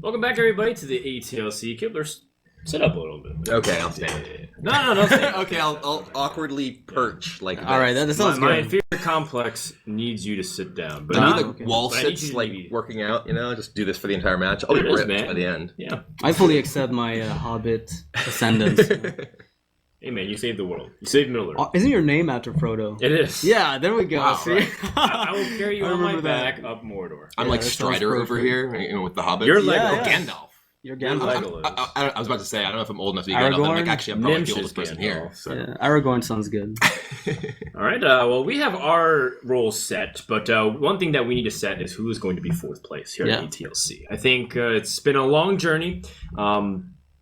Welcome back, everybody, to the ATLC. Kibler, sit up a little bit. Okay, I'll stand. No. Okay, I'll awkwardly perch like that. All right, that sounds My good. inferior complex needs you to sit down. But Do not, the wall but I need sits you to like be- working out, just do this for the entire match. I'll be There it is, ripped man. by the end. Yeah. I fully accept my Hobbit ascendance. Hey, man, you saved the world. You saved Middle-earth. Isn't your name after Frodo? It is. Yeah, there we go. Wow, See? right. I will carry you I on my remember that. back up Mordor. I'm Yeah, like that sounds Strider over perfect. here, with the Hobbit. You're Yeah, Legolas. yeah. Gandalf. You're You're Gandalf. Legolas. I was about to say, I don't know if I'm old enough to be Gandalf. But I'm like, Aragorn? actually, I'm probably Nimsh the is oldest person here. Gandalf. So. Yeah, Aragorn sounds good. All right. Well, we have our roles set, but one thing that we need to set is who is going to be fourth place here at ATLC. I think it's been a long journey.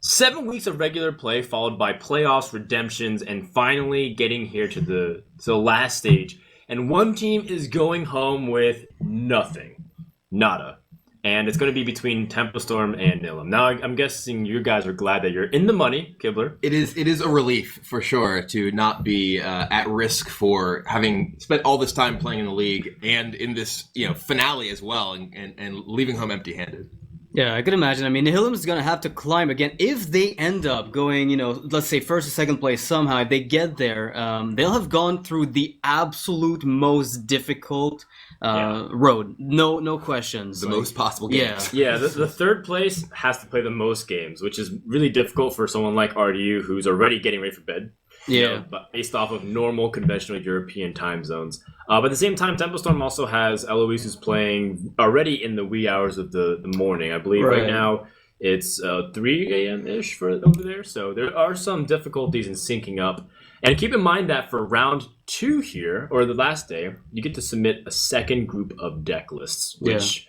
7 weeks of regular play, followed by playoffs, redemptions, and finally getting here to the last stage. And one team is going home with nothing, nada. And it's going to be between Storm and Nihilum. Now, I'm guessing you guys are glad that you're in the money, Kibler. It is a relief for sure to not be at risk for having spent all this time playing in the league and in this finale as well, and leaving home empty-handed. Yeah, I could imagine. I mean, Nihilum is going to have to climb again. If they end up going, let's say first or second place somehow, if they get there, they'll have gone through the absolute most difficult road. No questions. The most possible games. Yeah, the third place has to play the most games, which is really difficult for someone like RDU who's already getting ready for bed. Yeah. But based off of normal, conventional European time zones. But at the same time, Storm also has Eloise who's playing already in the wee hours of the morning. I believe right now it's 3 a.m.-ish for over there. So there are some difficulties in syncing up. And keep in mind that for round 2 here, or the last day, you get to submit a second group of deck lists, which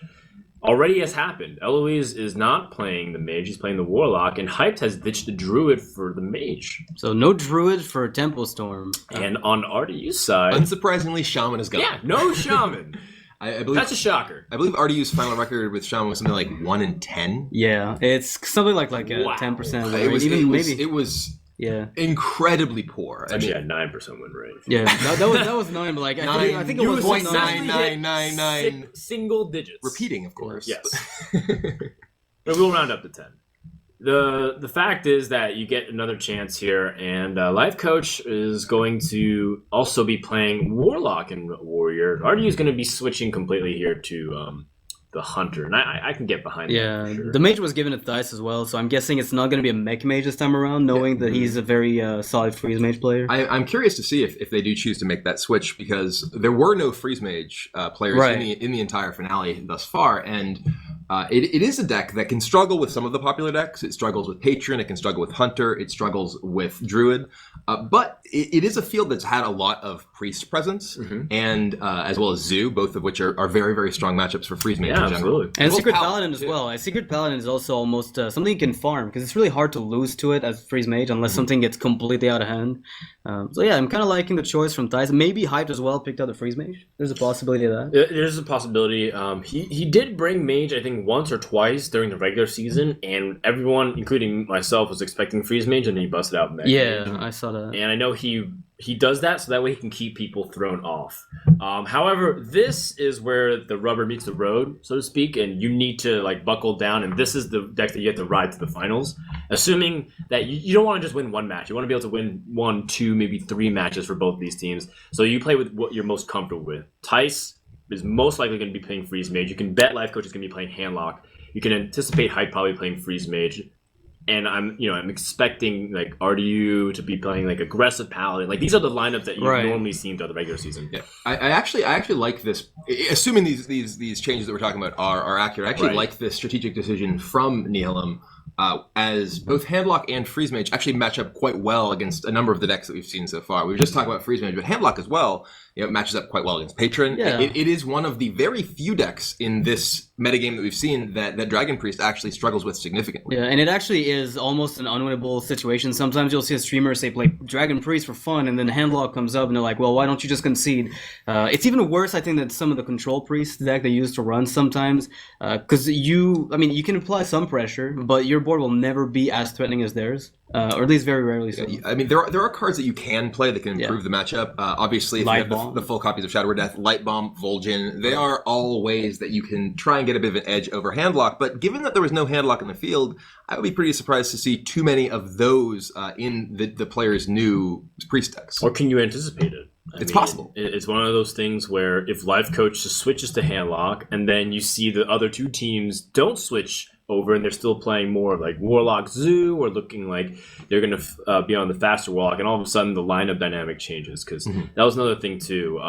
already has happened. Eloise is not playing the mage, he's playing the warlock, and Hyped has ditched the druid for the mage. So no druid for Storm. And on RDU's side... Unsurprisingly, Shaman is gone. Yeah, no shaman. I believe That's a shocker. I believe RDU's final record with Shaman was something like 1 in 10. Yeah, it's something like a 10%. It was yeah, incredibly poor. It's actually at 9% win rate. Yeah, that was 9, but I think it was 0.9999. Single digits. Repeating, of course. Yes. But we'll round up to 10. The fact is that you get another chance here, and Life Coach is going to also be playing Warlock and Warrior. RDU is going to be switching completely here to the Hunter, and I can get behind that. Yeah, for sure. the mage was given a dice as well, so I'm guessing it's not going to be a mech mage this time around, knowing that he's a very solid freeze mage player. I'm curious to see if they do choose to make that switch, because there were no freeze mage players in the entire finale thus far, and it is a deck that can struggle with some of the popular decks. It struggles with Patron, it can struggle with Hunter, it struggles with Druid, but it is a field that's had a lot of priest presence, and as well as Zoo, both of which are very, very strong matchups for freeze mage in general. Absolutely. And Well, Secret Paladin, Paladin as too. well. Secret Paladin is also almost something you can farm, because it's really hard to lose to it as freeze mage unless something gets completely out of hand. So yeah, I'm kind of liking the choice from Thais. Maybe Hyped as well picked out the freeze mage. There's a possibility of that. There's a possibility. He did bring Mage, I think, once or twice during the regular season, and everyone, including myself, was expecting Freeze Mage, and then he busted out Mech Yeah, Mage. I saw that. And I know he does that so that way he can keep people thrown off. However, this is where the rubber meets the road, so to speak, and you need to buckle down, and this is the deck that you have to ride to the finals, assuming that you don't want to just win one match. You want to be able to win 1, 2, maybe 3 matches for both of these teams. So you play with what you're most comfortable with. Tice is most likely going to be playing Freeze Mage. You can bet Life Coach is going to be playing Handlock. You can anticipate Hype probably playing Freeze Mage. And I'm expecting RDU to be playing aggressive Paladin. These are the lineups that you've normally seen throughout the regular season. Yeah, I actually like this. Assuming these changes that we're talking about are accurate, I actually like this strategic decision from Nihilum, as both Handlock and Freeze Mage actually match up quite well against a number of the decks that we've seen so far. We were just talking about Freeze Mage, but Handlock as well, matches up quite well against Patron. Yeah. It is one of the very few decks in this metagame that we've seen that Dragon Priest actually struggles with significantly. Yeah, and it actually is almost an unwinnable situation. Sometimes you'll see a streamer say, play Dragon Priest for fun, and then Handlock comes up, and they're like, well, why don't you just concede? It's even worse, I think, than some of the Control Priest deck they used to run sometimes, because you can apply some pressure, but your board will never be as threatening as theirs. or at least very rarely so. I mean, there are cards that you can play that can improve the matchup. Obviously, if you have the full copies of Shadow Word Death, Light Bomb, Vol'jin, they are all ways that you can try and get a bit of an edge over Handlock. But given that there was no Handlock in the field, I would be pretty surprised to see too many of those in the player's new priest decks. Or can you anticipate it? It's possible. It's one of those things where if Life Coach just switches to Handlock, and then you see the other two teams don't switch over and they're still playing more like Warlock Zoo or looking like they're going to be on the faster Warlock, and all of a sudden the lineup dynamic changes, because that was another thing too.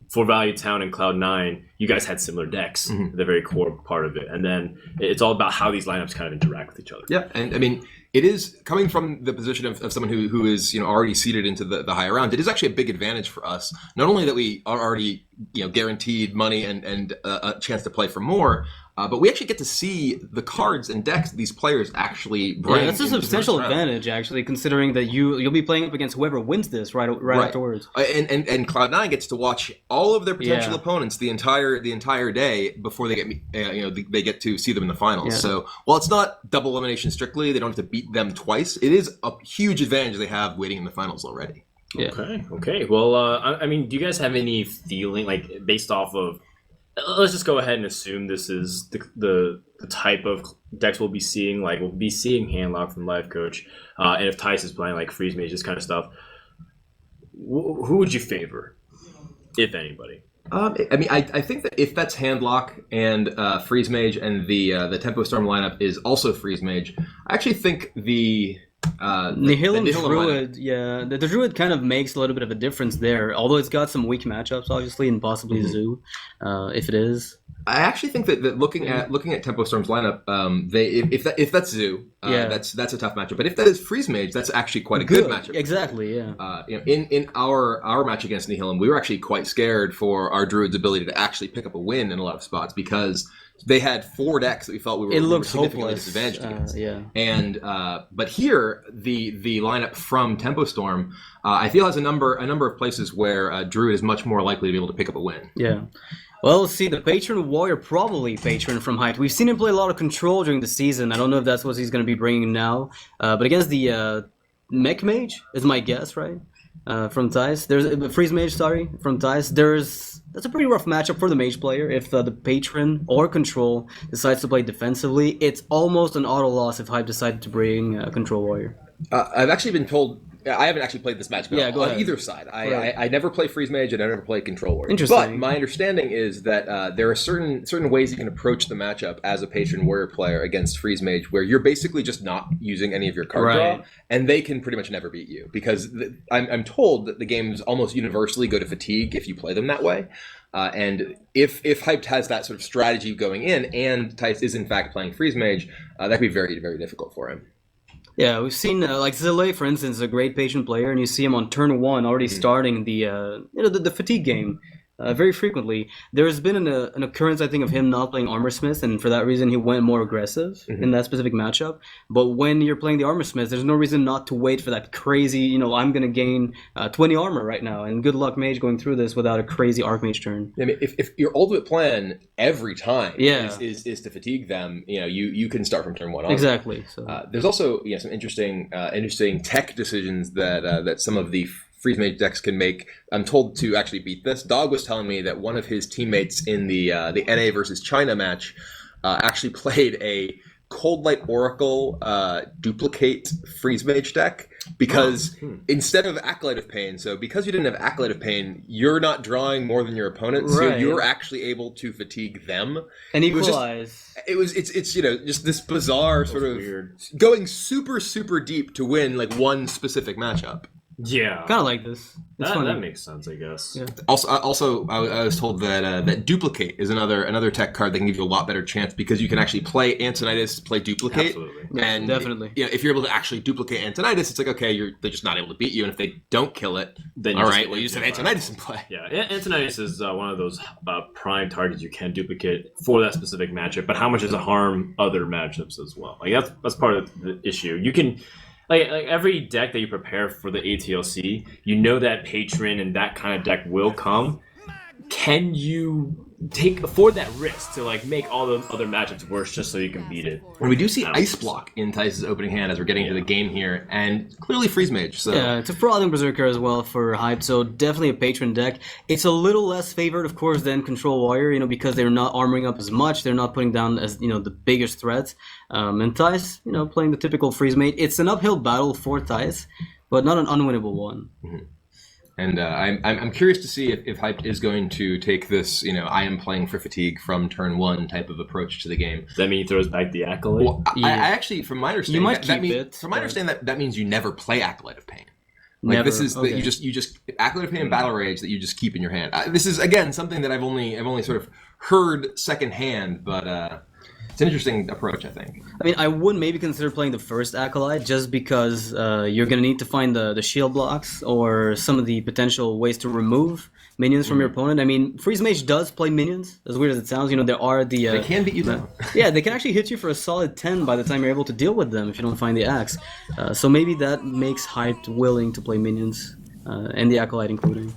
For Value Town and Cloud9, you guys had similar decks, the very core part of it, and then it's all about how these lineups kind of interact with each other. Yeah, and I mean, it is coming from the position of someone who is already seated into the higher round. It is actually a big advantage for us, not only that we are already guaranteed money and a chance to play for more, but we actually get to see the cards and decks these players actually bring. Yeah, that's a substantial advantage, actually, considering that you'll be playing up against whoever wins this right afterwards. And Cloud9 gets to watch all of their potential opponents the entire day before they get they get to see them in the finals. Yeah. So while it's not double elimination strictly, they don't have to beat them twice. It is a huge advantage they have waiting in the finals already. Yeah. Okay. Well, I mean, do you guys have any feeling, like, based off of? Let's just go ahead and assume this is the type of decks we'll be seeing. Like, we'll be seeing Handlock from Life Coach, and if Tice is playing like Freeze Mage, this kind of stuff. Who would you favor, if anybody? I mean, I think that if that's Handlock and Freeze Mage, and the Tempo Storm lineup is also Freeze Mage, I actually think the Nihilum Druid, the Druid kind of makes a little bit of a difference there, although it's got some weak matchups, obviously, and possibly Zoo, if it is. I actually think that looking at Tempo Storm's lineup, if that's Zoo, that's a tough matchup. But if that is Freeze Mage, that's actually quite a good matchup. Exactly, yeah. In our match against Nihilum, we were actually quite scared for our Druid's ability to actually pick up a win in a lot of spots, because they had 4 decks that we felt we were significantly disadvantaged against. And but here the lineup from Tempo Storm, I feel, has a number of places where Druid is much more likely to be able to pick up a win. Yeah. Well, see, the Patron Warrior, probably Patron from Height. We've seen him play a lot of Control during the season. I don't know if that's what he's going to be bringing now. But against the Mech Mage is my guess, right? From Tice. There's Freeze Mage, from Tice. That's a pretty rough matchup for the Mage player. If the Patron or Control decides to play defensively, it's almost an auto loss if Hype decided to bring Control Warrior. I've actually been told. I haven't actually played this match, but on either side. I never play Freeze Mage, and I never play Control Warrior. Interesting. But my understanding is that there are certain ways you can approach the matchup as a Patron Warrior player against Freeze Mage, where you're basically just not using any of your card draw, and they can pretty much never beat you, because I'm told that the games almost universally go to fatigue if you play them that way. And if Hyped has that sort of strategy going in, and Tice is in fact playing Freeze Mage, that could be very, very difficult for him. Yeah, we've seen like Zille, for instance, a great patient player, and you see him on turn 1 already starting the fatigue game very frequently. There's been an occurrence, I think, of him not playing Armor Smith, and for that reason he went more aggressive in that specific matchup. But when you're playing the Armor Smith, there's no reason not to wait for that crazy, I'm going to gain 20 armor right now, and good luck Mage going through this without a crazy Archmage turn. I mean, if your ultimate plan every time is to fatigue them, you can start from turn 1 on. Exactly. So. There's also some interesting tech decisions that some of the Freeze Mage decks can make. I'm told to actually beat this. Dog was telling me that one of his teammates in the NA versus China match actually played a Cold Light Oracle duplicate Freeze Mage deck, because instead of Acolyte of Pain, so because you didn't have Acolyte of Pain, you're not drawing more than your opponent, so you're actually able to fatigue them and equalize. It's just this bizarre sort of weird, going super, super deep to win like one specific matchup. Yeah, kind of like this. That makes sense, I guess. Yeah. Also, I was told that Duplicate is another tech card that can give you a lot better chance, because you can actually play Antonidas, play Duplicate. Absolutely. And definitely. If you're able to actually duplicate Antonidas, it's like, okay, they're just not able to beat you, and if they don't kill it, then all right, well, you just have Antonidas in play. Yeah, Antonidas is one of those prime targets you can duplicate for that specific matchup, but how much does it harm other matchups as well? Like that's part of the issue. You can. Like every deck that you prepare for the ATLC, that Patron and that kind of deck will come. Can you afford that risk to like make all those other matchups worse just so you can beat it. And we do see Ice Block in Tice's opening hand as we're getting into the game here, and clearly Freeze Mage. So yeah, it's a Frothing Berserker as well for Hype, so definitely a patron deck. It's a little less favored, of course, than Control Warrior, because they're not armoring up as much, they're not putting down as the biggest threats. And Tice, playing the typical Freeze Mage. It's an uphill battle for Tice, but not an unwinnable one. Mm-hmm. And I'm curious to see if Hyped is going to take this, I am playing for fatigue from turn one type of approach to the game. Does that mean he throws back the Acolyte? Well, I actually, from my understanding, my understanding that means you never play Acolyte of Pain. Never. This is that you just Acolyte of Pain and Battle Rage that you just keep in your hand. This is again something that I've only sort of heard secondhand, but it's an interesting approach, I think. I mean, I would maybe consider playing the first Acolyte just because you're going to need to find the shield blocks or some of the potential ways to remove minions from your opponent. I mean, Freeze Mage does play minions, as weird as it sounds. There are the... they can beat you down. Yeah, they can actually hit you for a solid 10 by the time you're able to deal with them if you don't find the axe. So maybe that makes Hyped willing to play minions, and the Acolyte including.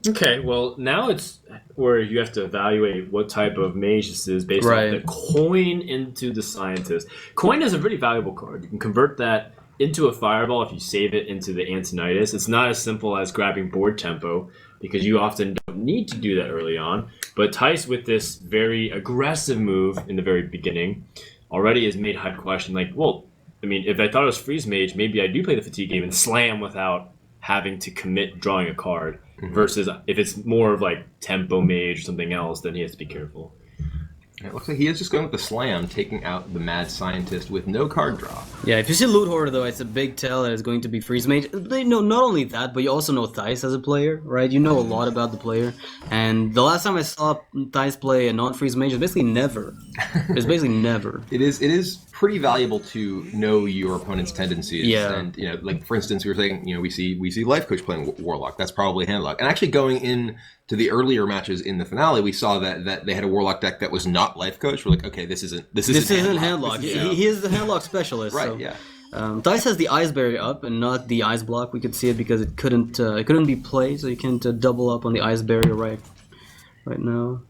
Okay, well, now it's where you have to evaluate what type of mage this is based off the coin into the scientist. Coin is a pretty valuable card. You can convert that into a fireball if you save it into the Antonidas. It's not as simple as grabbing board tempo because you often don't need to do that early on. But Tice, with this very aggressive move in the very beginning, already has made Hype question, like, well, I mean, if I thought it was Freeze Mage, maybe I do play the fatigue game and slam without having to commit drawing a card. Mm-hmm. Versus if it's more of like tempo mage or something else, then he has to be careful. It looks like he is just going with the slam, taking out the mad scientist with no card draw. Yeah, if you see Loot Hoarder, though, it's a big tell that it's going to be Freeze Mage. No, not only that, but you also know Tice as a player, right? You know a lot about the player. And the last time I saw Tice play a non-Freeze Mage, it's basically never. It's basically never. It is pretty valuable to know your opponent's tendencies. Yeah. And, like, for instance, we were saying, we see Life Coach playing Warlock. That's probably Handlock. And actually going in to the earlier matches in the finale, we saw that they had a Warlock deck that was not Life Coach. We're like, okay, this isn't Handlock. He is the Handlock specialist. Right, so. yeah. Dice has the Ice Barrier up and not the Ice Block. We could see it because it couldn't be played, so you can't double up on the Ice Barrier right now.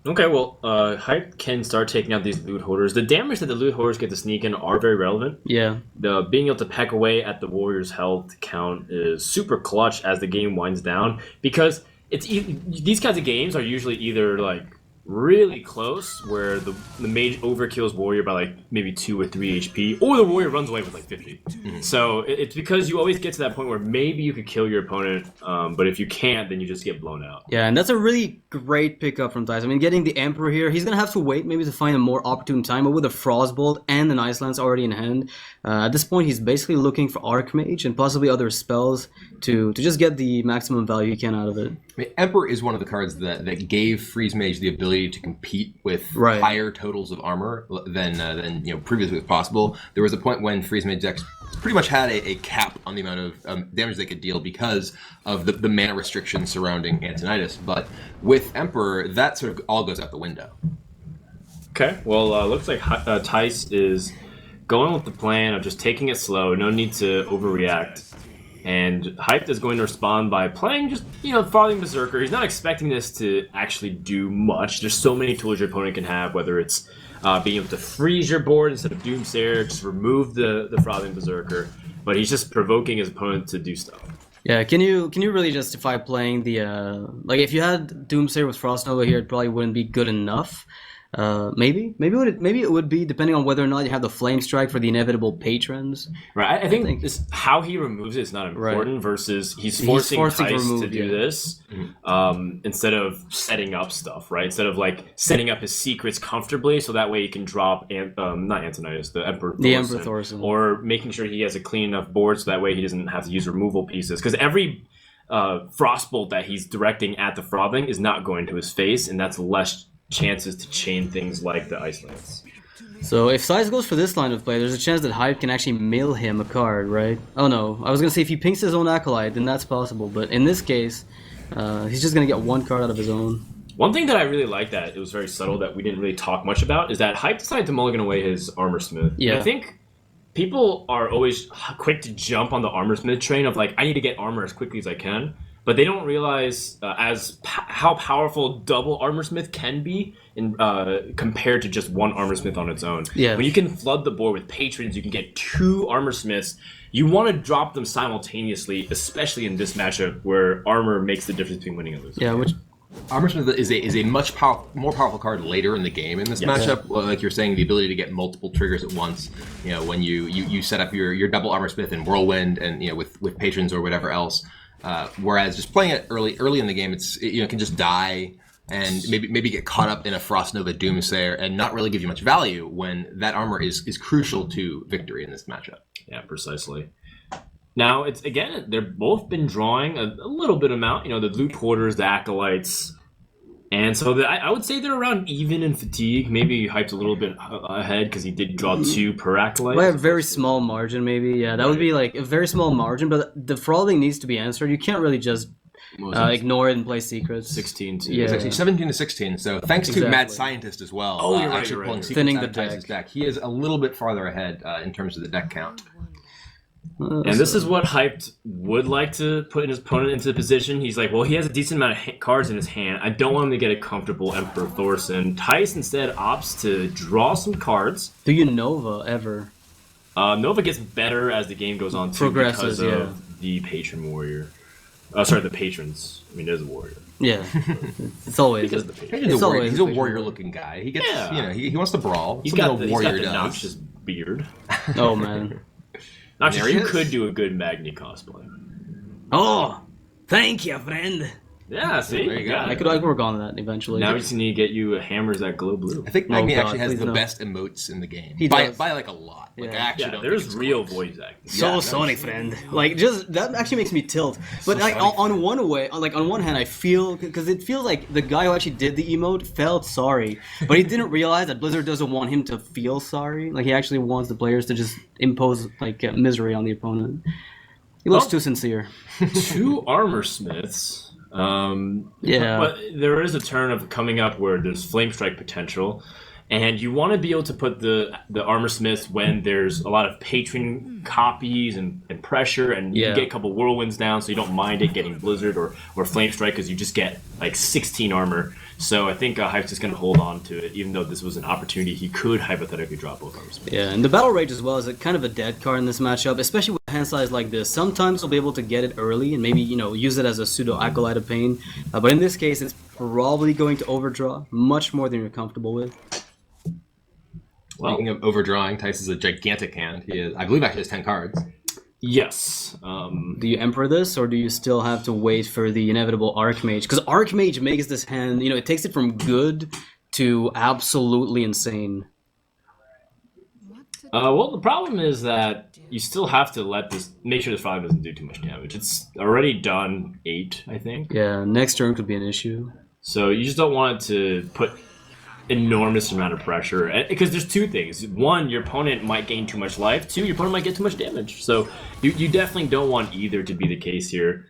Okay, well, Hype can start taking out these loot hoarders. The damage that the loot hoarders get to sneak in are very relevant. Yeah. Being able to peck away at the warrior's health count is super clutch as the game winds down because these kinds of games are usually either like really close where the mage overkills warrior by like maybe 2 or 3 HP, or the warrior runs away with like 50. Mm-hmm. So it's because you always get to that point where maybe you could kill your opponent, but if you can't, then you just get blown out. Yeah, and that's a really great pickup from Tice. I mean, getting the Emperor here, he's gonna have to wait maybe to find a more opportune time, but with a Frostbolt and an Ice Lance already in hand, at this point he's basically looking for Archmage and possibly other spells to just get the maximum value he can out of it. I mean, Emperor is one of the cards that gave Freeze Mage the ability to compete with higher totals of armor than previously was possible. There was a point when Freeze Mage decks pretty much had a cap on the amount of damage they could deal because of the mana restrictions surrounding Antonidas. But with Emperor, that sort of all goes out the window. Okay, well, looks like Tice is going with the plan of just taking it slow, no need to overreact. And Hyped is going to respond by playing just, Frothing Berserker. He's not expecting this to actually do much. There's so many tools your opponent can have, whether it's being able to freeze your board instead of Doomsayer, just remove the Frothing Berserker. But he's just provoking his opponent to do stuff. Yeah, can you really justify playing the if you had Doomsayer with Frost Nova here, it probably wouldn't be good enough. Maybe it would be, depending on whether or not you have the Flame Strike for the inevitable patrons. Right, I think this, how he removes it is not important versus he's forcing Tice to do this instead of setting up stuff, right? Instead of like setting up his secrets comfortably so that way he can drop not Antonidas, the Emperor Thorson, or making sure he has a clean enough board so that way he doesn't have to use removal pieces, because every Frostbolt that he's directing at the Frothing is not going to his face, and that's less chances to chain things like the Ice Lance. So if Size goes for this line of play, there's a chance that Hype can actually mail him a card, right? Oh no, I was going to say if he pinks his own Acolyte, then that's possible, but in this case, he's just going to get one card out of his own. One thing that I really like that it was very subtle that we didn't really talk much about is that Hype decided to mulligan away his Armor Smith. Yeah. And I think people are always quick to jump on the Armor Smith train of like, I need to get armor as quickly as I can. but they don't realize how powerful double armor smith can be in compared to just one armor smith on its own. Yeah. When you can flood the board with patrons, you can get 2 armor smiths. You want to drop them simultaneously, especially in this matchup where armor makes the difference between winning and losing. Yeah, which Armor Smith is a much more powerful card later in the game in this matchup. Well, like you're saying, the ability to get multiple triggers at once. You know, when you set up your double Armor Smith in Whirlwind and with patrons or whatever else. Whereas just playing it early in the game, it can just die and maybe get caught up in a Frost Nova Doomsayer and not really give you much value when that armor is crucial to victory in this matchup. Yeah, precisely. Now, they've both been drawing a little bit amount, the Loot Hoarders, the Acolytes, and so I would say they're around even in fatigue. Maybe you hyped a little bit ahead because he did draw 2 per Acolyte. By a very small margin, maybe. Yeah, that would be like a very small margin, but the Frauling needs to be answered. You can't really just ignore it and play secrets. 16 to It's actually 17 to 16. So thanks to Mad Scientist as well. Oh, you're right. Actually pulling secrets Thinning out the of Tice's deck. He is a little bit farther ahead in terms of the deck count. And this is what Hyped would like to put his opponent into the position. He's like, well, he has a decent amount of cards in his hand. I don't want him to get a comfortable Emperor Thorson. Tice instead opts to draw some cards. Do you Nova ever? Nova gets better as the game goes on, too, because of the Patron Warrior. The Patrons. I mean, there's a Warrior. Yeah. It's always... Because of the Patrons. He's a warrior-looking guy. He gets, he wants to brawl. He's got the obnoxious beard. Oh, man. Noxious, you could do a good Magni cosplay. Oh, thank you, friend. Yeah, see? There you go. I could work on that eventually. Now we just need to get you hammers that glow blue. I think Magni actually has the best emotes in the game. By like a lot. Like, I actually don't there's think real voice acting. So sorry, friend. Like, just that actually makes me tilt. But like on one hand, I feel because it feels like the guy who actually did the emote felt sorry, but he didn't realize that Blizzard doesn't want him to feel sorry. Like he actually wants the players to just impose like misery on the opponent. He looks too sincere. 2 armor smiths. But there is a turn of coming up where there's flame strike potential, and you want to be able to put the armor smiths when there's a lot of patron copies and pressure, and you get a couple whirlwinds down, so you don't mind it getting blizzard or flame strike because you just get like 16 armor. So I think Hype's just going to hold on to it, even though this was an opportunity he could hypothetically drop both armor smiths. Yeah, and the Battle Rage as well is kind of a dead card in this matchup, especially with hand size like this. Sometimes you'll be able to get it early and maybe use it as a pseudo Acolyte of Pain, but in this case, it's probably going to overdraw much more than you're comfortable with. Speaking of overdrawing, Tice is a gigantic hand. He is, I believe, actually has 10 cards. Yes. Do you Emperor this, or do you still have to wait for the inevitable Archmage? Because Archmage makes this hand, it takes it from good to absolutely insane. Well, the problem is that you still have to make sure this file doesn't do too much damage. It's already done 8, I think. Yeah, next turn could be an issue. So you just don't want it to put enormous amount of pressure, because there's 2 things. 1, your opponent might gain too much life. 2, your opponent might get too much damage. So you definitely don't want either to be the case here.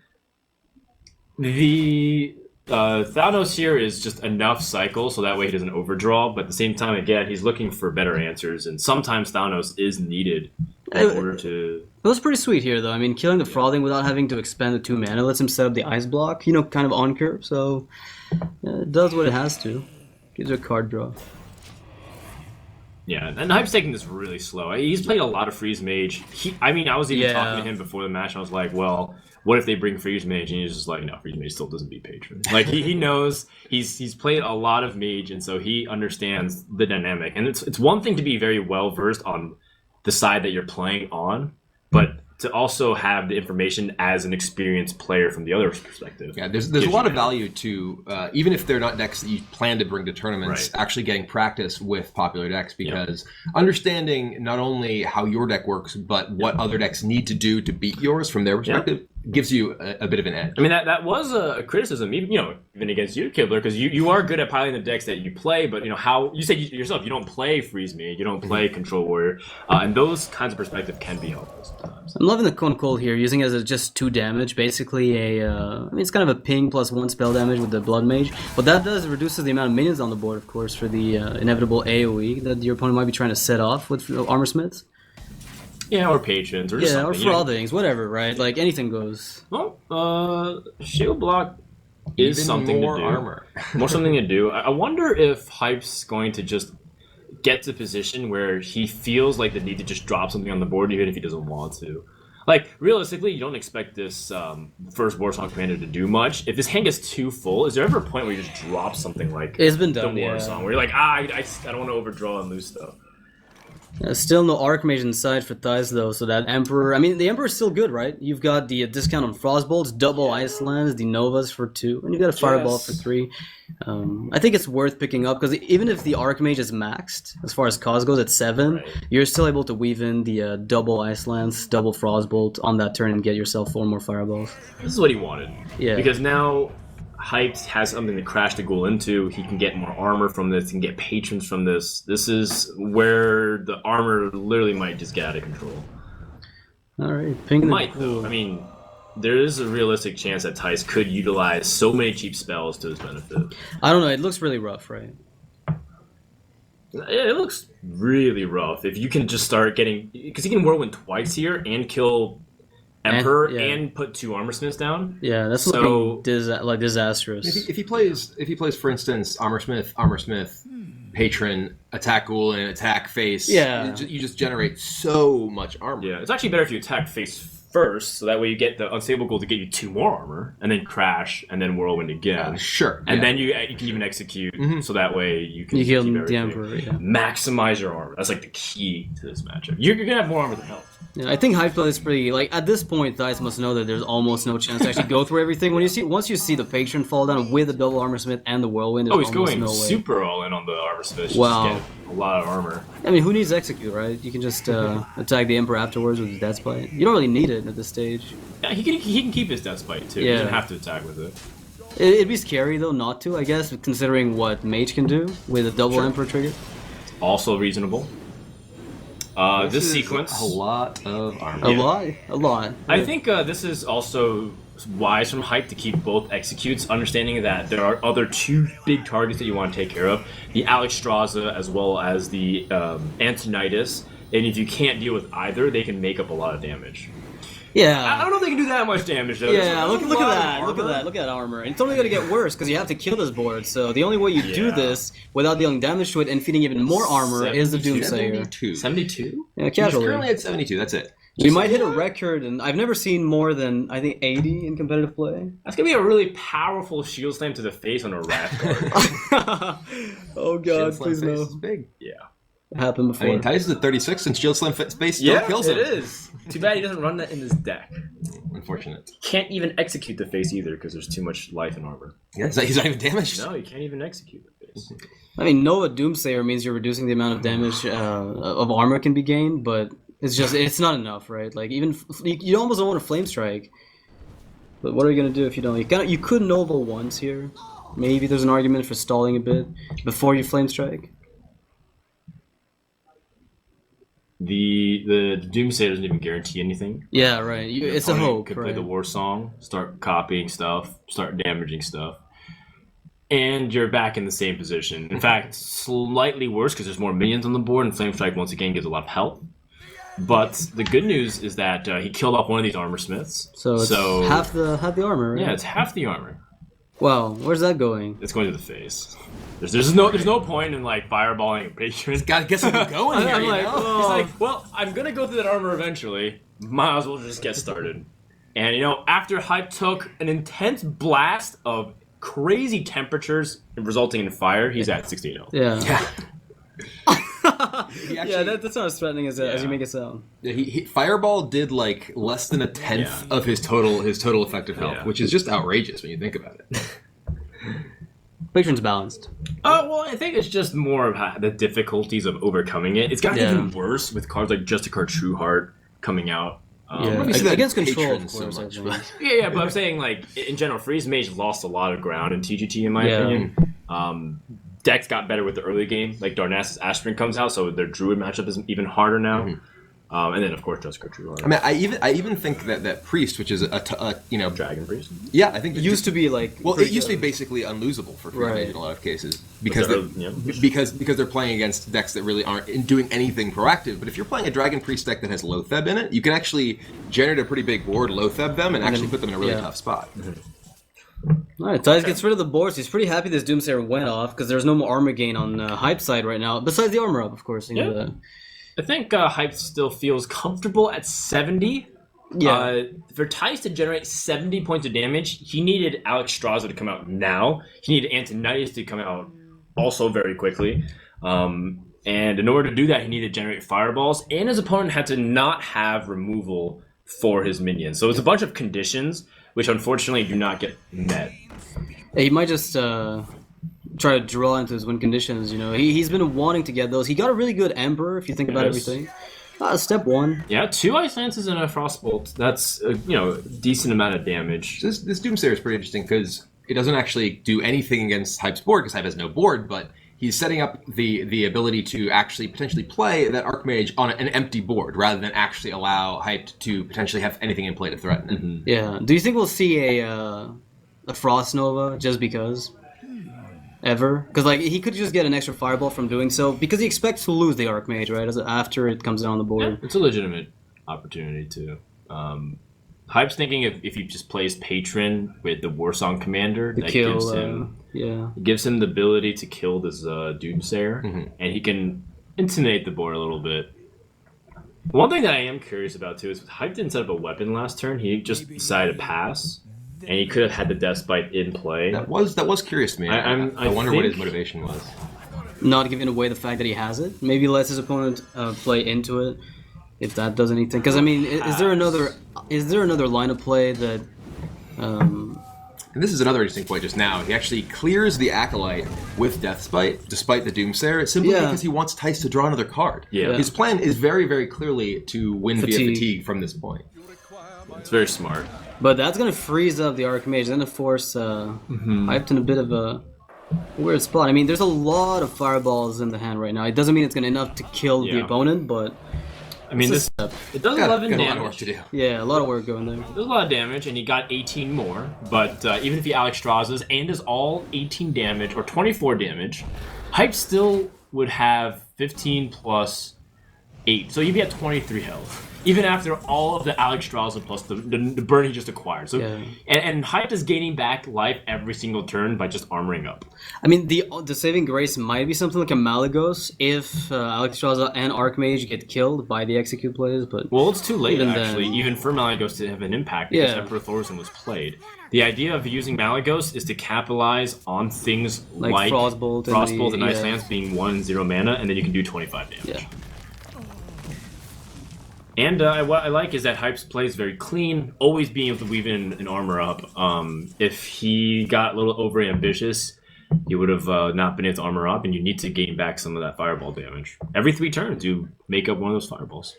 The Thanos here is just enough cycle so that way he doesn't overdraw, but at the same time, again, he's looking for better answers, and sometimes Thanos is needed in order to... It was pretty sweet here, though. I mean, killing the Frauling without having to expend the 2 mana lets him set up the Ice Block, kind of on curve, so it does what it has to. Gives you a card draw. Yeah, and Hype's taking this really slow. He's played a lot of Freeze Mage. I was even talking to him before the match, and I was like, well, what if they bring Freeze Mage? And he's just like, no, Freeze Mage still doesn't beat Patron. Like, he knows, he's played a lot of Mage, and so he understands the dynamic. And it's one thing to be very well-versed on the side that you're playing on, but to also have the information as an experienced player from the other perspective. Yeah, there's a lot of value to, even if they're not decks that you plan to bring to tournaments, actually getting practice with popular decks, because understanding not only how your deck works, but what other decks need to do to beat yours from their perspective gives you a bit of an edge. I mean, that was a criticism, even against you, Kibler, because you are good at piloting the decks that you play, but how you said yourself, you don't play Freeze Mage, you don't play Control Warrior, and those kinds of perspective can be helpful sometimes. I'm loving the Cone Cold here, using it as just 2 damage, basically it's kind of a ping plus 1 spell damage with the Blood Mage, but that reduces the amount of minions on the board, of course, for the inevitable AoE that your opponent might be trying to set off with Armor Smiths. Yeah, or patrons, or just Yeah, or something. frothings, whatever, right? Like anything goes. Well, shield block is Even something more to do. armor. More something to do. I wonder if Hype's going to just get to a position where he feels like the need to just drop something on the board, even if he doesn't want to. Like, realistically, you don't expect this first Warsong Commander to do much. If this hand gets too full, is there ever a point where you just drop something like It's been done, the Warsong, where you're like, I don't want to overdraw and lose stuff? Still no Archmage inside for Thais though, so that Emperor. I mean, the Emperor's still good, right? You've got the discount on Frostbolts, double Ice Lands, the Novas for 2, and you got a Fireball for 3. I think it's worth picking up because even if the Archmage is maxed as far as cost goes at 7, Right. you're still able to weave in the double Ice Lands, double Frostbolt on that turn and get yourself 4 more Fireballs. This is what he wanted. Yeah. Because now Hyped has something to crash the ghoul into. He can get more armor from this. He can get patrons from this. This is where the armor literally might just get out of control. All right, ping the Might, ghoul. though. I mean, there is a realistic chance that Tice could utilize so many cheap spells to his benefit. I don't know. It looks really rough, right? It looks really rough. If you can just start getting... Because he can Whirlwind twice here and kill Emperor yeah. and put 2 Armor Smiths down. Yeah, that's So- looking disastrous. If he plays, for instance, Armor Smith, Patron, attack Ghoul, and attack Face, Yeah. you just generate so much armor. Yeah, it's actually better if you attack face first, so that way you get the Unstable Ghoul to get you 2 more armor, and then crash, and then Whirlwind again. Sure. And yeah. then you can even execute, so that way you can You kill keep the everything. Emperor, yeah. Maximize your armor. That's like the key to this matchup. You're gonna have more armor than health. Yeah, I think Hypeplay is pretty like at this point. Thais must know that there's almost no chance to actually go through everything. Once you see the Patron fall down with the double Armor Smith and the Whirlwind, Oh, there's he's almost going no way. super all in on the armor smith. Just Wow. get a lot of armor. I mean, who needs Execute, right? You can just attack the Emperor afterwards with his Death Spite. You don't really need it at this stage. Yeah, he can keep his death spite too. He Yeah. doesn't have to attack with it. It'd be scary though not to, I guess, considering what Mage can do with a double Emperor trigger. Also reasonable. This is sequence. a lot of armor. A lot. I think this is also wise from Hype to keep both executes, understanding that there are other 2 big targets that you want to take care of: the Alexstrasza as well as the Antonitis. And if you can't deal with either, they can make up a lot of damage. I Yeah. don't know if they can do that much damage though. Yeah, There's look a at lot of that. Look at armor. that. Look at that armor. And it's only going to get worse because you have to kill this board. So the only way you do Yeah. this without dealing damage to it and feeding even more armor is the Doomsayer. 72. 72? Yeah, He's casually. currently at 72. That's it. We might hit a record, and I've never seen more than, I think, 80 in competitive play. That's gonna be a really powerful shield slam to the face on a Wrath card. Oh Shield god, Slam please Face no. is big. Yeah. It happened I before. mean, Tice is at 36, and Shield Slam Space still kills him. it is. Too bad he doesn't run that in his deck. Unfortunate. Can't even execute the face either because there's too much life and armor. Yeah, he's not even damaged. No, you can't even execute the face. I mean, Nova Doomsayer means you're reducing the amount of damage of armor can be gained, but it's not enough, right? Like, even, you almost don't want to Flame Strike. But what are you going to do if you don't? You could Nova once here. Maybe there's an argument for stalling a bit before you Flame Strike. The Doomsayer doesn't even guarantee anything. Yeah, right. Your It's a opponent hope, could right? play the War Song, start copying stuff, start damaging stuff, and you're back in the same position. In fact, slightly worse because there's more minions on the board, and Flame Strike once again gives a lot of health. But the good news is that he killed off one of these armor smiths. So it's half the armor, right? Yeah, it's half the armor. Wow, where's that going? It's going to the face. There's no point in like fireballing a patron. Gotta get something going here, I'm you like, know? oh. He's like, well, I'm gonna go through that armor eventually. Might as well just get started. And after Hype took an intense blast of crazy temperatures resulting in fire, he's at 16-0. Yeah. He actually- Yeah, that's not as threatening as you make it sound. Yeah, Fireball did like less than a tenth of his total effective health, Yeah. which is just outrageous when you think about it. Patron's balanced. Oh, well, I think it's just more of the difficulties of overcoming it. It's gotten Yeah. even worse with cards like Justicar True Heart coming out. Yeah, Let me see that against control, of Patron so course. I much, think. but- Yeah, but I'm saying, like, in general, Freeze Mage lost a lot of ground in TGT, in my Yeah. opinion. Decks got better with the early game. Like, Darnassus Ashburn comes out, so their Druid matchup is even harder now. And then of course just Gertrude. I mean, I even think that Priest, which is a Dragon Priest. Yeah, I think It used to be like... Well, it used to be basically unlosable for free mage in a lot of cases because they're playing against decks that really aren't doing anything proactive. But if you're playing a Dragon Priest deck that has Loatheb in it, you can actually generate a pretty big board, Loatheb them, and actually put them in a really tough spot. Alright, Tice gets rid of the boards. He's pretty happy this Doomsayer went off because there's no more armor gain on Hype side right now. Besides the armor up, of course. You know that. I think Hype still feels comfortable at 70. Yeah. For Tice to generate 70 points of damage, he needed Alex Straza to come out now. He needed Antonidas to come out also very quickly. And in order to do that, he needed to generate fireballs, and his opponent had to not have removal for his minions. So it's a bunch of conditions which unfortunately do not get met. Yeah, he might just try to draw into his win conditions, you know. He's been wanting to get those. He got a really good Emperor, if you think about everything. Step 1. Yeah, 2 Ice Lances and a Frostbolt. That's, a decent amount of damage. This Doomsayer is pretty interesting because it doesn't actually do anything against Hype's board because Hype has no board, but he's setting up the ability to actually potentially play that Archmage on an empty board rather than actually allow Hype to potentially have anything in play to threaten it. Mm-hmm. Yeah. Do you think we'll see a Frost Nova just because? Ever? Because he could just get an extra fireball from doing so because he expects to lose the Archmage, right? After it comes down on the board. Yeah, it's a legitimate opportunity too. Hype's thinking if he just plays Patron with the Warsong Commander, that gives him the ability to kill this Doomsayer, and he can intimidate the board a little bit. One thing that I am curious about too is Hype didn't set up a weapon last turn. He just decided to pass. And he could have had the Death Bite in play. That was curious to me. I wonder what his motivation was. Not giving away the fact that he has it. Maybe lets his opponent play into it, if that does anything. Because I mean, is there another line of play that? And this is another interesting point. Just now, he actually clears the Acolyte with Death Bite, despite the Doomsayer, simply because he wants Tice to draw another card. Yeah. His plan is very, very clearly to win via fatigue from this point. It's very smart. But that's going to freeze up the Archmage. It's going to force Hype in a bit of a weird spot. I mean, there's a lot of fireballs in the hand right now. It doesn't mean it's going to enough to kill the opponent, but... I mean, it does 11 damage. A lot of work to do. Yeah, a lot of work going there. It does a lot of damage, and he got 18 more. But even if he Alex Strazas and is all 18 damage, or 24 damage, Hype still would have 15 plus 8. So he'd be at 23 health. Even after all of the Alex Strauss plus the burn he just acquired. So and Hype is gaining back life every single turn by just armoring up. I mean, the saving grace might be something like a Malagos if Alex Strauss and Archmage get killed by the execute plays, but... Well, it's too late, even for Malagos to have an impact because Emperor Thorson was played. The idea of using Malagos is to capitalize on things like Frostbolt and Ice Lance being 1-0 mana, and then you can do 25 damage. Yeah. And what I like is that Hype's plays very clean, always being able to weave in an armor up. If he got a little over ambitious, he would have not been able to armor up, and you need to gain back some of that fireball damage. Every 3 turns, you make up one of those fireballs.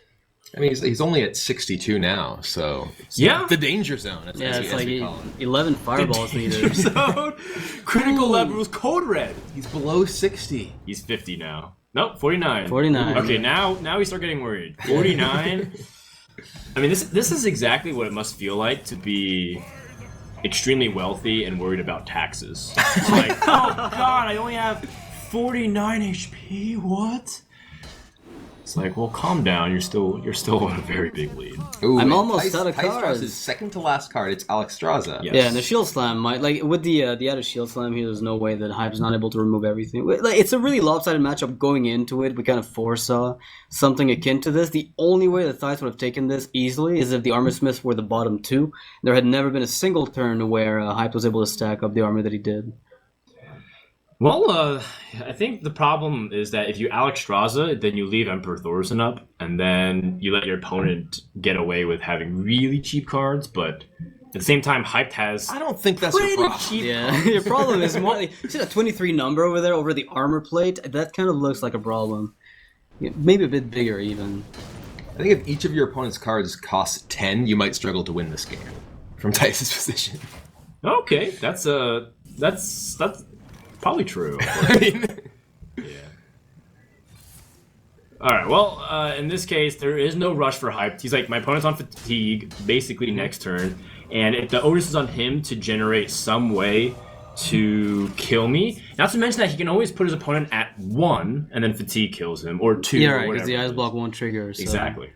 I mean, he's only at 62 now, so it's the danger zone. It's like 11 fireballs needed. Zone. Critical level was code red. He's below 60. He's 50 now. Nope, 49. 49. Okay, now we start getting worried. 49. I mean, this is exactly what it must feel like to be extremely wealthy and worried about taxes. It's like, oh god, I only have 49 HP. What? It's like, well, calm down. You're still on a very big lead. Ooh, I'm almost out of cards. Tice second to last card. It's Alex Straza. Yes. Yeah, and the Shield Slam might with the added Shield Slam here. There's no way that Hype's not able to remove everything. It's a really lopsided matchup going into it. We kind of foresaw something akin to this. The only way that Tice would have taken this easily is if the Armor Smiths were the bottom 2. There had never been a single turn where Hype was able to stack up the armor that he did. Well, I think the problem is that if you Alex Straza, then you leave Emperor Thorson up, and then you let your opponent get away with having really cheap cards, but at the same time, Hyped has... I don't think that's your problem. Yeah, your problem is more like... See that 23 number over there, over the armor plate? That kind of looks like a problem. Maybe a bit bigger, even. I think if each of your opponent's cards costs 10, you might struggle to win this game from Tice's position. Okay, that's probably true. I mean, yeah. All right. Well, in this case, there is no rush for hype. He's like, my opponent's on fatigue, basically next turn, and if the onus is on him to generate some way to kill me. Not to mention that he can always put his opponent at 1, and then fatigue kills him, or 2. Yeah, right. Because the ice block won't trigger. So. Exactly.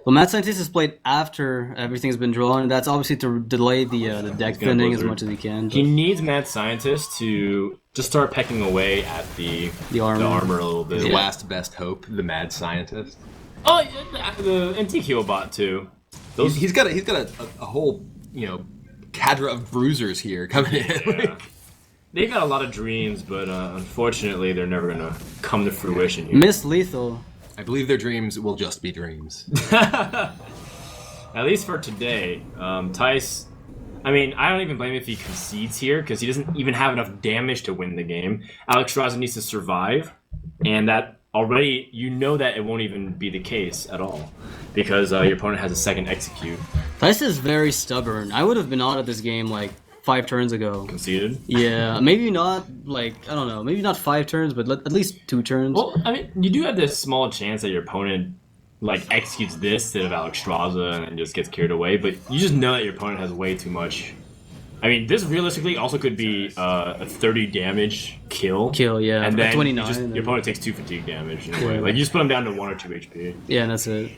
Well, Mad Scientist is played after everything's been drawn, and that's obviously to delay the deck thinning as much as he can. He needs Mad Scientist to just start pecking away at the armor a little bit. His last best hope, the Mad Scientist. Oh, the antique heal bot too. He's got a whole cadre of bruisers here coming in. Yeah. They got a lot of dreams, but unfortunately, they're never gonna come to fruition here. Miss Lethal. I believe their dreams will just be dreams. At least for today, Tice. I mean, I don't even blame him if he concedes here, because he doesn't even have enough damage to win the game. Alex Raza needs to survive, and that already, you know that it won't even be the case at all, because your opponent has a second execute. Tice is very stubborn. I would have been out of this game like 5 turns ago. Conceded? Yeah, maybe not like, I don't know, maybe not 5 turns, but at least 2 turns. Well, I mean, you do have this small chance that your opponent like executes this instead of Alex Straza and just gets carried away, but you just know that your opponent has way too much. I mean, this realistically also could be a 30 damage kill. Yeah. And then 29, your opponent takes 2 fatigue damage in a way. Like, you just put him down to 1 or 2 HP. Yeah, and that's it.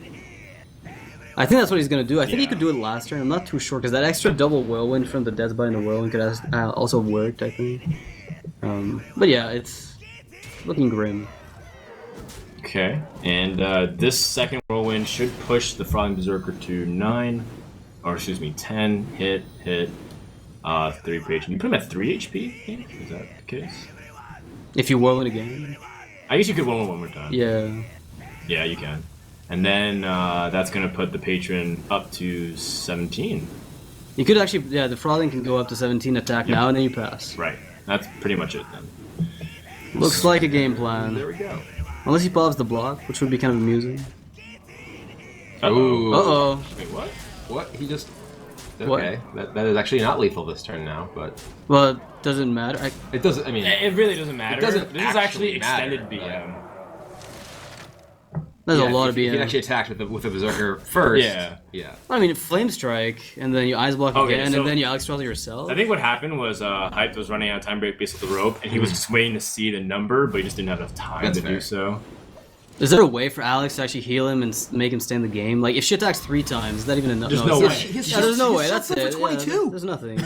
I think that's what he's going to do. I think he could do it last turn. I'm not too sure, because that extra double whirlwind from the Death by the Whirlwind could have also worked, I think. But yeah, it's looking grim. Okay, and this second whirlwind should push the Frothing Berserker to 10, hit, 3 HP. You put him at 3 HP? Is that the case? If you whirlwind again? I guess you could whirlwind one more time. Yeah. Yeah, you can. And then that's going to put the patron up to 17. You could actually, yeah, the Frothing can go up to 17 attack now, and then you pass. Right. That's pretty much it then. Looks like a game plan. There we go. Unless he pops the block, which would be kind of amusing. Uh-oh. Uh-oh. Wait, what? What? He just... What? Okay, that is actually not lethal this turn now, but... Well, it doesn't matter. It doesn't, I mean... It really doesn't matter. It doesn't This is actually matter, extended BM. There's a lot of You BM. can actually attack with the Berserker first. Yeah. I mean, Flame Strike, and then you Ice Block again, so and then you Alex Strother yourself. I think what happened was Hype was running out of time break based on the rope, and he was just waiting to see the number, but he just didn't have enough time That's to fair. do so. Is there a way for Alex to actually heal him and make him stay in the game? Like, if she attacks 3 times, is that even enough? There's no it's way. not- there's no way. That's for it. 22. Yeah, there's nothing.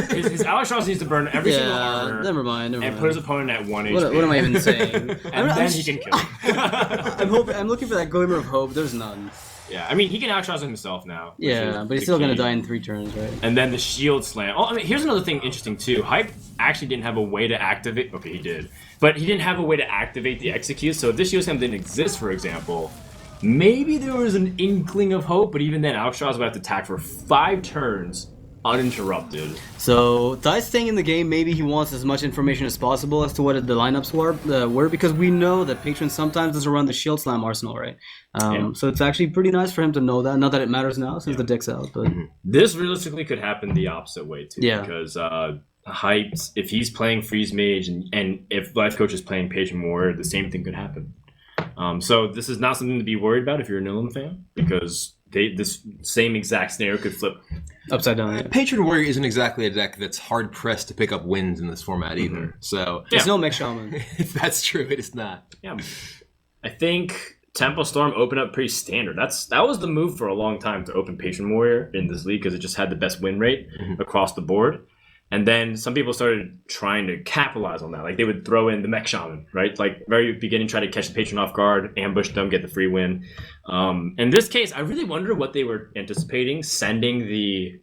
His Alex Strauss needs to burn every single Yeah, armor never mind. and put his opponent at 1 HP. What am I even saying? And then he can kill him. I'm looking for that glimmer of hope. There's none. Yeah, I mean, he can Alex Strauss himself now. which Yeah, is but he's the still gonna key. die in 3 turns, right? And then the shield slam. Oh, I mean, here's another thing interesting too. Hype actually didn't have a way to activate. Okay, he did, but he didn't have a way to activate the execute. So if this shield slam didn't exist, for example, maybe there was an inkling of hope. But even then, Alex Strauss would have to attack for 5 turns uninterrupted. So Ty's staying in the game. Maybe he wants as much information as possible as to what the lineups were, because we know that Patron sometimes doesn't run the Shield Slam arsenal, right? So it's actually pretty nice for him to know that. Not that it matters now since the deck's out, but This realistically could happen the opposite way too. Yeah. Because Hyped, if he's playing Freeze Mage and if Life Coach is playing Patron Warrior, the same thing could happen. So this is not something to be worried about if you're a Nihilum fan, because this same exact scenario could flip. upside down. Yeah. Patron Warrior isn't exactly a deck that's hard pressed to pick up wins in this format either. So There's no Mech Shaman. that's true. It is not. Yeah, I think Tempo Storm opened up pretty standard. That was the move for a long time, to open Patron Warrior in this league, because it just had the best win rate across the board. And then some people started trying to capitalize on that. Like, they would throw in the Mech Shaman, right? Like, very beginning, try to catch the Patron off guard, ambush them, get the free win. In this case, I really wonder what they were anticipating, sending the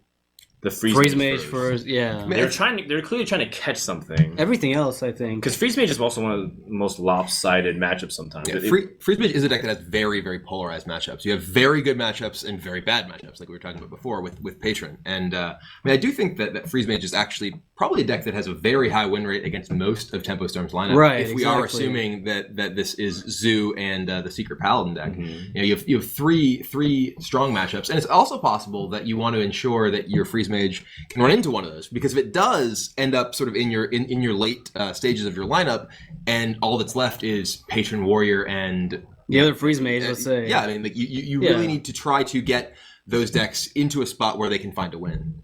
Freeze Mage first, yeah. They're clearly trying to catch something. Everything else, I think. Because Freeze Mage is also one of the most lopsided matchups sometimes. Yeah, Freeze Mage is a deck that has very, very polarized matchups. You have very good matchups and very bad matchups, like we were talking about before with Patron. And I do think that Freeze Mage is actually probably a deck that has a very high win rate against most of Tempo Storm's lineup. Right, if we are assuming that this is Zoo and the Secret Paladin deck. You have three strong matchups, and it's also possible that you want to ensure that your Freeze Mage can run into one of those, because if it does end up sort of in your late stages of your lineup, and all that's left is Patron Warrior and The other freeze mage, let's say. Yeah, I mean, like, you really need to try to get those decks into a spot where they can find a win.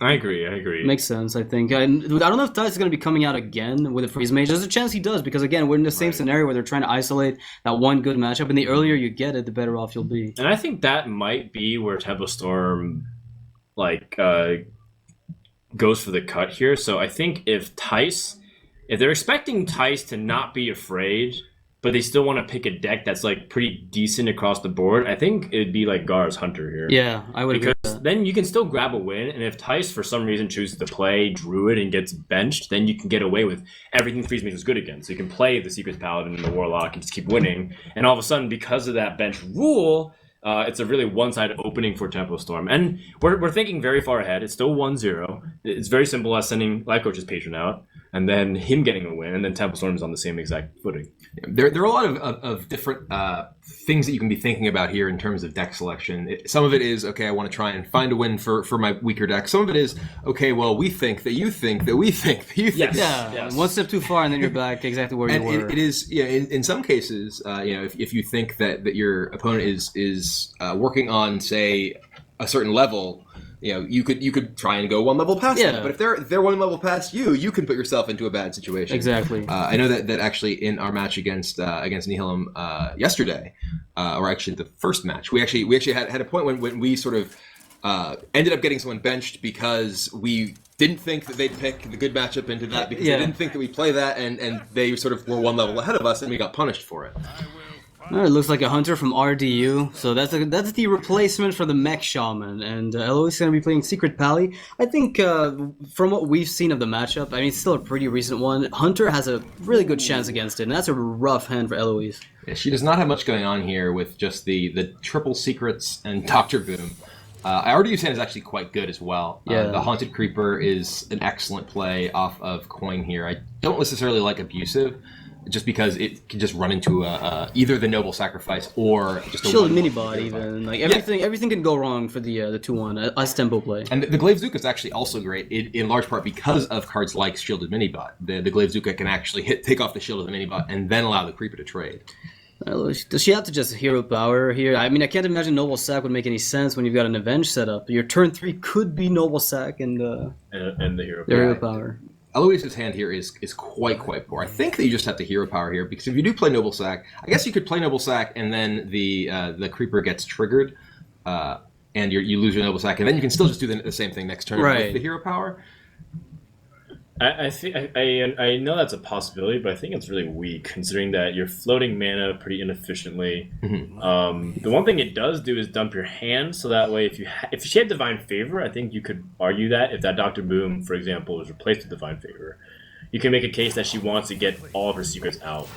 I agree. Makes sense, I think. I don't know if Tice is going to be coming out again with a freeze mage. There's a chance he does, because again, we're in the same scenario where they're trying to isolate that one good matchup, and the earlier you get it, the better off you'll be. And I think that might be where Tempo Storm goes for the cut here. So I think if they're expecting Tice to not be afraid, but they still want to pick a deck that's like pretty decent across the board, I think it'd be like Gar's Hunter here. Yeah, I would agree with that. Then you can still grab a win, and if Tice for some reason chooses to play Druid and gets benched, then you can get away with everything Freeze Mage is good again. So you can play the Secrets Paladin and the Warlock and just keep winning. And all of a sudden, because of that bench rule, it's a really one-sided opening for Tempo Storm. And we're thinking very far ahead. It's still 1-0. It's very simple as sending Life Coach's Patron out, and then him getting a win, and then Tempo Storm is on the same exact footing. There are a lot of different things that you can be thinking about here in terms of deck selection. Some of it is, okay, I want to try and find a win for my weaker deck. Some of it is, okay, well, we think that you think that we think that you think. Yes. One step too far, and then you're back exactly where you were. It is, in some cases, if you think that your opponent is working on, say, a certain level, you could try and go one level past them. But if they're one level past you can put yourself into a bad situation. Exactly. I know that actually in our match against Nihilum yesterday, or actually the first match, we actually had a point when we sort of ended up getting someone benched because we didn't think that they'd pick the good matchup into that, because they didn't think that we'd play that, and they sort of were one level ahead of us, and we got punished for it. It looks like a Hunter from RDU, so that's the replacement for the Mech Shaman, and Eloise is going to be playing Secret Pally. I think from what we've seen of the matchup, I mean, it's still a pretty recent one. Hunter has a really good chance against it, and that's a rough hand for Eloise. Yeah, she does not have much going on here with just the triple secrets and Dr. Boom. RDU's hand is actually quite good as well. The Haunted Creeper is an excellent play off of Coin here. I don't necessarily like Abusive, just because it can just run into either the Noble Sacrifice or just a Shielded Minibot even. Like everything can go wrong for the 2-1 as tempo play. And the Glaive Zuka is actually also great in large part because of cards like Shielded Minibot. The Glaive Zuka can actually take off the Shield of the Minibot and then allow the Creeper to trade. Does she have to just hero power here? I mean, I can't imagine Noble Sack would make any sense when you've got an Avenge set up. Your turn 3 could be Noble Sack and the hero power. Eloise's hand here is quite poor. I think that you just have to hero power here, because if you do play Noble Sack, I guess you could play Noble Sack and then the Creeper gets triggered, and you lose your Noble Sack, and then you can still just do the same thing next turn with the hero power. I think I know that's a possibility, but I think it's really weak considering that you're floating mana pretty inefficiently. Mm-hmm. The one thing it does do is dump your hand, so that way if she had Divine Favor, I think you could argue that if that Dr. Boom, for example, was replaced with Divine Favor, you can make a case that she wants to get all of her secrets out.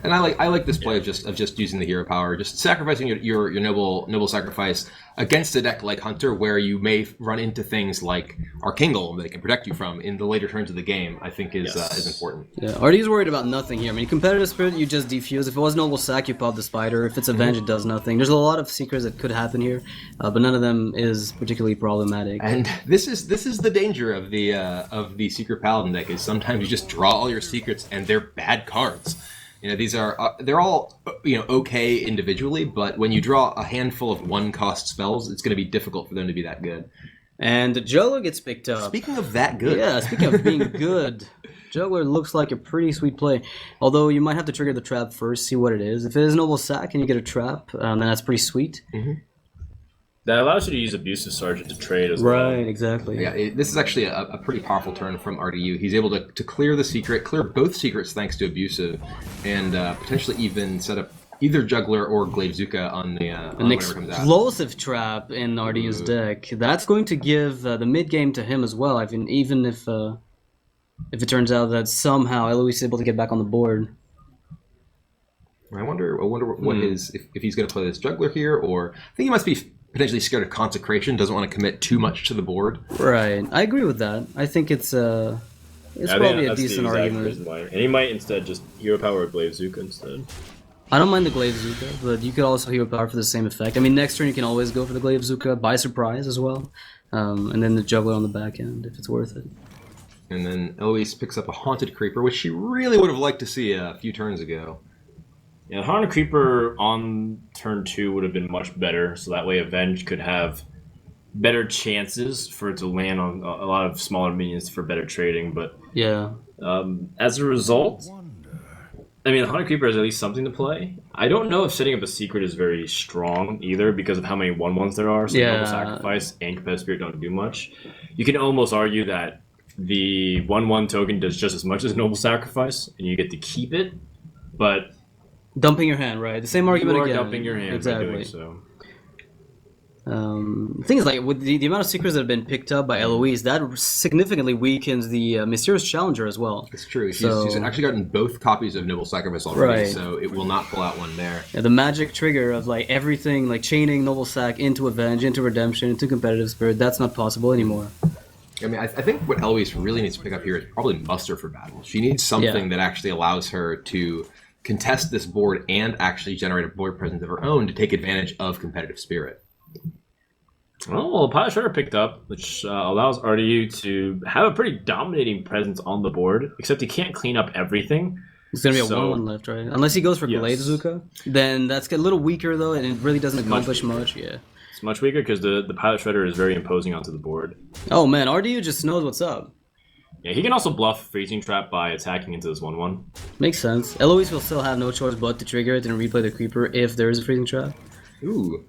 And I like this play of just using the hero power, just sacrificing your noble sacrifice against a deck like Hunter, where you may run into things like Archangel that they can protect you from in the later turns of the game. I think is important. Yeah, RD's worried about nothing here. I mean, competitive spirit, you just defuse. If it was Noble Sack, you pop the Spider. If it's Avenge, it does nothing. There's a lot of secrets that could happen here, but none of them is particularly problematic. And this is the danger of the Secret Paladin deck, is sometimes you just draw all your secrets and they're bad cards. These are they're all okay individually, but when you draw a handful of 1-cost spells, it's going to be difficult for them to be that good. And Juggler gets picked up. Speaking of that good, speaking of being good, Juggler looks like a pretty sweet play. Although you might have to trigger the trap first, see what it is. If it is Noble Sack and you get a trap, then that's pretty sweet. Mm-hmm. That allows you to use Abusive Sergeant to trade as well. Right, exactly. Yeah, this is actually a pretty powerful turn from RDU. He's able to clear the secret, clear both secrets thanks to Abusive, and potentially even set up either Juggler or Glaive Zuka on an explosive trap in RDU's deck. That's going to give the mid game to him as well. I mean, even if it turns out that somehow Eloise is able to get back on the board. I wonder what if he's going to play this Juggler here, or I think he must be potentially scared of Consecration, doesn't want to commit too much to the board. Right, I agree with that. I think it's probably a decent argument. And he might instead just hero power or Glaive Zuka instead. I don't mind the Glaive Zuka, but you could also hero power for the same effect. I mean, next turn you can always go for the Glaive Zuka by surprise as well, and then the Juggler on the back end if it's worth it. And then Eloise picks up a Haunted Creeper, which she really would have liked to see a few turns ago. Yeah, the Haunted Creeper on turn 2 would have been much better, so that way Avenge could have better chances for it to land on a lot of smaller minions for better trading. But Yeah. as a result, I mean, the Haunted Creeper has at least something to play. I don't know if setting up a secret is very strong either because of how many 1/1s there are. So Noble Sacrifice and Competitive Spirit don't do much. You can almost argue that the 1/1 token does just as much as Noble Sacrifice, and you get to keep it, but Dumping your hand, right? The same argument you are again. dumping your hand exactly. by doing so. The thing is, like, with the amount of secrets that have been picked up by Eloise, that significantly weakens the Mysterious Challenger as well. It's true. She's actually gotten both copies of Noble Sacrifice already, so it will not pull out one there. Yeah, the magic trigger of, like, everything, like, chaining Noble Sac into Avenge, into Redemption, into Competitive Spirit, that's not possible anymore. I mean, I think what Eloise really needs to pick up here is probably Muster for battle. She needs something that actually allows her to contest this board and actually generate a board presence of her own to take advantage of Competitive Spirit. Well, Pilot Shredder picked up, which allows RDU to have a pretty dominating presence on the board, except he can't clean up everything. It's going to be a 1/1 left, right? Unless he goes for Glade Zuka. Then that's a little weaker, though, and it really doesn't accomplish much. Yeah. It's much weaker because the Pilot Shredder is very imposing onto the board. Oh, man, RDU just knows what's up. Yeah, he can also bluff Freezing Trap by attacking into this 1/1. Makes sense. Eloise will still have no choice but to trigger it and replay the Creeper if there is a Freezing Trap. Ooh.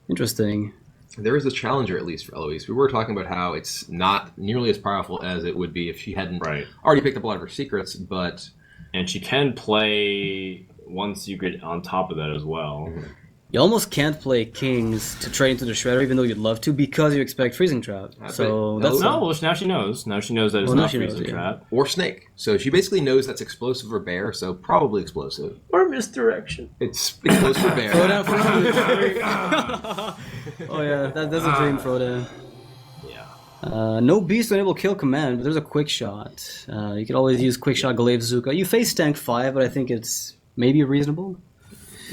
Interesting. There is a challenger, at least, for Eloise. We were talking about how it's not nearly as powerful as it would be if she hadn't already picked up a lot of her secrets, but... And she can play one secret on top of that as well. Mm-hmm. You almost can't play Kings to trade into the Shredder, even though you'd love to, because you expect Freezing Trap. So that's well, now she knows. Now she knows that it's not Freezing Trap. Or Snake. So she basically knows that's explosive or bear, so probably explosive. Or Misdirection. It's explosive or bear. Oh yeah, that's a dream, Frodo. Yeah. No Beast to enable Kill Command, but there's a Quick Shot. You could always use Quick Shot Glaive Zuka. You face Tank 5, but I think it's maybe reasonable.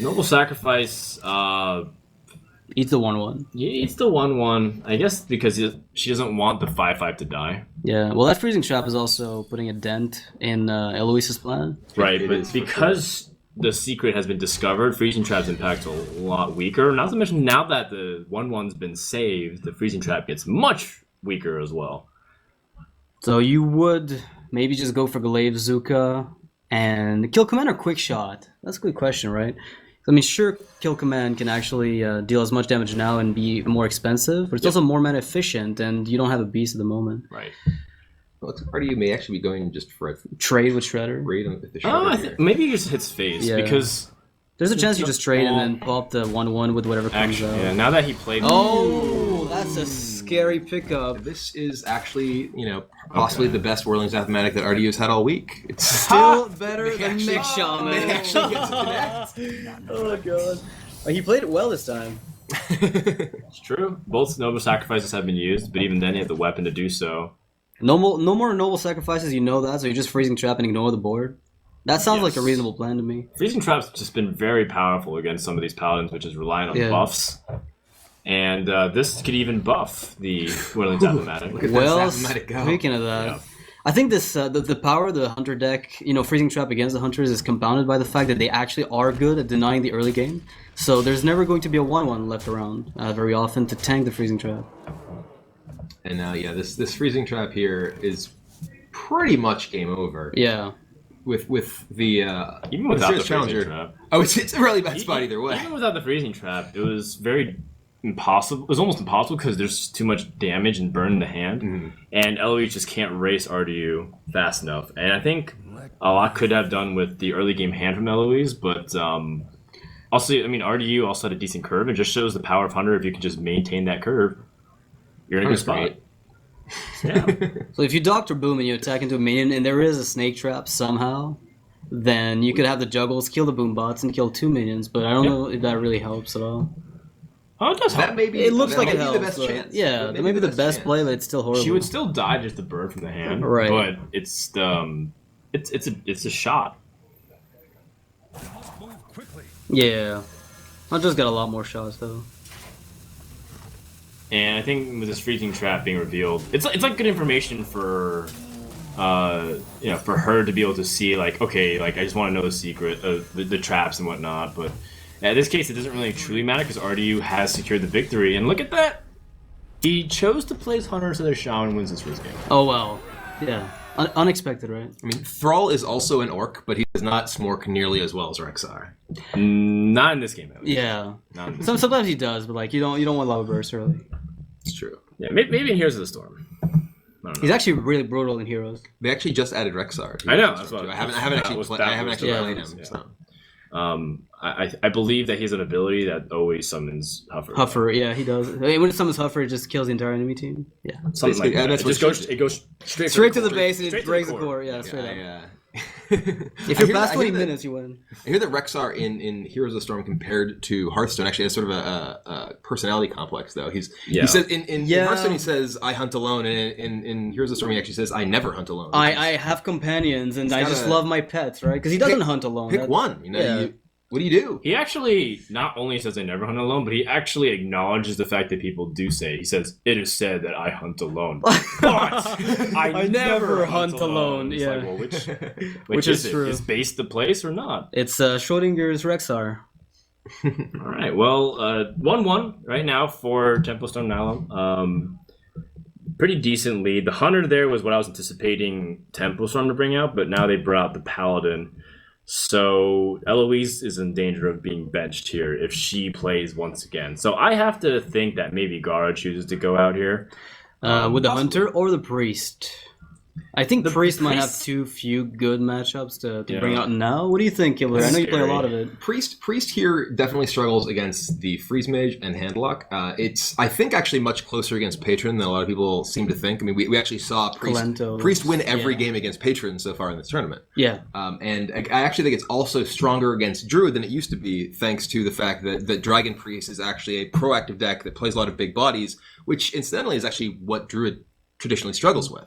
Noble Sacrifice eats the 1/1. Yeah, eats the 1/1. I guess because she doesn't want the 5/5 to die. Yeah, well, that Freezing Trap is also putting a dent in Eloise's plan. Right, but because the secret has been discovered, Freezing Trap's impact a lot weaker. Not to mention, now that the 1/1's been saved, the Freezing Trap gets much weaker as well. So you would maybe just go for Glaive Zuka and Kill Command or Quick Shot? That's a good question, right? I mean, sure, Kill Command can actually deal as much damage now and be more expensive, but it's also more mana efficient, and you don't have a beast at the moment. Right. Well, it's part of you may actually be going just for a trade with Shredder. I think maybe he just hits face because there's a chance you just trade and then pop the 1/1 with whatever comes out. Yeah, now that he played. Oh, that's a scary pickup. This is actually, possibly the best Whirling's Mathematic that RDU's had all week. It's still better than Mix Shaman. They actually get to connect. Oh god. He played it well this time. It's true. Both Noble Sacrifices have been used, but even then he had the weapon to do so. No more Noble Sacrifices, you know that, so you're just Freezing Trap and ignore the board. That sounds like a reasonable plan to me. Freezing Trap's just been very powerful against some of these paladins, which is relying on buffs. And this could even buff the Whirling's Mathematic. Well, speaking of that, I think this the power of the Hunter deck, Freezing Trap against the Hunters is compounded by the fact that they actually are good at denying the early game. So there's never going to be a 1/1 left around very often to tank the Freezing Trap. And now, this Freezing Trap here is pretty much game over. Yeah. With the even without the Freezing Trap. Oh, it's a really bad spot either way. Even without the Freezing Trap, it was very impossible. It was almost impossible because there's too much damage and burn in the hand, and Eloise just can't race RDU fast enough. And I think a lot could have done with the early game hand from Eloise, but also, I mean, RDU also had a decent curve. It just shows the power of Hunter. If you can just maintain that curve, you're in a good spot. Yeah. So if you Dr. Boom and you attack into a minion and there is a snake trap somehow, then you could have the juggles kill the boom bots and kill 2 minions, but I don't know if that really helps at all. Oh, it does help. It looks like it helps. The best chance. Yeah, that may be the best play, but it's still horrible. She would still die just to burn from the hand, right? But it's a shot. Yeah, Hunter's got a lot more shots though. And I think with this Freezing Trap being revealed, it's like good information for for her to be able to see like, okay, like I just want to know the secret of the traps and whatnot. But in this case, it doesn't really truly matter because RDU has secured the victory. And look at that. He chose to play his Hunter so that Shaman wins his first game. Oh, wow. Yeah. Unexpected, right? I mean, Thrall is also an orc, but he does not smork nearly as well as Rexar. Not in this game, though. Yeah. Sometimes he does, but like you don't want Lava Burst early. It's true. Yeah, maybe in Heroes of the Storm. He's actually really brutal in Heroes. They actually just added Rexar. I know. That's what I haven't actually played him. Yeah. So. I believe that he has an ability that always summons Huffer. Huffer, yeah, he does. When it summons Huffer, it just kills the entire enemy team. Yeah, something like that. It goes straight to the base and it breaks the core. Yeah, straight up. Yeah. If you're past 20 minutes, you win. I hear that Rexar in Heroes of the Storm compared to Hearthstone actually has sort of a personality complex, though. He says in Hearthstone he says I hunt alone, and in Heroes of the Storm he actually says I never hunt alone. I have companions and I just love my pets, right? Because he doesn't hunt alone. Pick one. What do you do? He actually not only says I never hunt alone, but he actually acknowledges the fact that people do say. He says, "It is said that I hunt alone, but I never hunt alone." Yeah, like, well, which is true. Is base the place or not? It's Schrodinger's Rexar. All right. Well, 1-1 right now for Templestone Nihilum. Pretty decent lead. The Hunter there was what I was anticipating Templestone to bring out, but now they brought out the Paladin. So Eloise is in danger of being benched here if she plays once again. So I have to think that maybe Gara chooses to go out here. With the Hunter or the Priest? I think the Priest might have too few good matchups to bring out now. What do you think, Kibler? I know you play a lot of it. Priest here definitely struggles against the Freeze Mage and Handlock. It's, I think, actually much closer against Patron than a lot of people seem to think. I mean, we actually saw Priest win every game against Patron so far in this tournament. Yeah. And I actually think it's also stronger against Druid than it used to be, thanks to the fact that Dragon Priest is actually a proactive deck that plays a lot of big bodies, which incidentally is actually what Druid traditionally struggles with.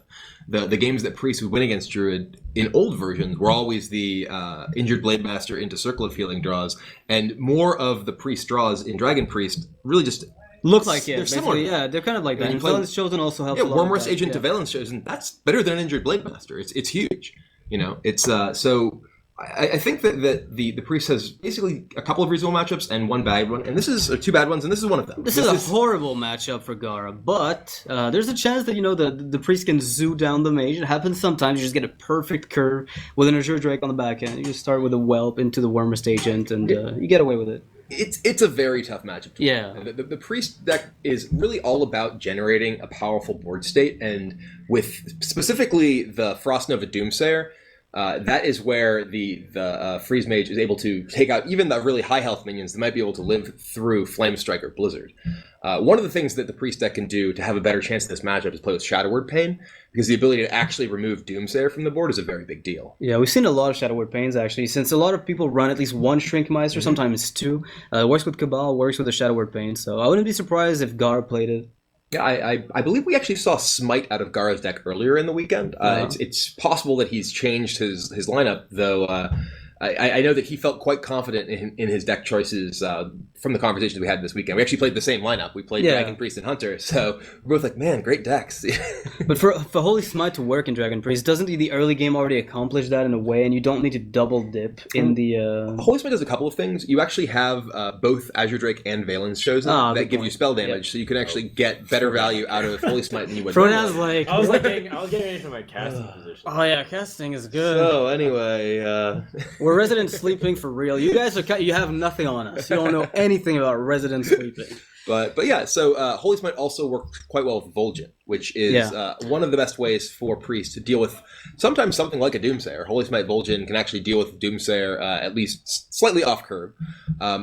The games that Priest would win against Druid in old versions were always the injured Blade Master into Circle of Healing draws, and more of the Priest draws in Dragon Priest really just look like it. They're similar. Yeah, they're kind of like that. And Valence Chosen also helps. Yeah, Wormrust Agent to Valence Chosen, that's better than an injured Blade Master. It's huge. It's so. I think that the Priest has basically a couple of reasonable matchups and one bad one, and this is two bad ones, and this is one of them. This is a horrible matchup for Gara, but there's a chance that the Priest can zoo down the mage. It happens sometimes. You just get a perfect curve with an Azure Drake on the back end. You just start with a Whelp into the Wormrust Agent, and you get away with it. It's a very tough matchup. Yeah, the Priest deck is really all about generating a powerful board state, and with specifically the Frost Nova Doomsayer. That is where the Freeze Mage is able to take out even the really high health minions that might be able to live through Flame Strike or Blizzard. One of the things that the Priest deck can do to have a better chance in this matchup is play with Shadow Word Pain, because the ability to actually remove Doomsayer from the board is a very big deal. Yeah, we've seen a lot of Shadow Word Pains actually, since a lot of people run at least one Shrinkmeister, sometimes two. It works with Cabal, works with the Shadow Word Pain, so I wouldn't be surprised if Gar played it. Yeah, I believe we actually saw Smite out of Gara's deck earlier in the weekend. It's possible that he's changed his lineup, though I know that he felt quite confident in his deck choices from the conversations we had this weekend. We actually played the same lineup. We played Dragon Priest and Hunter, so we're both like, man, great decks. But for Holy Smite to work in Dragon Priest, doesn't the early game already accomplish that in a way, and you don't need to double dip in the... Holy Smite does a couple of things. You actually have both Azure Drake and Valence Chosen that give you spell damage, so you can actually get better value out of Holy Smite than you would. Fronan's like... I was getting ready for my casting position. Oh yeah, casting is good. So anyway... We're Resident Sleeping for real. You guys you have nothing on us. You don't know anything about Resident Sleeping. But yeah, so Holy Smite also works quite well with Vol'jin, which is one of the best ways for Priest to deal with sometimes something like a Doomsayer. Holy Smite Vol'jin can actually deal with Doomsayer at least slightly off curve,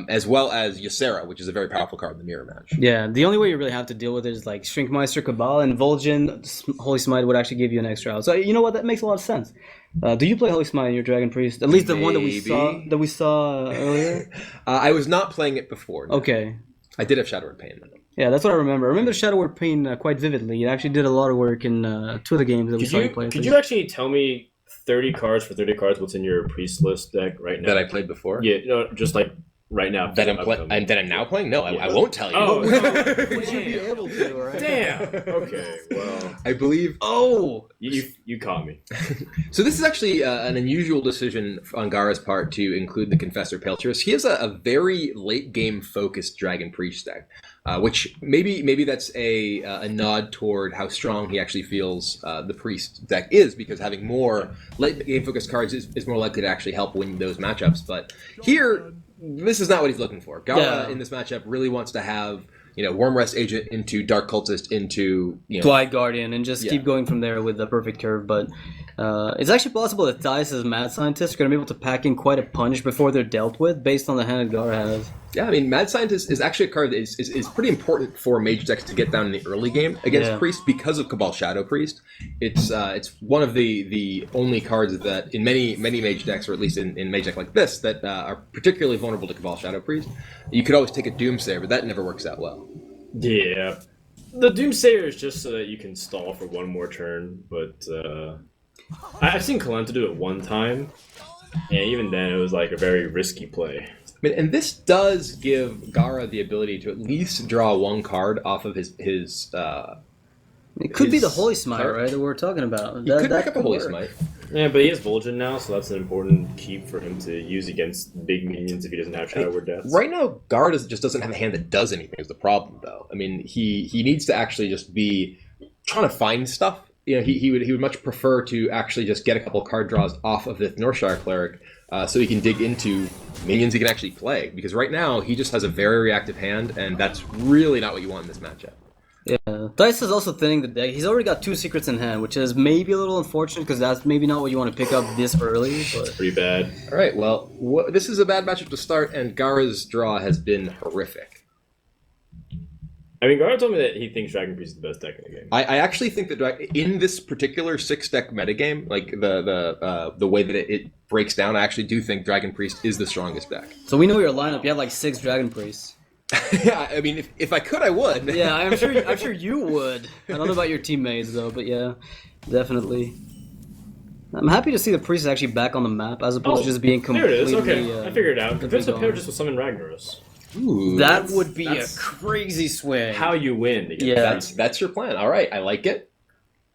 as well as Ysera, which is a very powerful card in the mirror match. Yeah, the only way you really have to deal with it is like Shrinkmeister, Cabal, and Vol'jin. Holy Smite would actually give you an extra out. So you know what? That makes a lot of sense. Do you play Holy Smite in your Dragon Priest? At least the one that we saw earlier. I was not playing it before. No. Okay. I did have Shadow Word Pain. Yeah, that's what I remember. I remember Shadow Word Pain quite vividly. It actually did a lot of work in two of the games that we saw you play. Could you actually tell me 30 cards for 30 cards what's in your Priest list deck right now? That I played before? Yeah, just like right now. That I'm now playing? No, Yes. I won't tell you. Oh, You should be able to, right? damn. Okay, well, I believe. Oh! you caught me. So this is actually an unusual decision on Gara's part to include the Confessor Paltress. He has a very late game focused Dragon Priest deck, which maybe that's a nod toward how strong he actually feels the Priest deck is, because having more late game focused cards is more likely to actually help win those matchups. But here, this is not what he's looking for. Gara in this matchup really wants to have Worm Rest Agent into Dark Cultist into Blight Guardian, and just keep going from there with the perfect curve. But it's actually possible that Dice as Mad Scientist are going to be able to pack in quite a punch before they're dealt with, based on the hand that Gara has. Yeah, I mean, Mad Scientist is actually a card that is pretty important for Mage decks to get down in the early game against Priest because of Cabal Shadow Priest. It's one of the only cards that in many Mage decks, or at least in Mage deck like this, that are particularly vulnerable to Cabal Shadow Priest. You could always take a Doomsayer, but that never works out well. Yeah, the Doomsayer is just so that you can stall for one more turn, but I've seen Kalenta do it one time, and even then it was like a very risky play. I mean, and this does give Gara the ability to at least draw one card off of his It could be the Holy Smite, right, that we're talking about. He could pick up a Holy Smite. Yeah, but he has Vol'jin now, so that's an important keep for him to use against big minions if he doesn't have Shadow Word Deaths. Right now, Gara just doesn't have a hand that does anything is the problem, though. I mean, he needs to actually just be trying to find stuff. He would much prefer to actually just get a couple card draws off of the Northshire Cleric so he can dig into minions he can actually play. Because right now, he just has a very reactive hand, and that's really not what you want in this matchup. Yeah, Dice is also thinning the deck. He's already got 2 secrets in hand, which is maybe a little unfortunate because that's maybe not what you want to pick up this early. But Pretty bad. All right, well, this is a bad matchup to start, and Gara's draw has been horrific. I mean, Gara told me that he thinks Dragon Priest is the best deck in the game. I actually think that in this particular 6-deck metagame, like the way that it breaks down, I actually do think Dragon Priest is the strongest deck. So we know your lineup. You have like 6 Dragon Priests. Yeah, I mean, if I could, I would. Yeah, I'm sure you would. I don't know about your teammates though, but yeah, definitely. I'm happy to see the priest is actually back on the map as opposed to just being completely. There it is. Okay, I figured it out. Confessor Paltress will summon Ragnaros. Ooh, that would be a crazy swing. How you win? Yeah, that's your plan. All right, I like it.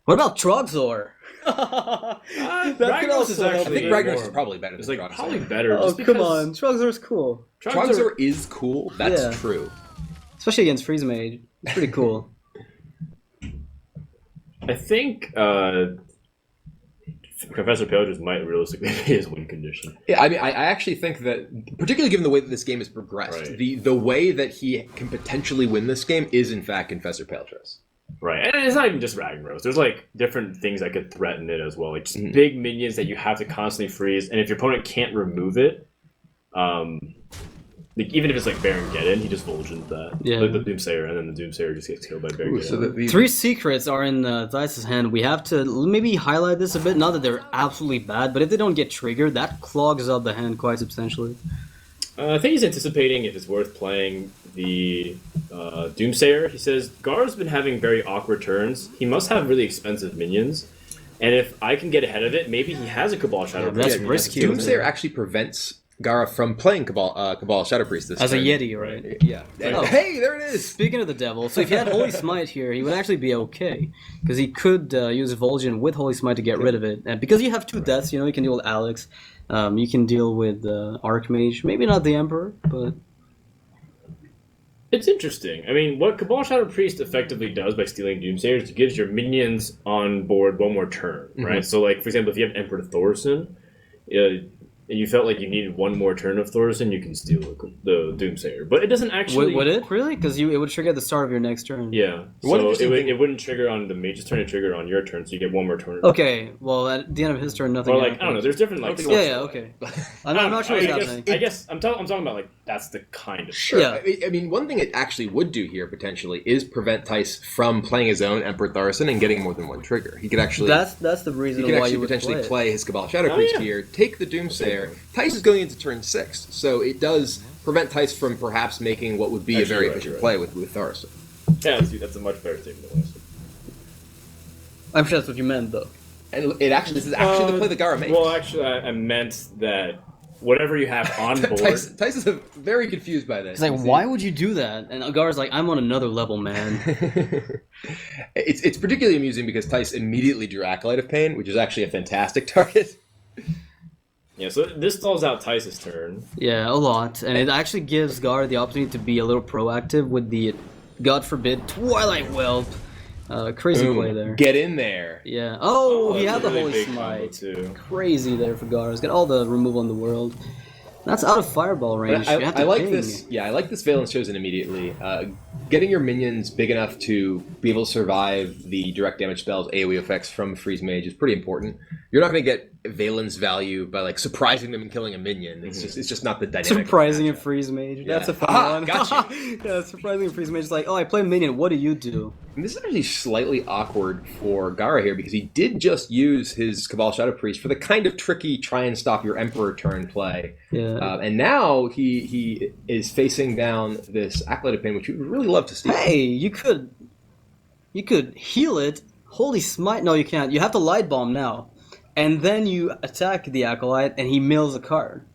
What about Trogzor? Ragnaros is actually. I think Ragnaros is probably better. It's than like Trogzor. probably better. Oh, just because come on, Trogzor's cool. Trogzor is cool. That's true. Especially against Freeze Mage. It's pretty cool. I think Confessor Paltress might realistically be his win condition. Yeah, I mean, I actually think that, particularly given the way that this game has progressed, Right. the way that he can potentially win this game is, in fact, Confessor Paltress. Right, and it's not even just Ragnaros. There's like different things that could threaten it as well, like just big minions that you have to constantly freeze, and if your opponent can't remove it, like, even if it's like Baron Geddon, he just Vol'jins that. Yeah. Like the Doomsayer, and then the Doomsayer just gets killed by Baron Geddon. So 3 secrets are in Dice's hand. We have to maybe highlight this a bit. Not that they're absolutely bad, but if they don't get triggered, that clogs up the hand quite substantially. I think he's anticipating if it's worth playing the Doomsayer. He says, Gar's been having very awkward turns. He must have really expensive minions. And if I can get ahead of it, maybe he has a Cabal Shadow Priest. that's risky. Doomsayer actually prevents Gara from playing Cabal Shadow Priest this As a turn. Yeti, right? Yeah. Oh. Hey, there it is! Speaking of the devil, so if he had Holy Smite here, he would actually be okay. Because he could use Vol'jin with Holy Smite to get rid of it. And because you have 2 deaths, you can deal with Alex. You can deal with Archmage. Maybe not the Emperor, but... It's interesting. I mean, what Cabal Shadow Priest effectively does by stealing Doomsayer is it gives your minions on board one more turn, right? So, like, for example, if you have Emperor Thorson, and you felt like you needed one more turn of Thorson, you can steal the Doomsayer. But it doesn't actually... Would it? Really? Because it would trigger at the start of your next turn. Yeah. So it wouldn't trigger on the mage's turn, it trigger on your turn, so you get one more turn. Okay, well, at the end of his turn, nothing Or, like, happens. I don't know, there's different, like... Yeah, okay. I'm not sure what's happening. I guess I'm talking about, like, that's the kind of... Sure. Yeah. I mean, one thing it actually would do here, potentially, is prevent Tice from playing his own Emperor Thorson and getting more than one trigger. He could actually... That's the reason He can why actually you would potentially play play his Cabal Shadow Priest here, take the Doomsayer. Tice is going into turn 6, so it does prevent Tice from perhaps making what would be a very efficient play with Thorson. Yeah, that's a much better statement than last. I'm sure that's what you meant, though. And this is actually the play that Gara makes. Well, actually, I meant that whatever you have on board. Tice is very confused by this. He's like, why would you do that? And Agar's like, I'm on another level, man. It's particularly amusing because Tice immediately drew Acolyte of Pain, which is actually a fantastic target. Yeah, so this stalls out Tice's turn. Yeah, a lot. And it actually gives Gar the opportunity to be a little proactive with the, God forbid, Twilight Whelp. Crazy play there. Get in there. Yeah. Oh, he had the really Holy big Smite. combo, too. Crazy there for Gar. He's got all the removal in the world. That's out of Fireball range. I like this. Yeah, I like this Valence Chosen immediately. Getting your minions big enough to be able to survive the direct damage spells, AoE effects from Freeze Mage is pretty important. You're not going to get Valence value by like surprising them and killing a minion. It's just not the dynamic. Surprising a Freeze Mage. Yeah. That's a fun one. Gotcha. Yeah, surprising a Freeze Mage is like, oh, I play a minion. What do you do? And this is actually slightly awkward for Gara here because he did just use his Cabal Shadow Priest for the kind of tricky try and stop your Emperor turn play. Yeah. And now he is facing down this Acolyte of Pain, which we would really love to steal. Hey, you could heal it. Holy Smite. No, you can't. You have to Light Bomb now. And then you attack the Acolyte and he mills a card.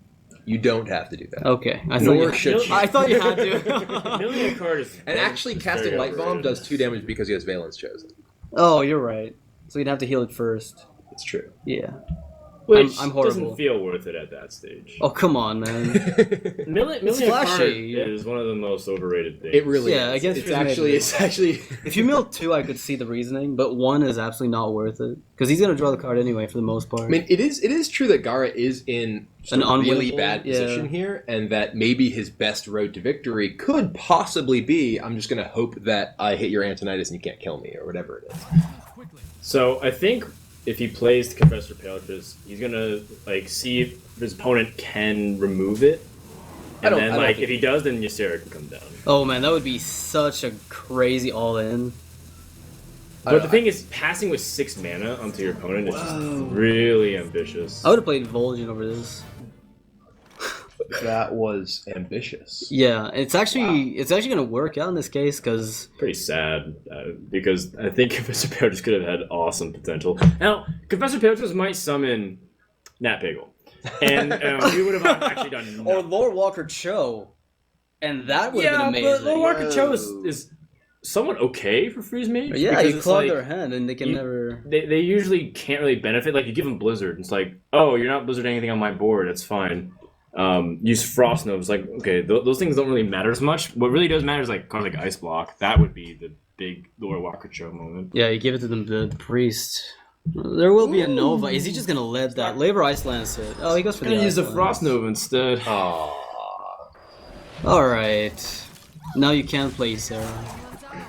You don't have to do that. Okay. Nor should you. I thought you had to. Milling a card is... And actually casting Light Bomb does 2 damage because he has Valence Chosen. Oh, you're right. So you'd have to heal it first. It's true. Yeah. Which I'm horrible. doesn't feel worth it at that stage. Oh, come on, man. Milling a card is one of the most overrated things. It really Yeah, is. I guess It's actually... If you mill 2, I could see the reasoning, but 1 is absolutely not worth it. Because he's going to draw the card anyway, for the most part. I mean, it is true that Gara is in An a really unwinnable, bad position here, and that maybe his best road to victory could possibly be, I'm just going to hope that I hit your Antonitis and you can't kill me, or whatever it is. So I think if he plays the Confessor Paletrus, he's gonna like see if his opponent can remove it, and then like if he does, then Ysera can come down. Oh man, that would be such a crazy all-in. But the thing is, passing with 6 mana onto your opponent is just really ambitious. I would have played Vol'jin over this. That was ambitious. Yeah, it's actually going to work out in this case because Pretty sad, because I think Confessor Paletrus could have had awesome potential. Now, Confessor Paletrus might summon Nat Piggle, and we would have actually done nothing. or Lord Walker Cho, and that would have been amazing. But Lord Walker Cho is somewhat okay for Freeze Mage. Yeah, because you it's clog like, their hand and they can never. They usually can't really benefit. Like you give them Blizzard, it's like, oh, you're not Blizzarding anything on my board. That's fine. Use Frost Nova. It's like, okay, those things don't really matter as much. What really does matter is like cards like Ice Block. That would be the big Lord Walker Show moment. Yeah, you give it to the priest. There will be a Nova. Is he just gonna let that Labor Ice Lance it? Oh, he goes for I'm the gonna use the Ice Frost Nova instead. Aww. All right, now you can play Sarah,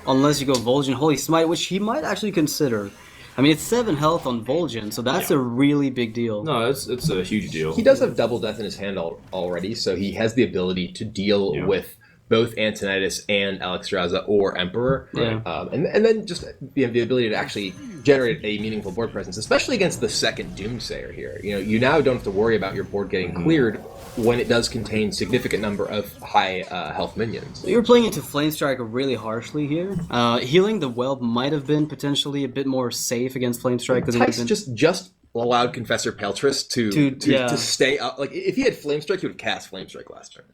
unless you go Vol'jin Holy Smite, which he might actually consider. I mean, it's 7 health on Vol'jin, so that's a really big deal. No, it's a huge deal. He does have Double Death in his hand already, so he has the ability to deal with both Antonitis and Alexstrasza or Emperor. Yeah. And then just the ability to actually generate a meaningful board presence, especially against the second Doomsayer here. You now don't have to worry about your board getting cleared when it does contain significant number of high health minions. You're playing into Flamestrike really harshly here. Healing the Whelp might have been potentially a bit more safe against Flamestrike. Tice just allowed Confessor Paletrus to stay up. Like if he had Flamestrike, he would have cast Flamestrike last turn.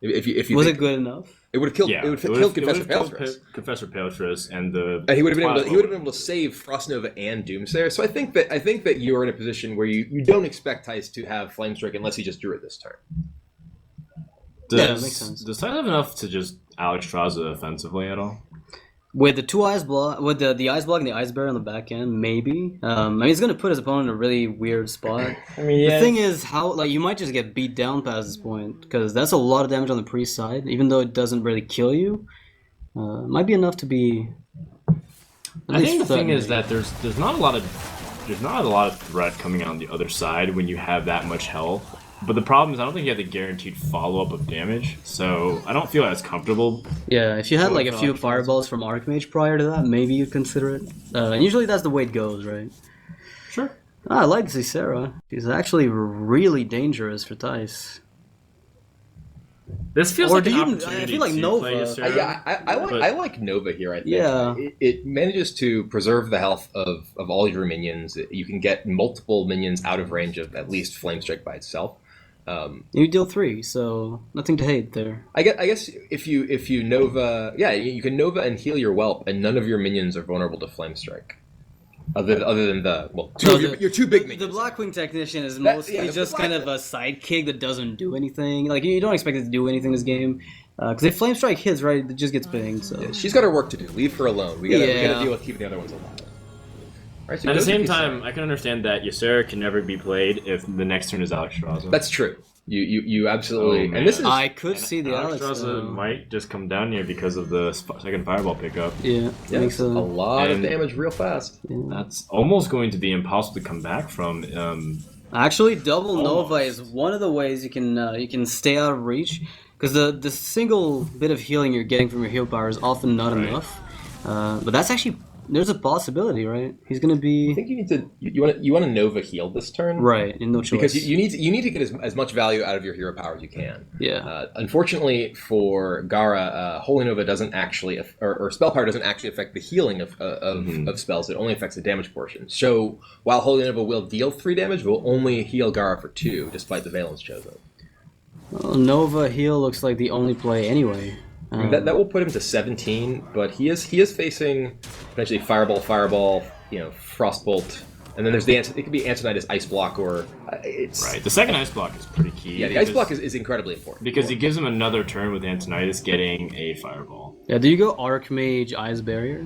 If you was it good enough? It would have killed. It would have killed Confessor Paletrus. Confessor Paletrus and he would have been able to save Frost Nova and Doomsayer. So I think that you are in a position where you don't expect Tice to have Flamestrike unless he just drew it this turn. Yeah, that makes sense. Does Tice have enough to just Alexstrasza offensively at all? With the 2 Ice Block, with the Ice Block and the Ice Bear on the back end, maybe. I mean, it's going to put his opponent in a really weird spot. I mean, the thing is, you might just get beat down past this point, because that's a lot of damage on the priest side, even though it doesn't really kill you. It might be enough to be. I think the thing is that there's not a lot of threat coming out on the other side when you have that much health. But the problem is, I don't think you have the guaranteed follow-up of damage, so I don't feel as comfortable. Yeah, if you had like a few fireballs from Archmage prior to that, maybe you'd consider it. And usually that's the way it goes, right? Sure. I like Ysera. She's actually really dangerous for Tice. This feels like an opportunity I feel like to Nova. play Ysera, I like Nova here. I think Yeah. it manages to preserve the health of all your minions. You can get multiple minions out of range of at least Flamestrike by itself. You deal 3, so nothing to hate there. I guess if you Nova, you can Nova and heal your Whelp, and none of your minions are vulnerable to Flame Strike. Other than your two big minions. The Blackwing Technician is mostly just kind of a sidekick that doesn't do anything. Like, you don't expect it to do anything this game. Because if Flame Strike hits, right, it just gets pinged. So she's got her work to do. Leave her alone. We gotta deal with keeping the other ones alive. Right, so at the same time, I can understand that Ysera can never be played if the next turn is Alexstrasza. That's true. You absolutely. And this is. I could see the Alexstrasza might just come down here because of the second fireball pickup. Yeah, makes a lot of damage real fast. Yeah. That's almost going to be impossible to come back from. Actually, double Nova is one of the ways you can stay out of reach, because the single bit of healing you're getting from your heal power is often not enough. But that's actually. There's a possibility, right? He's gonna be. I think you need to. You want to Nova heal this turn, right? And no choice, because you need to get as much value out of your hero power as you can. Yeah. Unfortunately for Gara, Holy Nova doesn't actually, or Spell Power doesn't actually affect the healing of spells. It only affects the damage portion. So while Holy Nova will deal 3 damage, it will only heal Gara for 2, despite the Valence chosen. Well, Nova heal looks like the only play anyway. That will put him to 17, but he is facing potentially Fireball, Frostbolt, and then there's it could be Antonidas Ice Block, or it's right. The second Ice Block is pretty key. Yeah, the Ice Block is incredibly important because it gives him another turn with Antonidas getting a Fireball. Yeah, do you go Archmage Ice Barrier,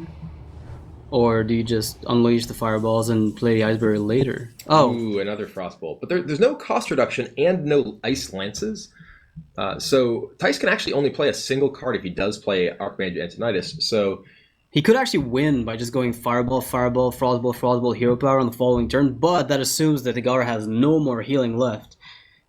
or do you just unleash the fireballs and play the Ice Barrier later? Ooh, another Frostbolt, but there's no cost reduction and no Ice Lances. So Tice can actually only play a single card if he does play Archmage Antonidas. So he could actually win by just going Fireball, Frostbolt, Hero Power on the following turn, but that assumes that the Gara has no more healing left.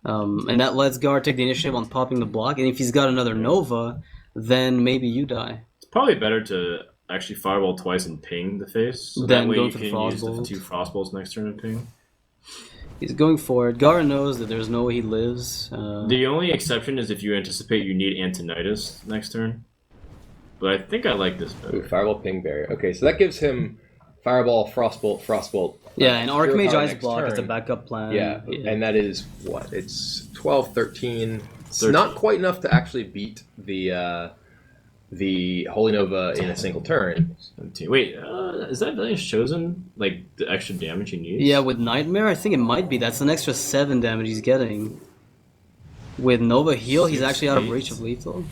And that lets Gara take the initiative on popping the block, and if he's got another Nova, then maybe you die. It's probably better to actually Fireball twice and ping the face, so then that way go you for can use the 2 Frostbolts next turn to ping. He's going for it. Gara knows that there's no way he lives. The only exception is if you anticipate you need Antonidas next turn. But I think I like this better. Ooh, Fireball, Ping Barrier. Okay, so that gives him Fireball, Frostbolt. Yeah, and Archmage Ice Block is a backup plan. Yeah, and that is what? It's 12, 13. It's not quite enough to actually beat the Holy Nova in a single turn. 17. Wait, is that Valiant's Chosen like the extra damage he needs? Yeah, with Nightmare, I think it might be. That's an extra 7 damage he's getting. With Nova Heal, he's actually out of reach of lethal.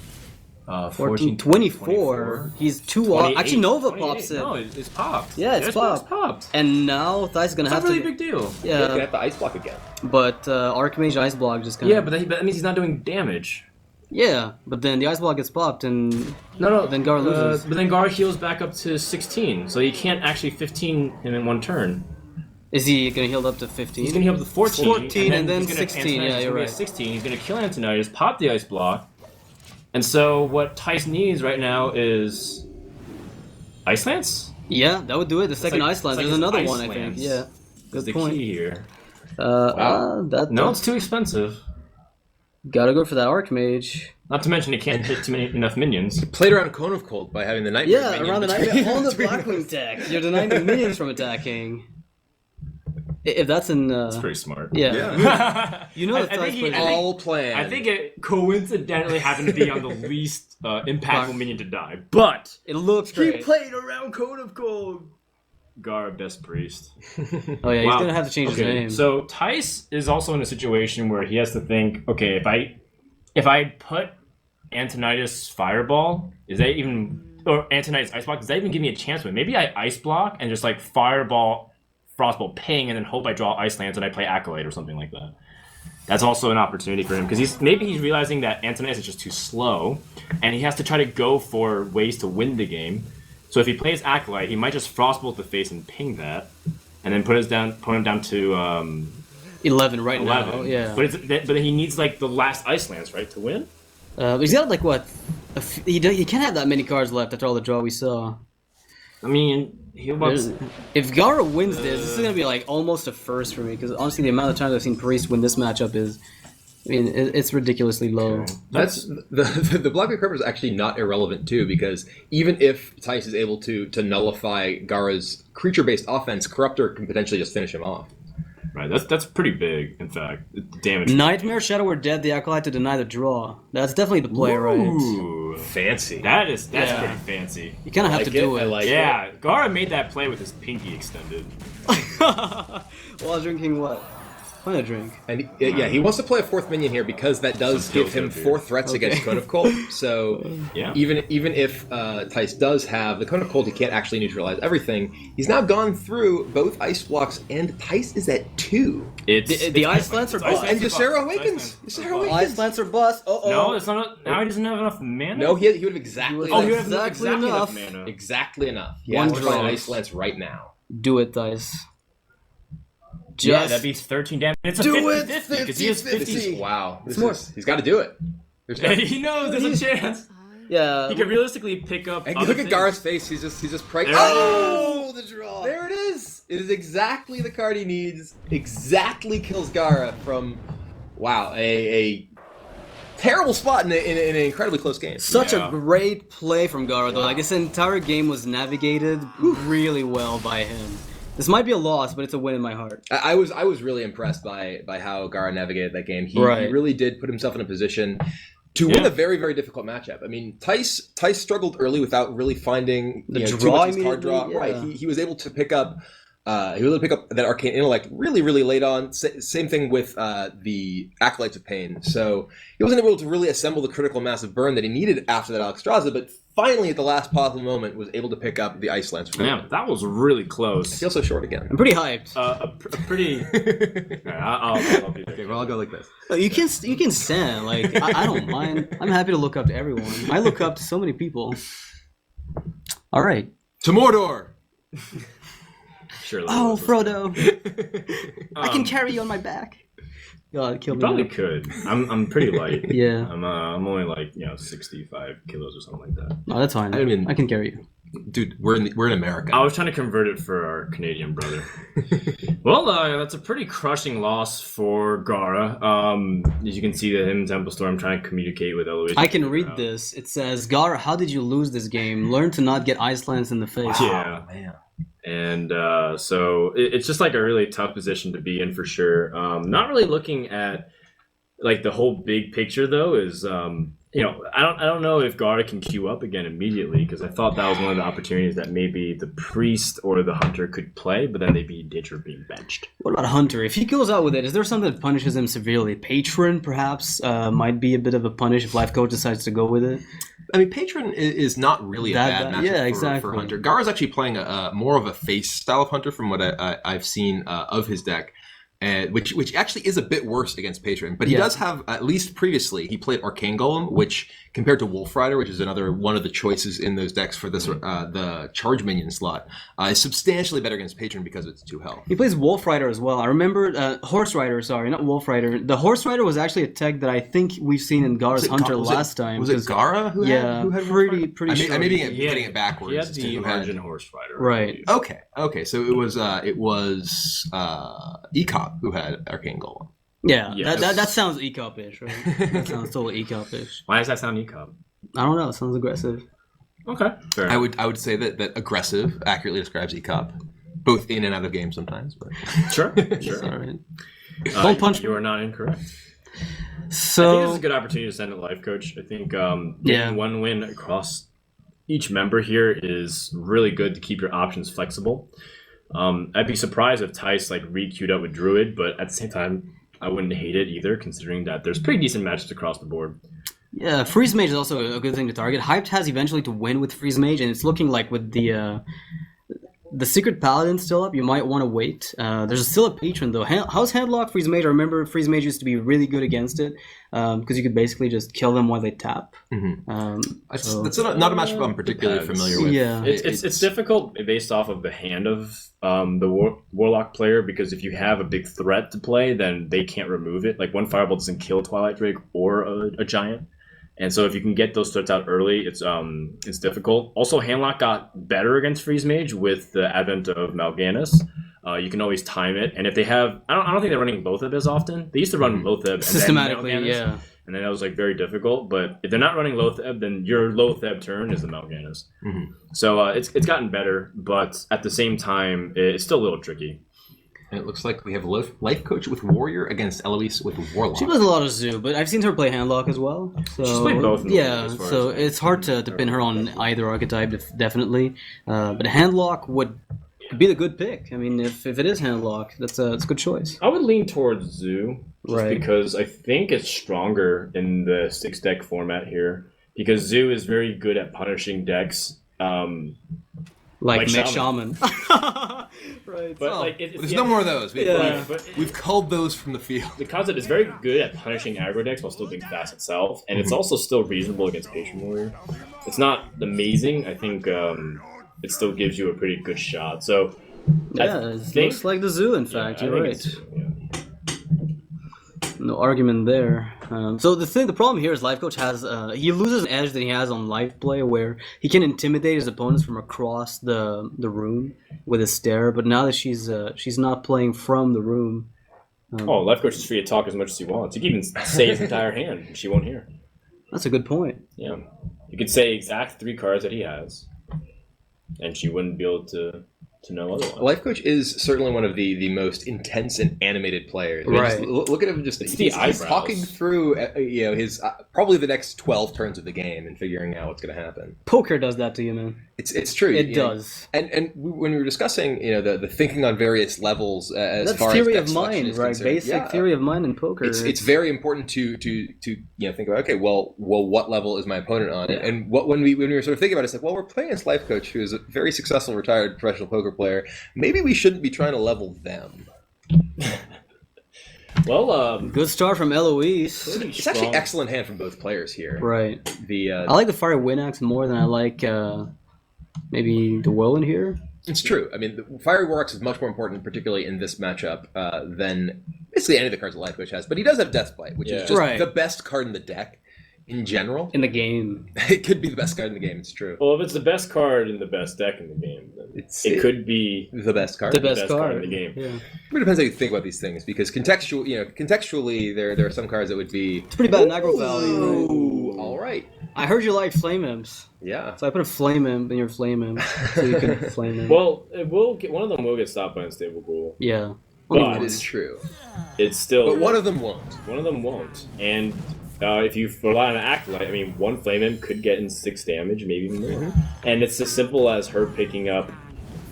14, 24. He's 2 off. Actually, Nova pops it. No, it's popped. Yeah, it's popped. And now Thais is gonna have to. It's a really big deal. Yeah, he's gonna have to Ice Block again. But Archmage Ice Block just kind of. Yeah, but that means he's not doing damage. Yeah, but then the Ice Block gets popped and then Gar loses. But then Gar heals back up to 16, so he can't actually 15 him in one turn. Is he gonna heal up to 15? He's gonna heal up to 14. 14 and then 16. Yeah, you're right. 16. He's gonna kill Antonidas, pop the Ice Block. And so what Tice needs right now is Ice Lance? Yeah, that would do it. The second Ice Lance. There's another one, I think. Yeah. Good point. Key here. Wow. No, it's too expensive. Gotta go for that Archmage. Not to mention it can't hit enough minions. Played around Cone of Cold by having the Nightmare. Yeah, around the Nightmare on the Blackwing tech. You're denying the minions from attacking. If that's in... That's pretty smart. Yeah. You know I think he all planned. I think it coincidentally happened to be on the least impactful minion to die. But... It looks great. He played around Cone of Cold. Gar, best priest. Oh yeah, he's gonna have to change his name. So Tice is also in a situation where he has to think, okay, if I put Antonidas Fireball, is that even... Or Antonidas Ice Block, does that even give me a chance with? Maybe I Ice Block and just like Fireball... Frostbolt ping, and then hope I draw Ice Lance and I play Acolyte or something like that. That's also an opportunity for him, because he's realizing that Antonidas is just too slow, and he has to try to go for ways to win the game. So if he plays Acolyte, he might just Frostbolt the face and ping that, and then put him down to 11 right now. Yeah, but he needs like the last Ice Lance, right, to win. He's got like what? He can't have that many cards left after all the draw we saw. I mean, if Gara wins this is gonna be like almost a first for me, because honestly, the amount of times I've seen Priest win this matchup is, I mean, it's ridiculously low. That's the Blackwing Corruptor is actually not irrelevant too, because even if Tice is able to nullify Gara's creature-based offense, Corruptor can potentially just finish him off. Right, that's pretty big, in fact. The damage. Nightmare, Shadow, or Dead, the Acolyte to deny the draw. That's definitely the play, right? Ooh. Fancy. That's Yeah. pretty fancy. You kind of have to do I it. like Yeah, Gara made that play with his pinky extended. While drinking what? Find a drink. And he wants to play a 4th minion here because that does Some give kill him too. 4 threats against Cone of Cold. So Yeah. even if Tice does have the Cone of Cold, he can't actually neutralize everything. He's now gone through both ice blocks, and Tice is at 2. The Ice Lance are bust. And Ysera awakens. Ysera awakens. Ice Lance are bust. No, it's not. Now he doesn't have enough mana. No, he would have exactly. Oh, he enough. would have Exactly exactly enough. enough mana. Exactly enough. He One has to play an draw. Ice Lance right now. Do it, Dice. Yeah, that'd be 13 damage. It's a 50-50 because he has 50. Wow. more. He's got to do it. There's no, He knows there's a chance. Yeah. He could realistically pick up. and other look at things. Gar's face. He's just praying. There it Oh, the draw. there it is. It is exactly the card he needs. Exactly kills Gara from, wow, a terrible spot in an incredibly close game. Such Yeah. a great play from Gara, though. Like, this entire game was navigated really well by him. This might be a loss, but it's a win in my heart. I was really impressed by how Gara navigated that game. He Right. really did put himself in a position to win a very, very difficult matchup. I mean, Tice struggled early without really finding The too draw much of his card draw. immediately, yeah. Right, he was able to pick up. That Arcane Intellect really, really late on. Same thing with the Acolytes of Pain. So he wasn't able to really assemble the critical mass of burn that he needed after that Alexstrasza, but finally at the last possible moment was able to pick up the Ice Lance. Damn, that was really I close. feel so short again. I'm pretty hyped. A pretty. Alright, I'll be there. Okay, well, I'll go like this. You can stand. Like, I don't mind. I'm happy to look up to everyone. I look up to so many people. All right. To Mordor! Sure. Oh, Frodo. I can Um, carry you on my back. God, kill You me. probably now. could. I'm pretty light. Yeah. I'm only like 65 kilos or something like that. No, that's fine. I mean- I can carry you. Dude, we're in America. I was trying to convert it for our Canadian brother. Well, that's a pretty crushing loss for Gara. As you can see, that him and Temple Storm trying to communicate with Eloise. I can read this. It says, Gara, how did you lose this game? Learn to not get Ice Lance in the face. Yeah. Oh, man. And so it's just like a really tough position to be in for sure. Not really looking at like the whole big picture though is I don't know if Gara can queue up again immediately because I thought that was one of the opportunities that maybe the priest or the hunter could play, but then they'd be ditch or being benched. What about Hunter? If he goes out with it, is there something that punishes him severely? Patron, perhaps, might be a bit of a punish if Life Coach decides to go with it. I mean, Patron is not really a That bad bad. matchup Yeah, for exactly. Hunter. Gara's actually playing a more of a face style of Hunter from what I've seen of his deck, which actually is a bit worse against Patron. But he Yeah. does have, at least previously, he played Arcane Golem, which compared to Wolf Rider, which is another one of the choices in those decks for this the charge minion slot, is substantially better against Patron because it's 2 health. He plays Wolf Rider as well. I remember Horse Rider, sorry, not Wolf Rider. The Horse Rider was actually a tech that I think we've seen in Gara's Hunter last time. Was it 'cause- Gara who Yeah, had pretty I sure. may be He getting had- it backwards. He had as to the who had- Argent Horse Rider. Right. Okay. So it was Ecop who had Arcane Golem. Yeah, Yes. that sounds ECOP-ish, right? That sounds totally ECOP-ish. Why does that sound ECOP? I don't know, it sounds aggressive. Okay. Fair I enough. would say that aggressive accurately describes Ecop, both in and out of games sometimes. But Sure. All right. Don't punch You are not incorrect. I think So, this is a good opportunity to send a life coach. I think Yeah. getting one win across each member here is really good to keep your options flexible. I'd be surprised if Tice like re-queued up with Druid, but at the same time, I wouldn't hate it either, considering that there's pretty decent matches across the board. yeah, Freeze Mage is also a good thing to target. Hyped has eventually to win with Freeze Mage, and it's looking like with the Secret Paladin still up, you might want to wait. There's still a Patron, though. How's Handlock Freeze Mage? I remember Freeze Mage used to be really good against it, because you could basically just kill them while they tap. So- that's not a matchup I'm particularly Depends. familiar with. Yeah. It's difficult based off of the hand of the Warlock player, because if you have a big threat to play, then they can't remove it. Like, one Fireball doesn't kill Twilight Drake or a Giant. And so if you can get those threats out early, it's difficult. Also, Handlock got better against Freeze Mage with the advent of Mal'Ganis. You can always time it, and if they have, I don't think they're running Loatheb as often. They used to run Loatheb and Systematically, then Mal'Ganis, yeah. and then that was like very difficult. But if they're not running Loatheb, then your Loatheb turn is the Mal'Ganis. So it's gotten better, but at the same time, it's still a little tricky. And it looks like we have Life Coach with Warrior against Eloise with Warlock. She plays a lot of Zoo, but I've seen her play Handlock as well. So, She's played both. Yeah, so it's hard to pin her on either archetype, definitely. But Handlock would be the good pick. I mean, if it is Handlock, that's a good choice. I would lean towards Zoo, just Right. because I think it's stronger in the 6-deck format here. Because Zoo is very good at punishing decks. Like Mech Shaman. Shaman. Right. But There's no more of those. We've culled those from the field. The concept is very good at punishing aggro decks while still being fast itself, and it's also still reasonable against Patron Warrior. It's not amazing. I think it still gives you a pretty good shot. So Yeah, it looks like the Zoo, in fact. You're right. Yeah. No argument there. So the problem here is Life Coach has he loses an edge that he has on life play, where he can intimidate his opponents from across the room with his stare. But now that she's not playing from the room. Life Coach is free to talk as much as he wants. He can even say his entire hand, and she won't hear. That's a good point. Yeah, you could say exact 3 cards that he has, and she wouldn't be able to know otherwise. Life Coach is certainly one of the most intense and animated players. I mean, Right. just look at him. Just the he's eyebrows. talking through his probably the next 12 turns of the game and figuring out what's going to happen. Poker does that to you, man. It's true. It does. And when we were discussing the thinking on various levels as That's far theory as of deck selection mind, is right? concerned. Basic Yeah. theory of mind in poker. It's very important to think about, okay, well what level is my opponent on? Yeah. And when we were sort of thinking about it, it's like, well, we're playing this Life Coach who is a very successful retired professional poker player. Maybe we shouldn't be trying to level them. Well, good start from Eloise. It's actually excellent hand from both players here. Right. I I like the Fiery Wind Axe more than I like maybe the Whirlwind here. It's true. I mean, the Fiery Warx is much more important, particularly in this matchup, than basically any of the cards that Life Coach has. But he does have Deathblight, which is just Right. the best card in the deck in general. In the game. It could be the best card in the game. It's true. if it's the best card in the best deck in the game, then it could be The best card. The best card card in the game. Yeah. It depends how you think about these things, because contextually, there are some cards that would be. It's pretty bad in aggro value. Right? Ooh, all right. I heard you like Flame Imps. Yeah. So I put a Flame Imp in your Flame Imp so you can Flame Imp. Well, one of them will get stopped by Unstable Ghoul. Yeah. But It is true. It's still But one of them won't. One of them won't. And if you rely on an Acolyte, I mean, one Flame Imp could get in 6 damage, maybe even more. And it's as simple as her picking up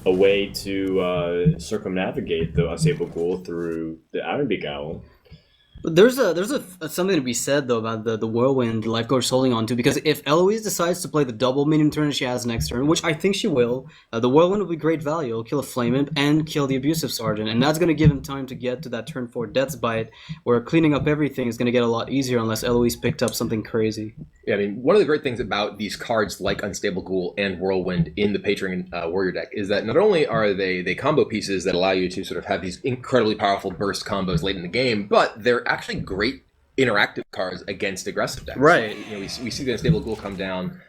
a way to circumnavigate the Unstable Ghoul through the Ironbeak Owl. But there's something to be said though about the Whirlwind Life Coach holding on to, because if Eloise decides to play the double minion turn she has next turn, which I think she will, the Whirlwind will be great value. It'll kill a Flame Imp and kill the Abusive Sergeant, and that's going to give him time to get to that turn 4 Death's Bite, where cleaning up everything is going to get a lot easier unless Eloise picked up something crazy. Yeah, I mean, one of the great things about these cards like Unstable Ghoul and Whirlwind in the Patron Warrior deck is that not only are they combo pieces that allow you to sort of have these incredibly powerful burst combos late in the game, but they're actually great interactive cards against aggressive decks. Right. We see the Unstable Ghoul come down,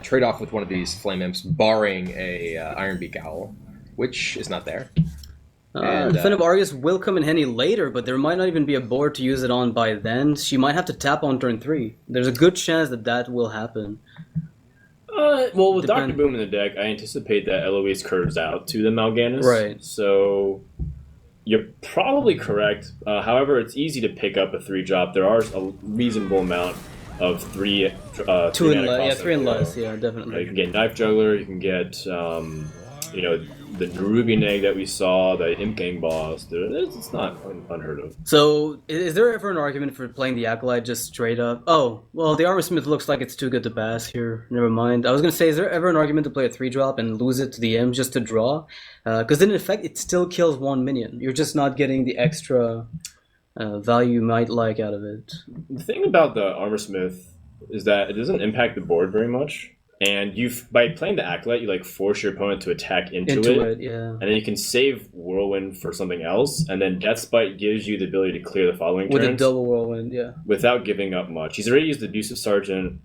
trade off with one of these Flame Imps, barring a Ironbeak Owl, which is not there. Definitive Argus will come in handy later, but there might not even be a board to use it on by then. She might have to tap on turn 3. There's a good chance that will happen. With Dr. Boom in the deck, I anticipate that Eloise curves out to the Mal'Ganis. Right. So you're probably correct. However, it's easy to pick up a 3-drop. There are a reasonable amount of 3 2 and less. Yeah, 3 and go. less. Yeah, definitely. You can get Knife Juggler. You can get the Nerubian Egg that we saw, the Imp Gang boss. It's not unheard of. So, is there ever an argument for playing the Acolyte just straight up? Oh, well, the Armor Smith looks like it's too good to pass here. Never mind. I was going to say, is there ever an argument to play a 3-drop and lose it to the M just to draw? Because then, in effect, it still kills one minion. You're just not getting the extra value you might like out of it. The thing about the Armor Smith is that it doesn't impact the board very much. And by playing the Acolyte, you force your opponent to attack into it. Yeah. And then you can save Whirlwind for something else, and then Death's Bite gives you the ability to clear the following With turns. a double Whirlwind, yeah. Without giving up much. He's already used the Abusive Sergeant,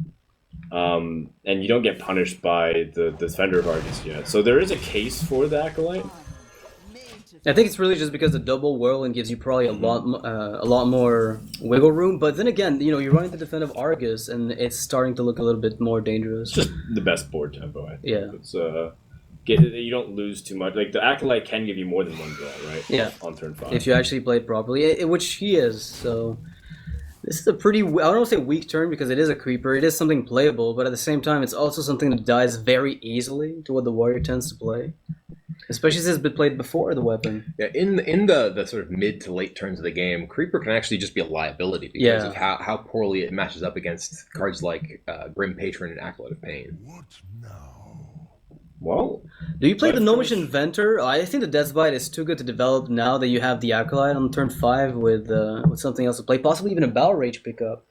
and you don't get punished by the Defender of Argus yet. So there is a case for the Acolyte. I think it's really just because the double Whirlwind gives you probably a lot more wiggle room. But then again, you're running the Defensive Argus, and it's starting to look a little bit more dangerous. It's just the best board tempo, I think. Yeah. It's, you don't lose too much. Like the Acolyte can give you more than one draw, right? Yeah. On turn 5. If you actually play it properly, which he is. So this is a pretty, I don't want to say weak turn because it is a creeper. It is something playable, but at the same time, it's also something that dies very easily to what the warrior tends to play. Especially since it's been played before the weapon. Yeah, in the sort of mid to late turns of the game, Creeper can actually just be a liability because of how poorly it matches up against cards like Grim Patron and Acolyte of Pain. What now? Well, do you play the Gnomish Inventor? I think the Deathbite is too good to develop now that you have the Acolyte on turn 5 with something else to play, possibly even a Battle Rage pickup.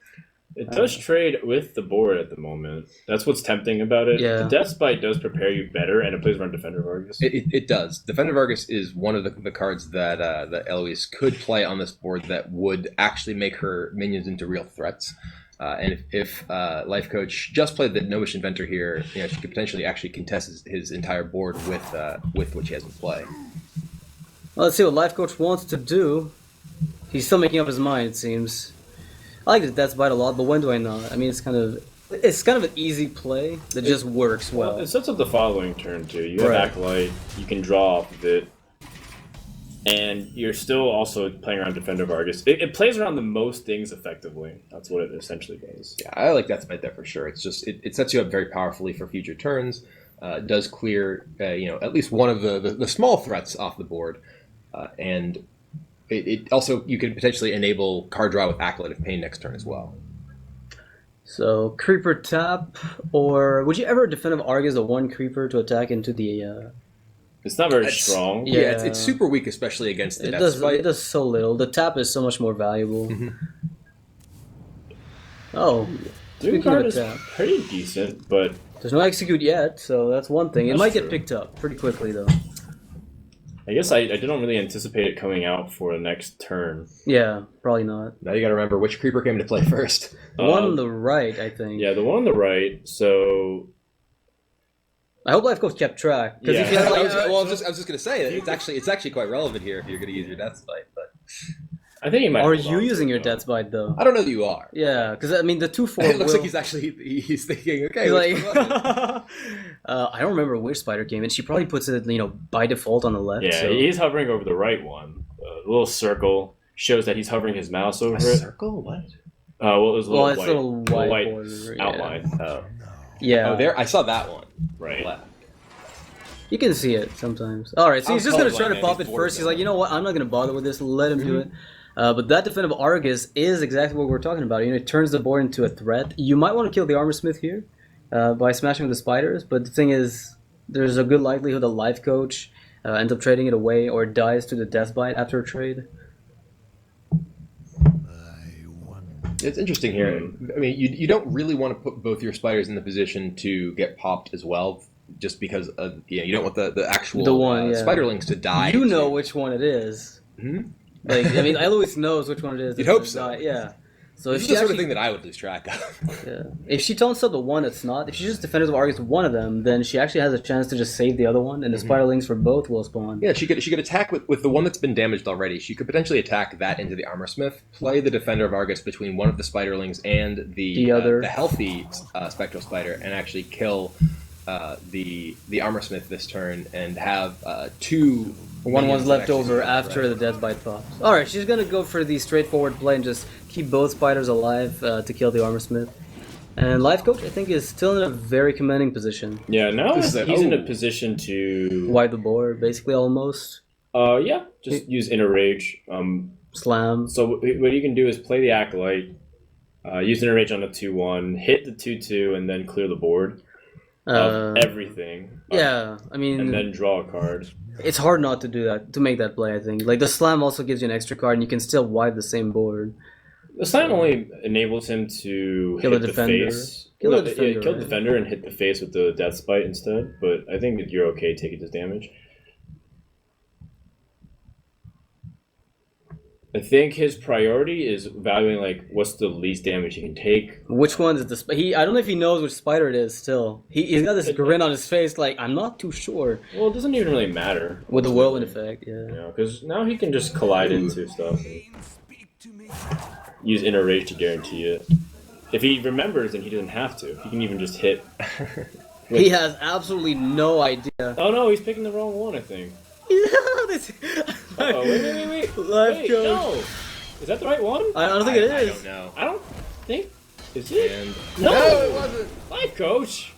it does trade with the board at the moment. That's what's tempting about it. Yeah. The Death Bite does prepare you better, and it plays around Defender of Argus. It does. Defender of Argus is one of the cards that that Eloise could play on this board that would actually make her minions into real threats. And if Life Coach just played the Gnomish Inventor here, she could potentially actually contest his entire board with what she has in play. Well, let's see what Life Coach wants to do. He's still making up his mind, it seems. I like the Deathbite a lot, but when do I not? I mean, it's kind of an easy play that just works well. It sets up the following turn too. You have Right. Acolyte, you can draw off of it, and you're still also playing around Defender of Argus. It plays around the most things effectively. That's what it essentially does. Yeah, I like Deathbite there for sure. It's just it sets you up very powerfully for future turns. Does clear at least one of the small threats off the board, and it also, you could potentially enable card draw with Acolyte of Pain next turn as well. So, Creeper tap, or would you ever Defender of Argus a 1 Creeper to attack into the... It's not very strong. Yeah. Yeah, it's super weak, especially against the It Deathbite. does so little. The tap is so much more valuable. Oh, Doom speaking card of is tap, pretty decent, but there's no execute yet, so that's one thing. It That's might true. get picked up pretty quickly, though. I guess I didn't really anticipate it coming out for the next turn. Yeah, probably not. Now you got to remember which creeper came to play first. The one on the right, I think. Yeah, the one on the right. So I hope Life Coach kept track. Because Yeah. if you have, I like, was just gonna say that it's actually quite relevant here if you're gonna use your Deathbite, but I think he might. are hold you on to using it, your though. Deathbite, though? I don't know that you are. Yeah, because, I mean, the 2-4 It looks will... like he's thinking, okay, He's which like, one? I don't remember which spider came in. She probably puts it, by default on the left. Yeah, so. he's hovering over the right one. The little circle shows that he's hovering his mouse over A it. circle? What? Well, it was a little Well, it's white, a little white border, yeah. outline. Oh. Yeah. Oh, there. I saw that one. Right. Left. You can see it sometimes. All right, so he's I'm just going to try colorblind, to man. pop He's it bored first. He's now. like, you know what? I'm not going to bother with this. Let him do it. But that Defensive Argus is exactly what we're talking about. It turns the board into a threat. You might want to kill the Armor Smith here by smashing with the spiders. But the thing is, there's a good likelihood the Life Coach ends up trading it away or dies to the Deathbite after a trade. It's interesting here. I mean, you don't really want to put both your spiders in the position to get popped as well, just because you don't want the actual spiderlings to die. You know which one it is. Hmm? Like, I mean, Eloise knows which one it is. You'd that's hope gonna so. die. Yeah. So This if is she the sort of actually, thing that I would lose track of. yeah. If she taunts up the one that's not, if she just Defenders of Argus one of them, then she actually has a chance to just save the other one, and the spiderlings for both will spawn. Yeah, she could attack with the one that's been damaged already. She could potentially attack that into the Armor Smith, play the Defender of Argus between one of the spiderlings and the other. the healthy Spectral Spider, and actually kill the Armor Smith this turn, and have two. One minions was that left actually over survive. after the Deathbite pops. Alright, she's gonna go for the straightforward play and just keep both spiders alive to kill the Armor Smith. And Life Coach, I think, is still in a very commanding position. Yeah, now This he's is in a oh. position to. Wipe the board, basically, almost. Yeah, just use Inner Rage. Slam. So what you can do is play the Acolyte, use Inner Rage on a 2/1, hit the 2/2, and then clear the board of everything. Yeah, I mean, And then draw a card. it's hard not to do that, to make that play, I think. Like, the Slam also gives you an extra card, and you can still wipe the same board. The slam only enables him to Kill hit the the defender. face. Kill No, the defender, kill right? the defender and hit the face with the Death Spite instead. But I think that you're okay taking this damage. I think his priority is valuing like what's the least damage he can take. Which one is the I don't know if he knows which spider it is still. He's got this grin on his face like, I'm not too sure. Well, it doesn't even really matter. With the whirlwind effect, yeah. You know, because now he can just collide into stuff and use Inner Rage to guarantee it. If he remembers, then he doesn't have to. He can even just hit. He has absolutely no idea. Oh no, he's picking the wrong one, I think. This- Oh, wait. Life Wait, coach. no. Is that the right one? I don't think it is. I don't know. I don't think. Is it? And No, it wasn't. Life coach.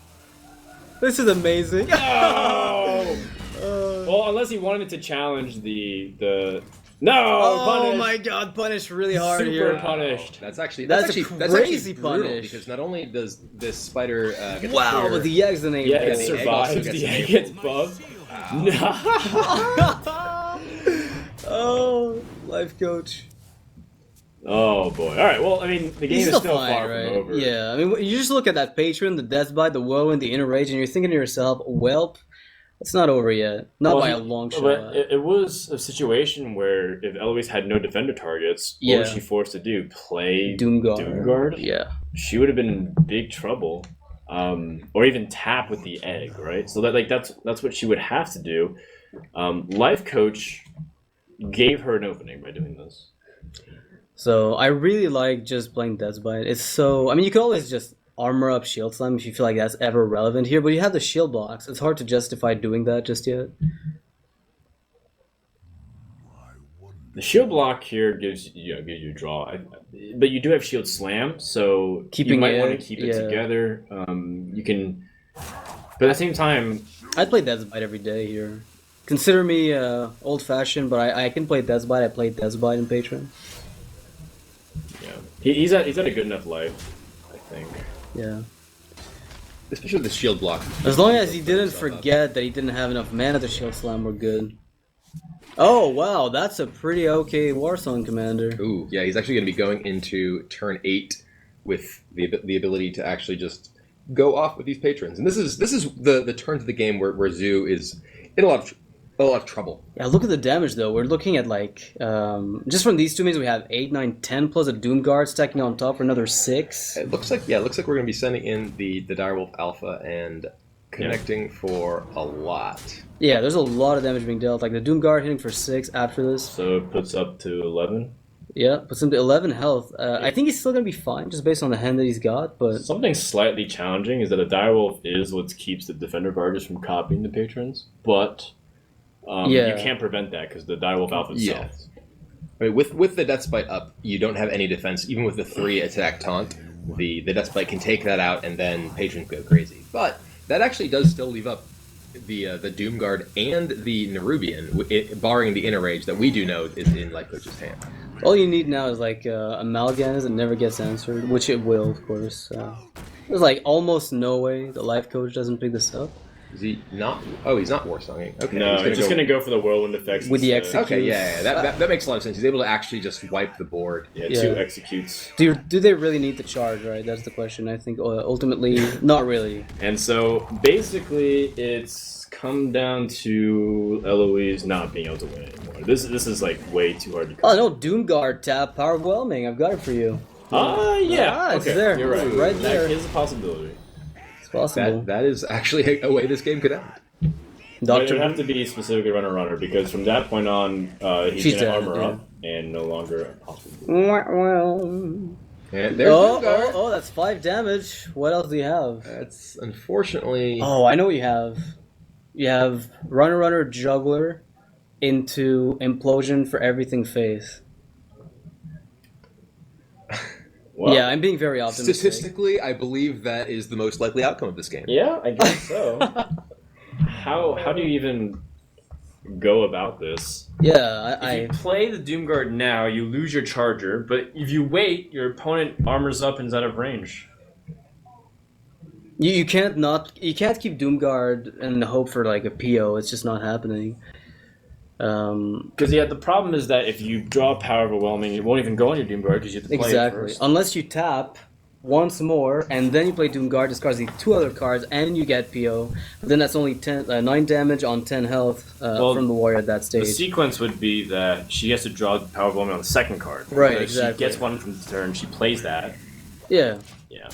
This is amazing. No. Well, unless he wanted to challenge the no. Oh Punish. my god, punished really hard Super here. punished. That's actually That's a actually crazy brutal punish. because not only does this spider get to Wow, clear- but the egg's the name. Yeah, Yeah, it the egg survives. also The gets egg enabled. gets buffed. No. Oh, life coach. Oh boy. All right. Well, I mean, the game He's is still fine, far right? from over. Yeah, I mean, you just look at that patron, the death bite, the whirlwind, the inner rage, and you're thinking to yourself, "Welp, it's not over yet. Not by a long shot." But it was a situation where if Eloise had no defender targets, what was Yeah. she forced to do? Play Doomguard. Doomguard? Yeah. She would have been in big trouble. Or even tap with the egg, right? So that's what she would have to do. Life coach gave her an opening by doing this. So I really like just playing Deathbite. It's so, I mean, you could always just armor up Shield Slam if you feel like that's ever relevant here, but you have the shield blocks. It's hard to justify doing that just yet. The shield block here gives you a draw, but you do have shield slam, so Keeping you might it, want to keep it yeah. together. You can, but at the same time, I'd play Deathbite every day here. Consider me old-fashioned, but I can play Deathbite. I played Deathbite in Patreon. yeah, he's at a good enough life, I think. Yeah. especially the shield block. As long as he didn't forget that he didn't have enough mana to shield slam, we're good. Oh wow, that's a pretty okay Warsong commander. Ooh, yeah, he's actually going to be going into turn 8 with the ability to actually just go off with these patrons. And this is the turn to the game where Zoo is in a lot of trouble. Yeah, look at the damage though. We're looking at like just from these two mains we have 8, 9, 10 plus a Doomguard stacking on top for another 6. It looks like we're going to be sending in the Direwolf Alpha and connecting for a lot. Yeah, there's a lot of damage being dealt. Like the Doomguard hitting for 6 after this. So it puts up to 11. Yeah, puts him to 11 health. I think he's still gonna be fine just based on the hand that he's got. But Something slightly challenging is that a direwolf is what keeps the defender barges from copying the patrons, but you can't prevent that because the direwolf alpha itself. I mean, with the Deathbite up, you don't have any defense. Even with the 3 attack taunt, the Deathbite can take that out, and then patrons go crazy. But that actually does still leave up the Doomguard and the Nerubian, barring the inner rage that we do know is in Life Coach's hand. all you need now is like a Mal'Ganis that never gets answered, which it will, of course. There's like almost no way the life coach doesn't pick this up. Is he not? Oh, he's not Warsonging. Okay. No, he's just gonna go for the whirlwind effects With the instead. execute. Okay, yeah, that makes a lot of sense. He's able to actually just wipe the board. Yeah, Yeah. 2 executes. Do they really need the charge, right? That's the question. I think ultimately, not really. And so basically, it's come down to Eloise not being able to win anymore. This is like way too hard to. Oh no, Doomguard tap, Power of Whelming. I've got it for you. Yeah. it's Okay, there. you're right. It's right there. That is a possibility. It's possible. That is actually a way this game could end. But it Doctor. would have to be specifically runner because from that point on, he's She's gonna dead, armor yeah. up and no longer possible. Well. And there's Oh, Doomguard. oh, that's 5 damage. What else do you have? That's unfortunately. Oh, I know what you have. You have Runner Juggler into Implosion for everything face. Well, Yeah, I'm being very optimistic. Statistically, I believe that is the most likely outcome of this game. Yeah, I guess so. How do you even go about this? Yeah, If you play the Doomguard now, you lose your charger, but if you wait, your opponent armors up and is out of range. you can't keep Doomguard and hope for like a PO. It's just not happening. Because the problem is that if you draw Power Overwhelming, it won't even go on your Doomguard because you have to play it Exactly. first. Unless you tap once more and then you play Doomguard, discards the 2 other cards, and you get PO. But then that's only 9 damage on 10 health from the warrior at that The stage. sequence would be that she has to draw Power Overwhelming on the second card. Right, Like, exactly. She gets one from the turn, she plays that. Yeah. Yeah.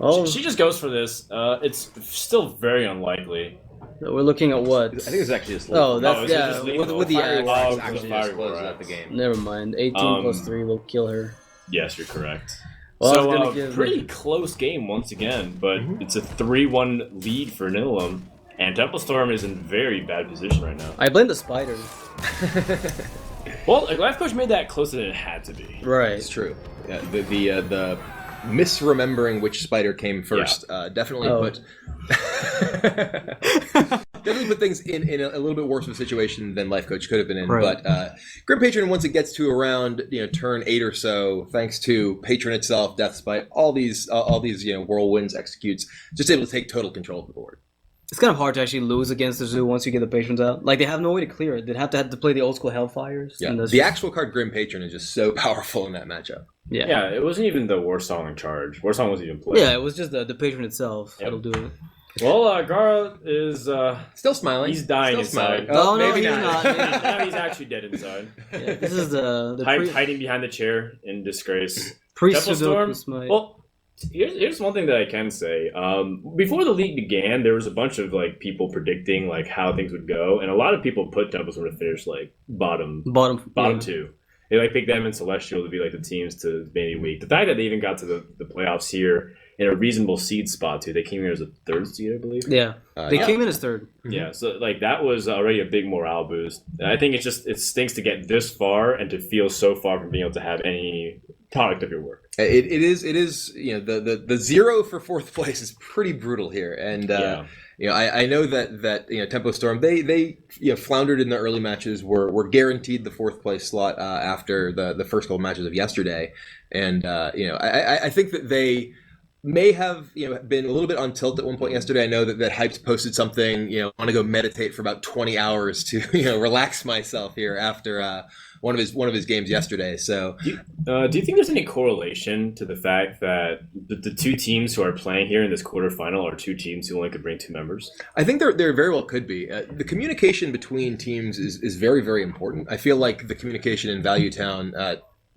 Oh, She just goes for this. It's still very unlikely. we're looking at what? I think it's actually just. Oh, that's it's yeah. just With the Fiery axe. Wall. actually Fiery just closes War out the game. Never mind. 18 plus 3 will kill her. Yes, you're correct. Well, pretty close game once again, but it's a 3-1 lead for Nihilum, and Temple Storm is in very bad position right now. I blame the spiders. Well, Life Coach made that closer than it had to be. Right. It's true. Yeah, the misremembering which spider came first definitely put things in a little bit worse of a situation than Life Coach could have been in. Right. But Grim Patron, once it gets to around turn 8 or so, thanks to Patron itself, Death Spite, all these whirlwinds executes, just able to take total control of the board. It's kind of hard to actually lose against the zoo once you get the patrons out. Like, they have no way to clear it. They'd have to play the old school Hellfires. Yeah, the actual card Grim Patron is just so powerful in that matchup. Yeah, it wasn't even the Warsong in charge. Warsong wasn't even played. Yeah, it was just the patron itself that'll do it. Well, Gara is... still smiling. He's dying inside. Oh, no, maybe he's not. Now he's actually dead inside. Yeah, this is the hiding behind the chair in disgrace. Priest Temple Storm, well, here's one thing that I can say. Before the league began, there was a bunch of people predicting how things would go, and a lot of people put Temple Storm to finish bottom two. They picked them and Celestial to be the teams to maybe weak. The fact that they even got to the playoffs here in a reasonable seed spot too. They came here as a 3rd seed, I believe. Yeah, they came in as 3rd. Yeah, so that was already a big morale boost. And I think it stinks to get this far and to feel so far from being able to have any product of your work. It is the 0 for 4th place is pretty brutal here, and I know that Tempo Storm they floundered in the early matches, were guaranteed the 4th place slot after the first couple matches of yesterday, and I think that they may have been a little bit on tilt at one point yesterday. I know that Hyped posted something, I want to go meditate for about 20 hours to relax myself here after one of his games yesterday. So do you think there's any correlation to the fact that the two teams who are playing here in this quarterfinal are two teams who only could bring 2 members? I think there very well could be. The communication between teams is very, very important. I feel like the communication in Value Town,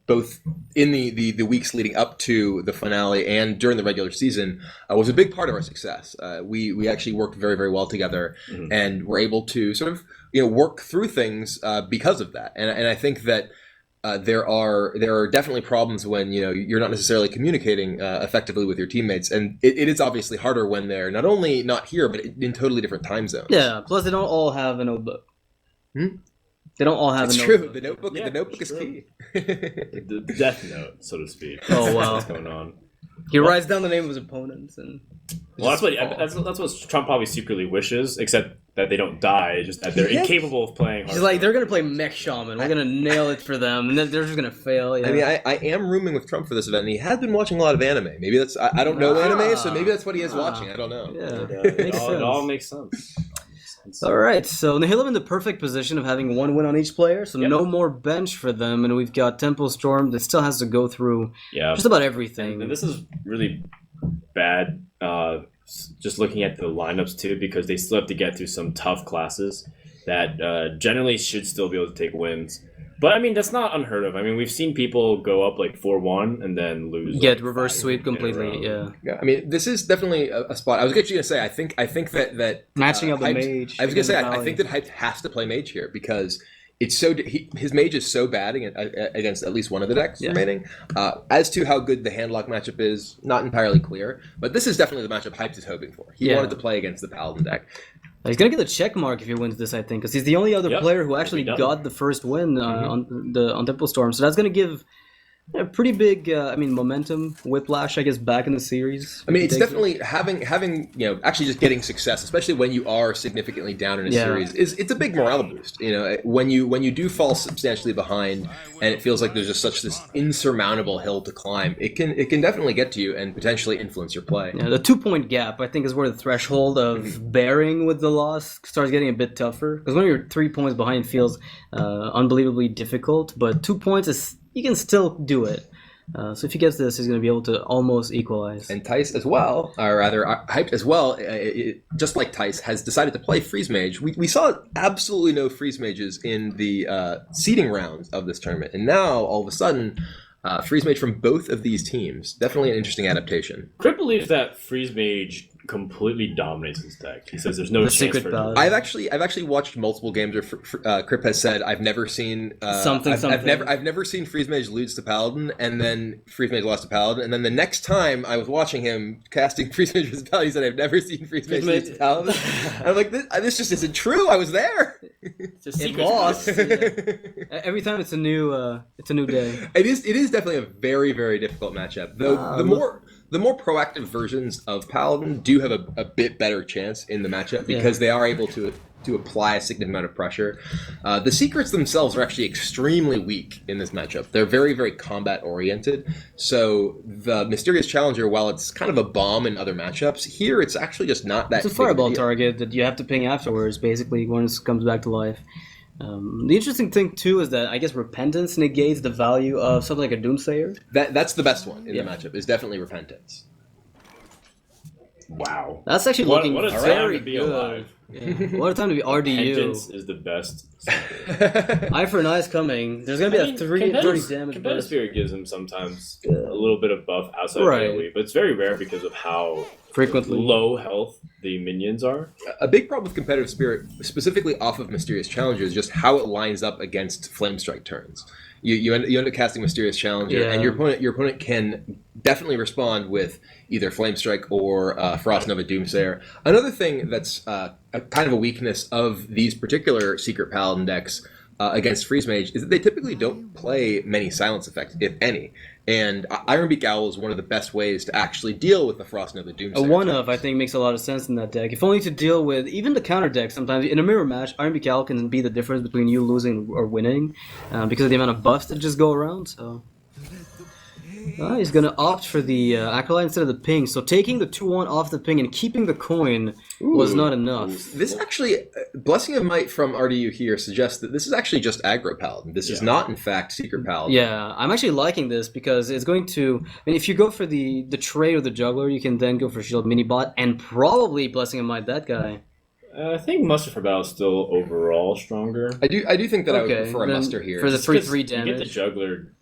both in the weeks leading up to the finale and during the regular season, was a big part of our success. We actually worked very, very well together, and were able to sort of work through things because of that. And I think that there are definitely problems when you're not necessarily communicating effectively with your teammates, and it is obviously harder when they're not only not here but in totally different time zones. Yeah. Plus, they don't all have a notebook. They don't all have a notebook. The notebook is key. The death note, so to speak. Oh, wow. What's going on? He writes down the name of his opponents, and that's what Trump probably secretly wishes, except that they don't die, just that they're incapable of playing Hearthstone. He's like, they're gonna play Mech Shaman. We're gonna nail it for them, and then they're just gonna fail. Yeah. I mean, I am rooming with Trump for this event, and he has been watching a lot of anime. Maybe that's I don't know anime, so maybe that's what he is watching. I don't know. Yeah, it all makes sense. All right, so Nihilum in the perfect position of having 1 win on each player, so no more bench for them, and we've got Temple Storm that still has to go through just about everything. And this is really bad, just looking at the lineups too, because they still have to get through some tough classes that generally should still be able to take wins. But I mean, that's not unheard of. I mean, we've seen people go up 4-1 and then lose. Get reverse sweep completely. Yeah. I mean, this is definitely a spot. I was actually gonna say, I think that matching up the mage. I was gonna say, I think that Hype has to play mage here because it's so his mage is so bad against at least one of the decks remaining. As to how good the handlock matchup is, not entirely clear. But this is definitely the matchup Hype is hoping for. He wanted to play against the Paladin deck. He's going to get the check mark if he wins this, I think, because he's the only other player who actually got the first win on Temple Storm. So that's going to give a pretty big, momentum, whiplash, I guess, back in the series. I mean, it's definitely having actually just getting success, especially when you are significantly down in a series, it's a big morale boost. When you do fall substantially behind, and it feels like there's just this insurmountable hill to climb, it can definitely get to you and potentially influence your play. Yeah, the 2-point gap, I think, is where the threshold of bearing with the loss starts getting a bit tougher. Because when you're 3 points behind, it feels unbelievably difficult. But 2 points is you can still do it. So if he gets this, he's going to be able to almost equalize. And Tice as well, or rather Hyped as well, just like Tice, has decided to play Freeze Mage. We saw absolutely no Freeze Mages in the seeding rounds of this tournament. And now, all of a sudden, Freeze Mage from both of these teams. Definitely an interesting adaptation. Crit believes that Freeze Mage completely dominates his deck. He says there's no chance secret for ballot. I've actually watched multiple games where Crip has said I've never seen I've never seen Freeze Mage lose to Paladin, and then Freeze Mage lost to Paladin, and then the next time I was watching him casting Freeze Mage versus Paladin, he said I've never seen Freeze Mage lose to Paladin. I'm like, this just isn't true. I was there. It lost. Every time it's a new day. It is definitely a very, very difficult matchup. Though the more proactive versions of Paladin do have a bit better chance in the matchup because they are able to apply a significant amount of pressure. The secrets themselves are actually extremely weak in this matchup. They're very, very combat oriented. So the Mysterious Challenger, while it's kind of a bomb in other matchups, here it's actually just not that. It's a fireball target that you have to ping afterwards, basically, once it comes back to life. The interesting thing too is that I guess Repentance negates the value of something like a Doomsayer. That's the best one in the matchup. Is definitely Repentance. Wow, that's actually looking what a time very to be good. alive. Yeah. What a time to be RDU. Repentance is the best. Eye for an Eye is coming. There's gonna be a 30 damage. Competitive Spirit gives him sometimes a little bit of buff outside of AoE, but it's very rare because of how frequently low health the minions are. A big problem with Competitive Spirit, specifically off of Mysterious Challenger, is just how it lines up against Flame Strike turns. You end up casting Mysterious Challenger, and your opponent can definitely respond with either Flame Strike or Frost Nova Doomsayer. Another thing that's kind of a weakness of these particular Secret Paladin decks against Freeze Mage is that they typically don't play many silence effects, if any. And Ironbeak Owl is one of the best ways to actually deal with the Frost Nova Doomsayer. A one-of, I think, makes a lot of sense in that deck. If only to deal with even the counter deck sometimes. In a mirror match, Ironbeak Owl can be the difference between you losing or winning because of the amount of buffs that just go around. So he's going to opt for the Acolyte instead of the ping. So taking the 2-1 off the ping and keeping the coin was not enough. This actually, Blessing of Might from RDU here suggests that this is actually just Aggro Paladin. This is not, in fact, Secret Paladin. Yeah, I'm actually liking this because it's going to... I mean, if you go for the trade or the Juggler, you can then go for Shield Minibot and probably Blessing of Might that guy. I think Muster for Battle is still overall stronger. I do think that I would prefer a Muster here. For the 3/3 damage.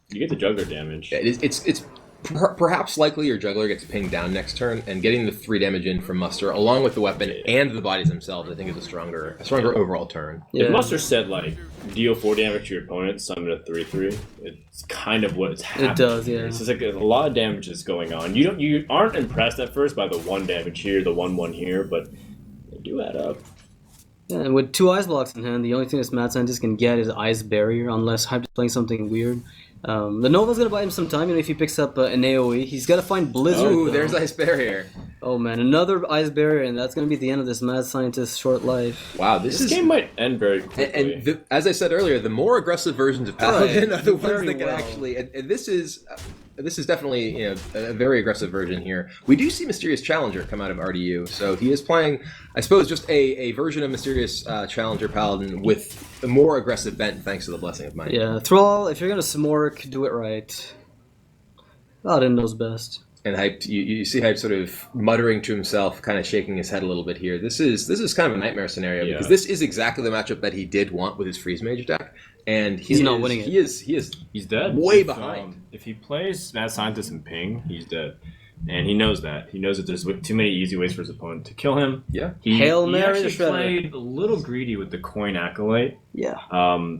You get the Juggler damage. Yeah, it's perhaps likely your Juggler gets pinged down next turn, and getting the 3 damage in from Muster, along with the weapon and the bodies themselves, I think is a stronger overall turn. If Muster said, like, deal 4 damage to your opponent, summon a 3/3, it's kind of what it's happening. It does, yeah. It's just like a lot of damage is going on. You aren't impressed at first by the 1 damage here, the 1/1 here, but they do add up. Yeah, and with 2 Ice Blocks in hand, the only thing this Mad Scientist can get is Ice Barrier, unless Hype is playing something weird. The Nova's gonna buy him some time, if he picks up an AoE. He's gotta find Blizzard. Oh, there's Ice Barrier. Oh man, another Ice Barrier, and that's gonna be the end of this Mad Scientist's short life. Wow, this game might end very quickly. And as I said earlier, the more aggressive versions of Paladin are the ones that can actually... And this is definitely a very aggressive version here. We do see Mysterious Challenger come out of RDU, so he is playing, I suppose, just a version of Mysterious Challenger Paladin with a more aggressive bent thanks to the Blessing of Might. Yeah, Thrall, if you're gonna Smork, do it right. Paladin knows best. And Hype, you see Hype sort of muttering to himself, kind of shaking his head a little bit here. This is kind of a nightmare scenario because this is exactly the matchup that he did want with his Freeze Mage deck, and he's not winning it. He's dead. Way behind. If he plays Mad Scientist and Ping, he's dead. And he knows that. He knows that there's too many easy ways for his opponent to kill him. Yeah. Hail Mary he actually played a little greedy with the Coin Acolyte. Yeah.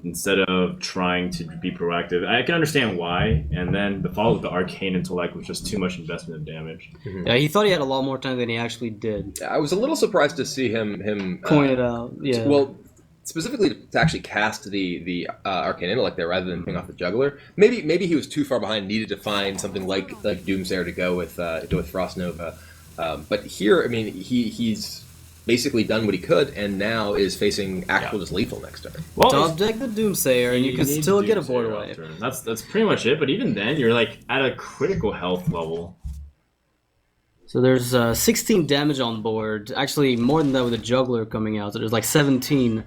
Instead of trying to be proactive. I can understand why. And then the follow of the Arcane Intellect was just too much investment of damage. Mm-hmm. Yeah, he thought he had a lot more time than he actually did. I was a little surprised to see him coin it out. Yeah. Well, specifically to actually cast the Arcane Intellect there rather than ping off the Juggler. Maybe he was too far behind, needed to find something like Doomsayer to go with Frost Nova. But here, I mean, he's basically done what he could, and now is facing actual just lethal next turn. Well, top deck the Doomsayer, and you can still get a board wipe. That's pretty much it. But even then, you're like at a critical health level. So there's 16 damage on board. Actually, more than that with the Juggler coming out. So there's like 17.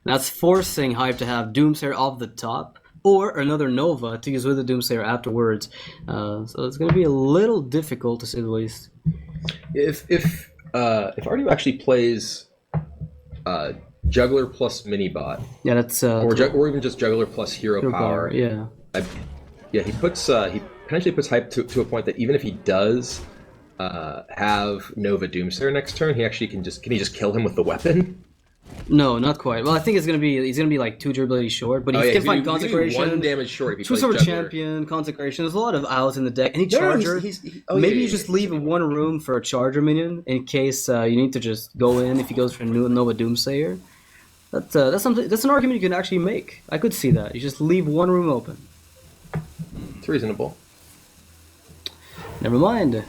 That's forcing Hype to have Doomsayer off the top, or another Nova to use with the Doomsayer afterwards. So it's going to be a little difficult, to say the least. If RDU actually plays Juggler plus Minibot, yeah, that's or even just Juggler plus Hero Power, yeah. Yeah, he potentially puts hype to a point that even if he does have Nova Doomsayer next turn, he actually can he just kill him with the weapon? No, not quite. Well, I think he's gonna be like 2 durability short, but he can find Consecration. 1 damage short if he Choose plays over Juggler. Champion, Consecration. There's a lot of outs in the deck. Any No, Charger. Maybe you just leave he's- one room for a Charger minion in case you need to just go in if he goes for a new Nova Doomsayer. That's something. That's an argument you can actually make. I could see that. You just leave one room open. It's reasonable. Never mind.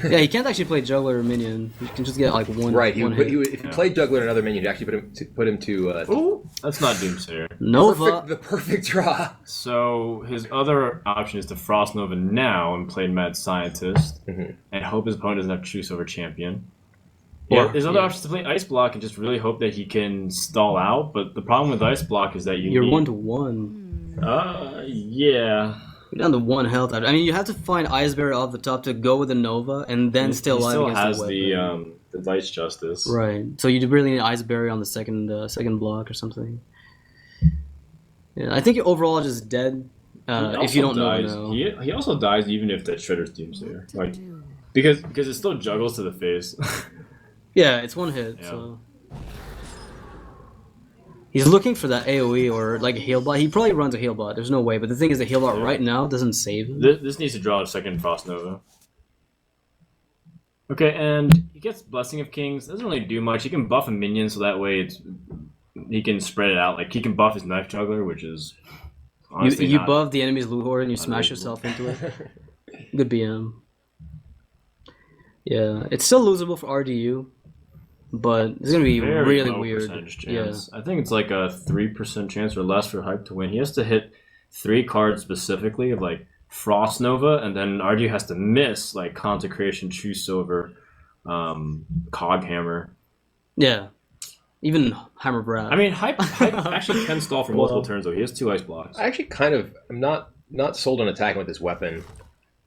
Yeah, he can't actually play Juggler or Minion. You can just get like one. Right, one hit. if you played Juggler and another minion, you'd actually put him to Ooh, that's not Doomsayer. Nova. the perfect draw. So his other option is to Frost Nova now and play Mad Scientist, and hope his opponent doesn't have Choose over Champion. Or- His other option is to play Ice Block and just really hope that he can stall out. But the problem with Ice Block is that You're need... 1-1. Yeah. You're down to 1 health. I mean, you have to find Iceberry off the top to go with the Nova, and then still he live still against has the weapon. the Vice Justice. Right. So you really need Iceberry on the second block or something. Yeah, I think you're overall just dead. If you don't know. He also dies even if that Shredder's Doomsayer. Like, because it still juggles to the face. Yeah, it's 1 hit. Yeah. So he's looking for that AOE or like a heal bot. He probably runs a heal bot. There's no way. But the thing is, the heal bot right now doesn't save him. This needs to draw a second Frost Nova. Okay, and he gets Blessing of Kings. Doesn't really do much. He can buff a minion, so that way he can spread it out. Like he can buff his Knife Juggler, which is honestly You not- buff the enemy's loot hoard and you smash unreasonable. yourself into it. Good BM. Yeah, it's still losable for RDU, but it's gonna be very really low weird. percentage chance. I think it's like a 3% chance or less for Hype to win. He has to hit 3 cards specifically of like Frost Nova, and then RDU has to miss like Consecration, Choose Over, Cog Hammer. Yeah, even Hammer Brat. I mean, Hype actually can stall for multiple turns though. He has 2 Ice Blocks. I actually I'm not sold on attacking with this weapon.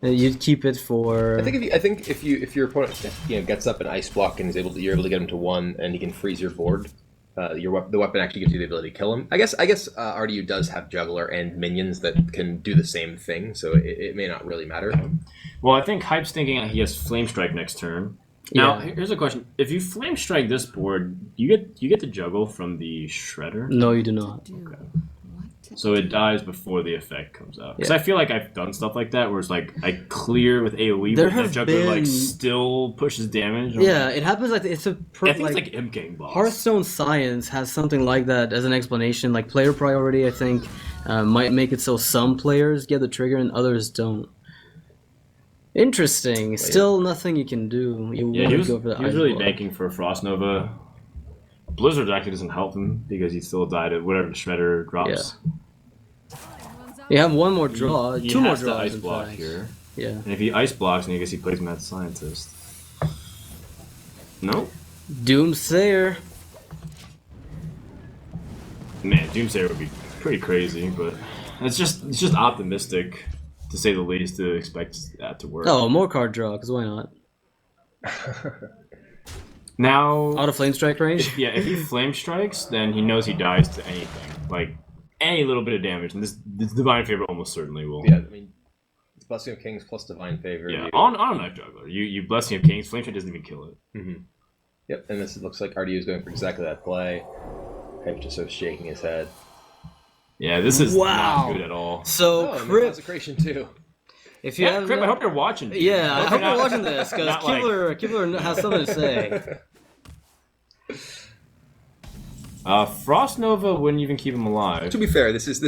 You'd keep it for. I think if your opponent gets up an Ice Block and you're able to get him to 1 and he can freeze your board, the weapon actually gives you the ability to kill him. I guess RDU does have Juggler and minions that can do the same thing, so it may not really matter. Well, I think Hype's thinking he has Flame Strike next turn. Now, here's a question: if you Flame Strike this board, you get to juggle from the Shredder. No, you do not. Okay. So it dies before the effect comes out. Because I feel like I've done stuff like that where it's like I clear with AoE, There but the have juggler like been- still pushes damage. Yeah, it happens like it's a I think it's like MKing boss. Hearthstone Science has something like that as an explanation. Like player priority, I think, might make it so some players get the trigger and others don't. Interesting. Still nothing you can do. You Yeah, wanna he was go for the Ice really Block. banking for Frost Nova. Blizzard actually doesn't help him because he still died at whatever the Shredder drops. You have one more draw, He 2 more has to draws. Ice in Block fact. here. Yeah. And if he Ice Blocks, then I guess he plays Mad Scientist. No? Doomsayer. Man, Doomsayer would be pretty crazy, but it's just optimistic, to say the least, to expect that to work. Oh, more card draw, because why not? Now, Out of Flame Strike range? yeah, if he Flame Strikes, then he knows he dies to anything. Like, any little bit of damage, and this Divine Favor almost certainly will. Yeah, I mean, it's Blessing of Kings plus Divine Favor. Yeah, on a Knife Juggler. You Blessing of Kings, Flame Strike doesn't even kill it. Mm-hmm. Yep, and this looks like RDU is going for exactly that play. Hype just sort of shaking his head. Yeah, this is Wow. not good at all. So, Oh, and Crip, Consecration too. if you Yeah, have... Crip, I hope you're watching. dude. Yeah, I hope not- you're watching this, because not like- Kibler has something to say. Frost Nova wouldn't even keep him alive. To be fair, this is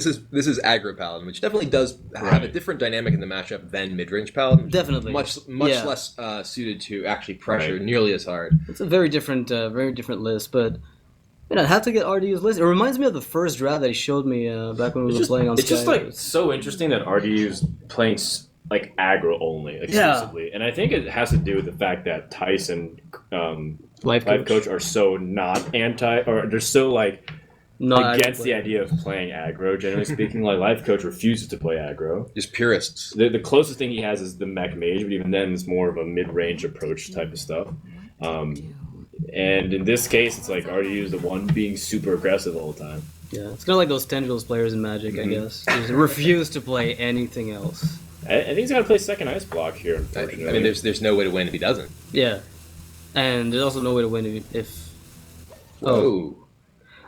aggro paladin, which definitely does have a different dynamic in the matchup than mid-range paladin. Definitely. much Yeah. less suited to actually pressure Right. nearly as hard. It's a very different list, but I had to get RDU's list. It reminds me of the first draft that he showed me back when we were playing on It's just Sky. like so interesting that RDU's playing like aggro only exclusively, and I think it has to do with the fact that Tyson, Life Life Coach are so not anti, or they're so like Not against the actually. idea of playing aggro. Generally speaking, like Life Coach refuses to play aggro. Just purists. The closest thing he has is the Mech Mage, but even then, it's more of a mid-range approach type of stuff. And in this case, it's like RDU is the one being super aggressive all the time. Yeah, it's kind of like those Tendrils players in Magic, I guess. They just refuse to play anything else. I think he's got to play second ice block here, unfortunately. I mean, there's no way to win if he doesn't. Yeah. And there's also no way to win if... Whoa.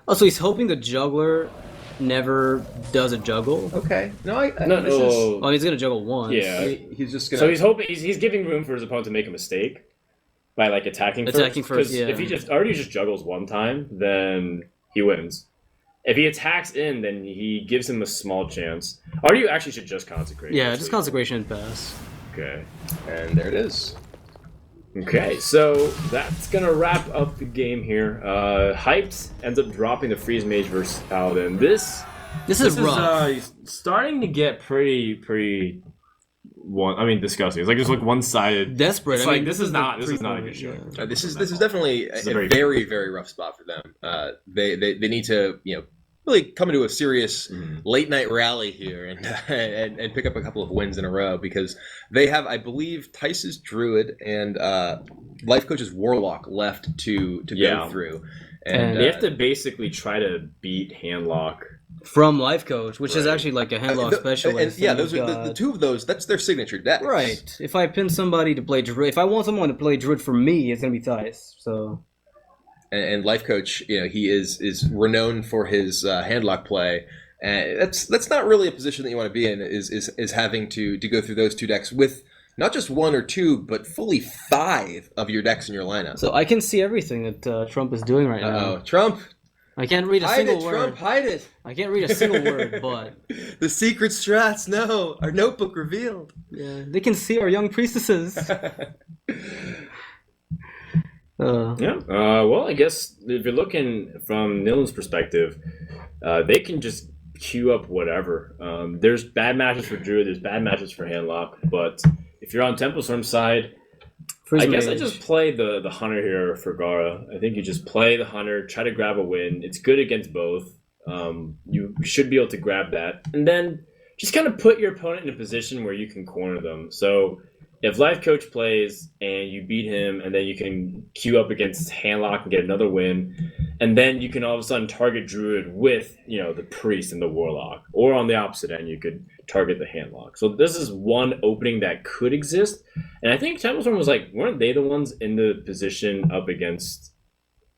Oh, so he's hoping the juggler never does a juggle? Okay. No, Oh, he's going to juggle once. Yeah. he's just gonna. So he's hoping he's giving room for his opponent to make a mistake by like attacking first. Because if he just juggles one time, then he wins. If he attacks in, then he gives him a small chance. Or you actually should just consecrate. Yeah, just consecration and pass. Okay. And there it is. Okay, so that's gonna wrap up the game here. Hyped ends up dropping the Freeze Mage versus Paladin. This is rough. Starting to get pretty disgusting. It's like just like one-sided. Desperate. It's this is not a good show. Yeah. This is definitely a very, very rough spot for them. They need to really come into a serious late night rally here and pick up a couple of wins in a row, because they have, I believe, Tice's Druid and Life Coach's Warlock left to go through, and they have to basically try to beat Handlock from Life Coach, which is actually like a Handlock specialist. And those are the two of those. That's their signature decks. Right. If I pin somebody to play Druid, if I want someone to play Druid for me, it's gonna be Tice. So. And Life Coach, he is renowned for his handlock play, and that's not really a position that you want to be in. Is having to go through those two decks with not just one or two, but fully 5 of your decks in your lineup. So I can see everything that Trump is doing right now. Trump! I can't read a single word. Trump, hide it! I can't read a single word, but the secret strats. No, our notebook revealed. Yeah, they can see our young priestesses. Well, I guess if you're looking from Nihilum's perspective, they can just queue up whatever. There's bad matches for Druid, there's bad matches for Handlock, but if you're on Temple Storm's side, I guess I just play the Hunter here for Gara. I think you just play the Hunter, try to grab a win. It's good against both. You should be able to grab that. And then just kind of put your opponent in a position where you can corner them. So if Life Coach plays and you beat him, and then you can queue up against Handlock and get another win, and then you can all of a sudden target Druid with, the Priest and the Warlock. Or on the opposite end, you could target the Handlock. So this is one opening that could exist. And I think Temple Storm was weren't they the ones in the position up against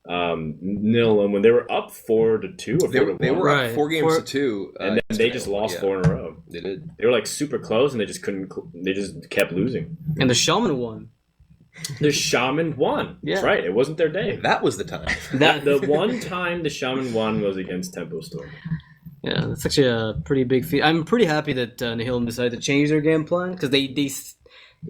Nihilum when they were up 4-2 or 4-1? They were up 4 games to 2. And then they just lost 4 in a row. They did. They were super close, and they just couldn't. They just kept losing. And the Shaman won. The Shaman won. Yeah. That's right. It wasn't their day. That was the time. The one time the Shaman won was against Tempo Storm. Yeah, that's actually a pretty big feat. I'm pretty happy that Nihilum decided to change their game plan, because they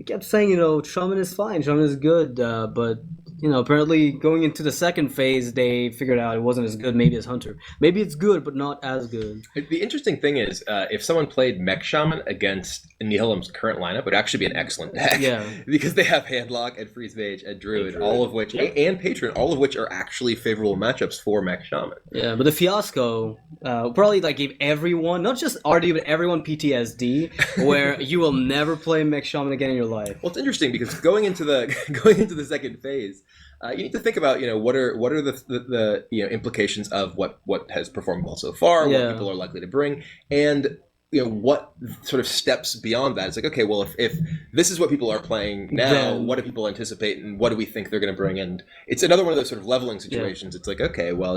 kept saying, Shaman is fine, Shaman is good, but apparently going into the second phase, they figured out it wasn't as good maybe as Hunter. Maybe it's good, but not as good. The interesting thing is, if someone played Mech Shaman against Nihilum's current lineup, it would actually be an excellent deck. Yeah. Because they have Handlock and Freeze Mage and Druid, all of which, and Patron, all of which are actually favorable matchups for Mech Shaman. Yeah, but the Fiasco probably gave everyone, not just RD, but everyone PTSD, where you will never play Mech Shaman again in your life. Well, it's interesting because going into the second phase, you need to think about what are the implications of what has performed well so far, what people are likely to bring, and what sort of steps beyond that. It's okay, well, if this is what people are playing now, then what do people anticipate, and what do we think they're going to bring? And it's another one of those sort of leveling situations. It's okay, well,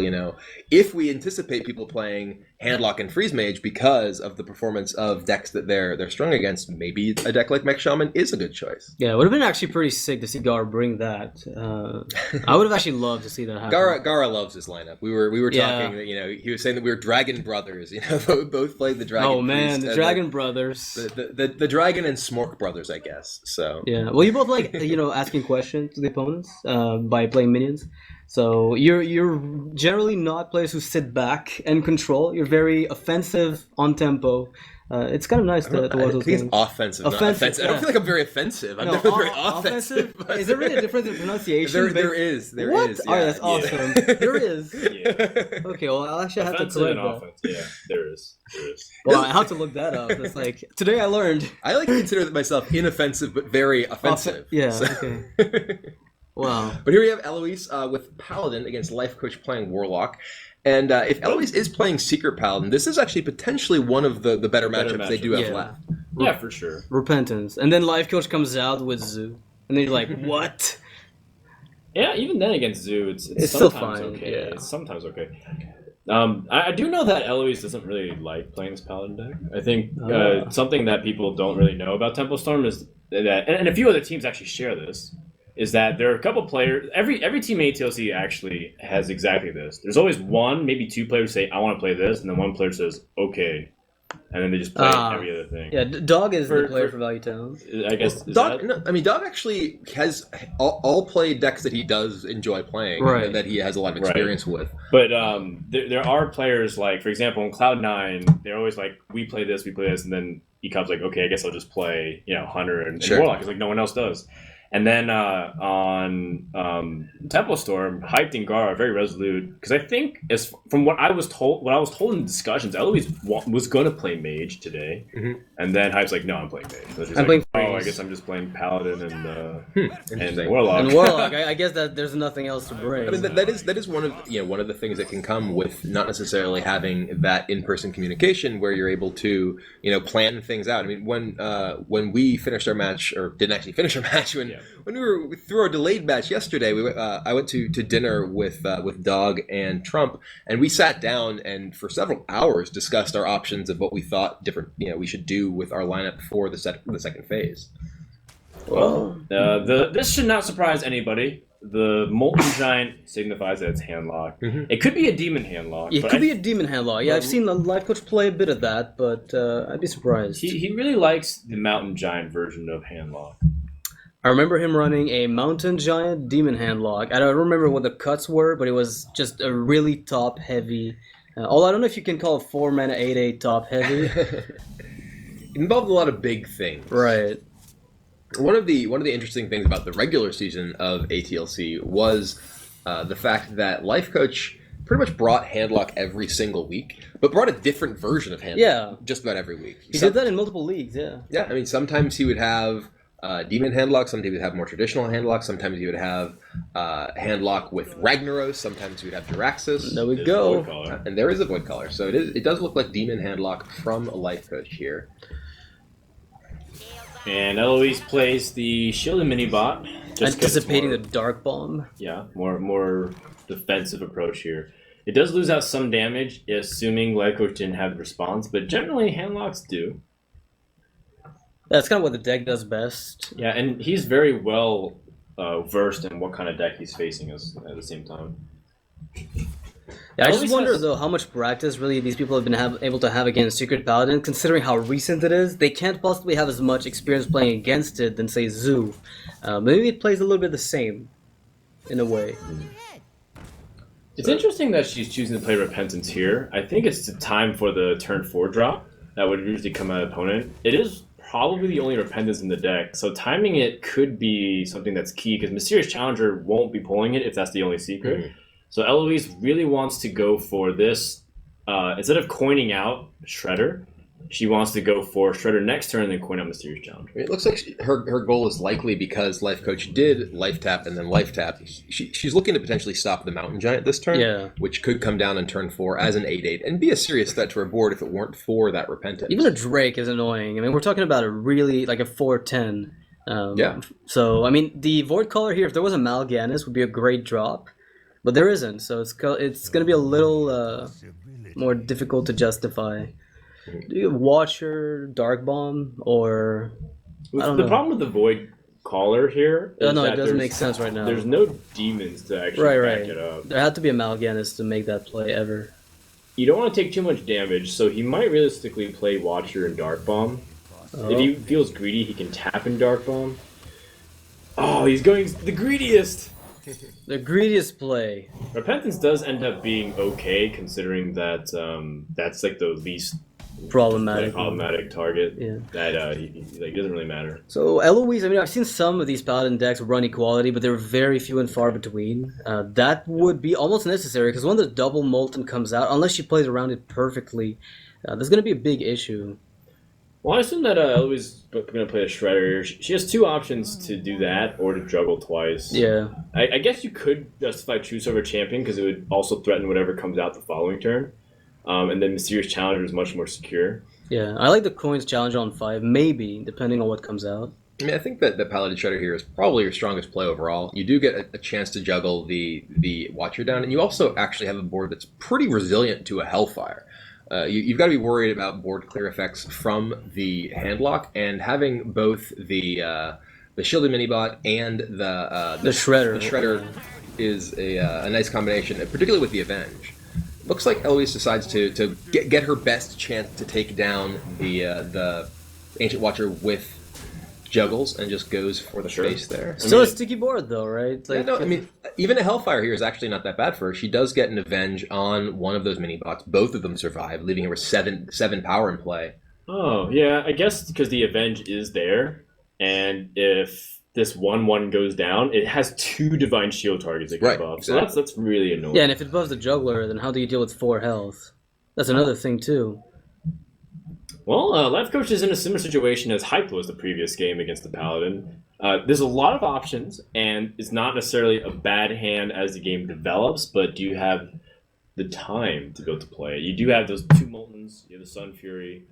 if we anticipate people playing Handlock and Freeze Mage because of the performance of decks that they're strung against, maybe a deck like Mech Shaman is a good choice. Yeah, it would have been actually pretty sick to see Gara bring that. I would have actually loved to see that happen. Gara loves his lineup. We were talking that he was saying that we were Dragon Brothers. Both played the Dragon. Oh man. The Dragon Brothers. The Dragon and Smork Brothers, I guess. So yeah. Well, you both asking questions to the opponents by playing minions. So you're generally not players who sit back and control. You're very offensive, on tempo. It's kind of nice to watch those games. It's offensive, not offensive. Yeah. I don't feel like I'm very offensive. I'm never very offensive. Is there really a difference in pronunciation? There is. What? Yeah, oh, that's awesome. There is. Yeah. Okay, well, I'll actually have offensive to correct and that. offense. Yeah, there is. Well, I have to look that up. It's today I learned. I like to consider myself inoffensive but very offensive. Yeah, so. okay. Wow. But here we have Eloise with Paladin against Life Coach playing Warlock. And if Eloise is playing Secret Paladin, this is actually potentially one of the better matchups they do have Yeah. left. Yeah, for sure. Repentance. And then Life Coach comes out with Zoo. And then you're like, what? Yeah, even then against Zoo, it's still sometimes fine, okay. yeah. It's sometimes okay. I do know that Eloise doesn't really like playing this Paladin deck. I think something that people don't really know about Temple Storm is that, and a few other teams actually share this, is that there are a couple players. Every team in ATLC actually has exactly this. There's always one, maybe two players say, I want to play this, and then one player says, okay. And then they just play every other thing. Yeah, Dog is the player for Value Town. I guess. Dog actually has all play decks that he does enjoy playing, right. and that he has a lot of experience with. But there are players, like, for example, in Cloud9, they're always like, we play this, and then Ecop's like, okay, I guess I'll just play, Hunter and Warlock. It's like, no one else does. And then on Temple Storm, Hyped and Gar are very resolute, because I think, from what I was told in discussions, Eloise was going to play Mage today, and then Hype's like, no, I'm playing Mage. So she's like, I guess I'm just playing Paladin and Warlock. And Warlock, I guess that there's nothing else to bring. I mean, that is one of the things that can come with not necessarily having that in-person communication where you're able to plan things out. I mean, when we finished our match, or didn't actually finish our match, when we were through our delayed match yesterday, I went to dinner with Dog and Trump, and we sat down and for several hours discussed our options of what we thought we should do with our lineup for the second phase. Well, this should not surprise anybody. The Molten Giant signifies that it's handlock. It could be a demon handlock. It could be a demon handlock. Yeah, I've seen the Life Coach play a bit of that, but I'd be surprised. He really likes the Mountain Giant version of handlock. I remember him running a Mountain Giant Demon Handlock. I don't remember what the cuts were, but it was just a really top-heavy... although I don't know if you can call it 4-mana 8/8 top-heavy. It involved a lot of big things. Right. One of the interesting things about the regular season of ATLC was the fact that Life Coach pretty much brought handlock every single week, but brought a different version of handlock just about every week. He did that in multiple leagues, yeah. Yeah, I mean, sometimes he would have demon handlock, sometimes he would have more traditional handlock, sometimes he would have handlock with Ragnaros, sometimes he would have Jiraxis. There we go. And there is a Void Caller, so it does look like demon handlock from a Life Coach here. And Eloise plays the Shielded Mini-Bot. Anticipating the Dark Bomb. Yeah, more defensive approach here. It does lose out some damage, assuming Life Coach didn't have the response, but generally handlocks do. That's kind of what the deck does best. Yeah, and he's very well versed in what kind of deck he's facing at the same time. Yeah, I just wonder, though, how much practice really these people have been able to have against Secret Paladin, considering how recent it is. They can't possibly have as much experience playing against it than, say, Zoo. Maybe it plays a little bit the same, in a way. It's interesting that she's choosing to play Repentance here. I think it's the time for the turn 4 drop that would usually come at opponent. It is probably the only Repentance in the deck, so timing it could be something that's key, because Mysterious Challenger won't be pulling it if that's the only secret. So Eloise really wants to go for this, instead of coining out Shredder, she wants to go for Shredder next turn and then coin out Mysterious Challenger. It looks like her goal is likely, because Life Coach did Life Tap and then Life Tap. She's looking to potentially stop the Mountain Giant this turn, which could come down on turn 4 as an 8/8 and be a serious threat to her board if it weren't for that Repentance. Even a Drake is annoying. I mean, we're talking about a really, like a 4/10. So, I mean, the Void Caller here, if there was a Mal'Ganis, would be a great drop. But there isn't, so it's going to be a little more difficult to justify. Do you Watcher, Dark Bomb, or... The problem with the Void Caller here is it doesn't make sense right now. There's no demons to actually back it up. There had to be a Mal'Ganis to make that play ever. You don't want to take too much damage, so he might realistically play Watcher and Dark Bomb. If he feels greedy, he can tap in Dark Bomb. Oh, he's going the greediest! The greediest play. Repentance does end up being okay, considering that that's like the least problematic target. Yeah. That he doesn't really matter. So Eloise, I mean, I've seen some of these Paladin decks run Equality, but they're very few and far between. That would be almost necessary, because when the double Molten comes out, unless she plays around it perfectly, there's going to be a big issue. Well, I assume that Eloise going to play a Shredder here. She has two options to do that or to juggle twice. Yeah. I guess you could justify Truce over Champion because it would also threaten whatever comes out the following turn. And then Mysterious Challenger is much more secure. Yeah, I like the Coins Challenger on 5, maybe, depending on what comes out. I mean, I think that the Paladin Shredder here is probably your strongest play overall. You do get a chance to juggle the Watcher down, and you also actually have a board that's pretty resilient to a Hellfire. You've got to be worried about board clear effects from the Handlock, and having both the Shielded Minibot and the Shredder. The Shredder is a nice combination, particularly with the Avenge. Looks like Eloise decides to get her best chance to take down the Ancient Watcher with Juggles and just goes for the face there. Still a sticky board though, right? Like, yeah, no, I mean, even a Hellfire here is actually not that bad for her. She does get an Avenge on one of those mini-bots. Both of them survive, leaving her with seven power in play. Oh, yeah, I guess because the Avenge is there, and if this 1/1 goes down, it has 2 Divine Shield targets that go buff. Exactly. So that's really annoying. Yeah, and if it buffs the Juggler, then how do you deal with 4 health? That's another thing too. Well, Life Coach is in a similar situation as Hype was the previous game against the Paladin. There's a lot of options, and it's not necessarily a bad hand as the game develops, but do you have the time to be able to play it? You do have those 2 Moltens, you have the Sun Fury.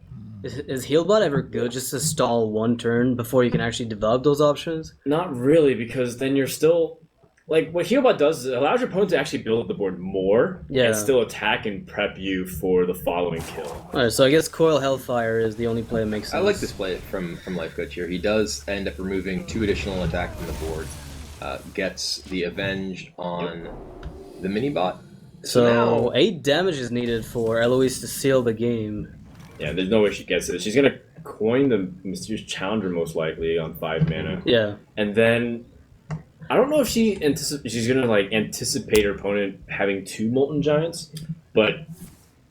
Is Healbot ever good just to stall 1 turn before you can actually develop those options? Not really, because then you're still... Like, what Healbot does is it allows your opponent to actually build up the board more and still attack and prep you for the following kill. Alright, so I guess Coil Hellfire is the only play that makes sense. I like this play from Life Coach here. He does end up removing 2 additional attacks from the board. Gets the Avenge on the Minibot. So now, 8 damage is needed for Eloise to seal the game. Yeah, there's no way she gets it. She's going to coin the Mysterious Challenger most likely on 5 mana. Yeah. And then... I don't know if she's going to like anticipate her opponent having 2 Molten Giants, but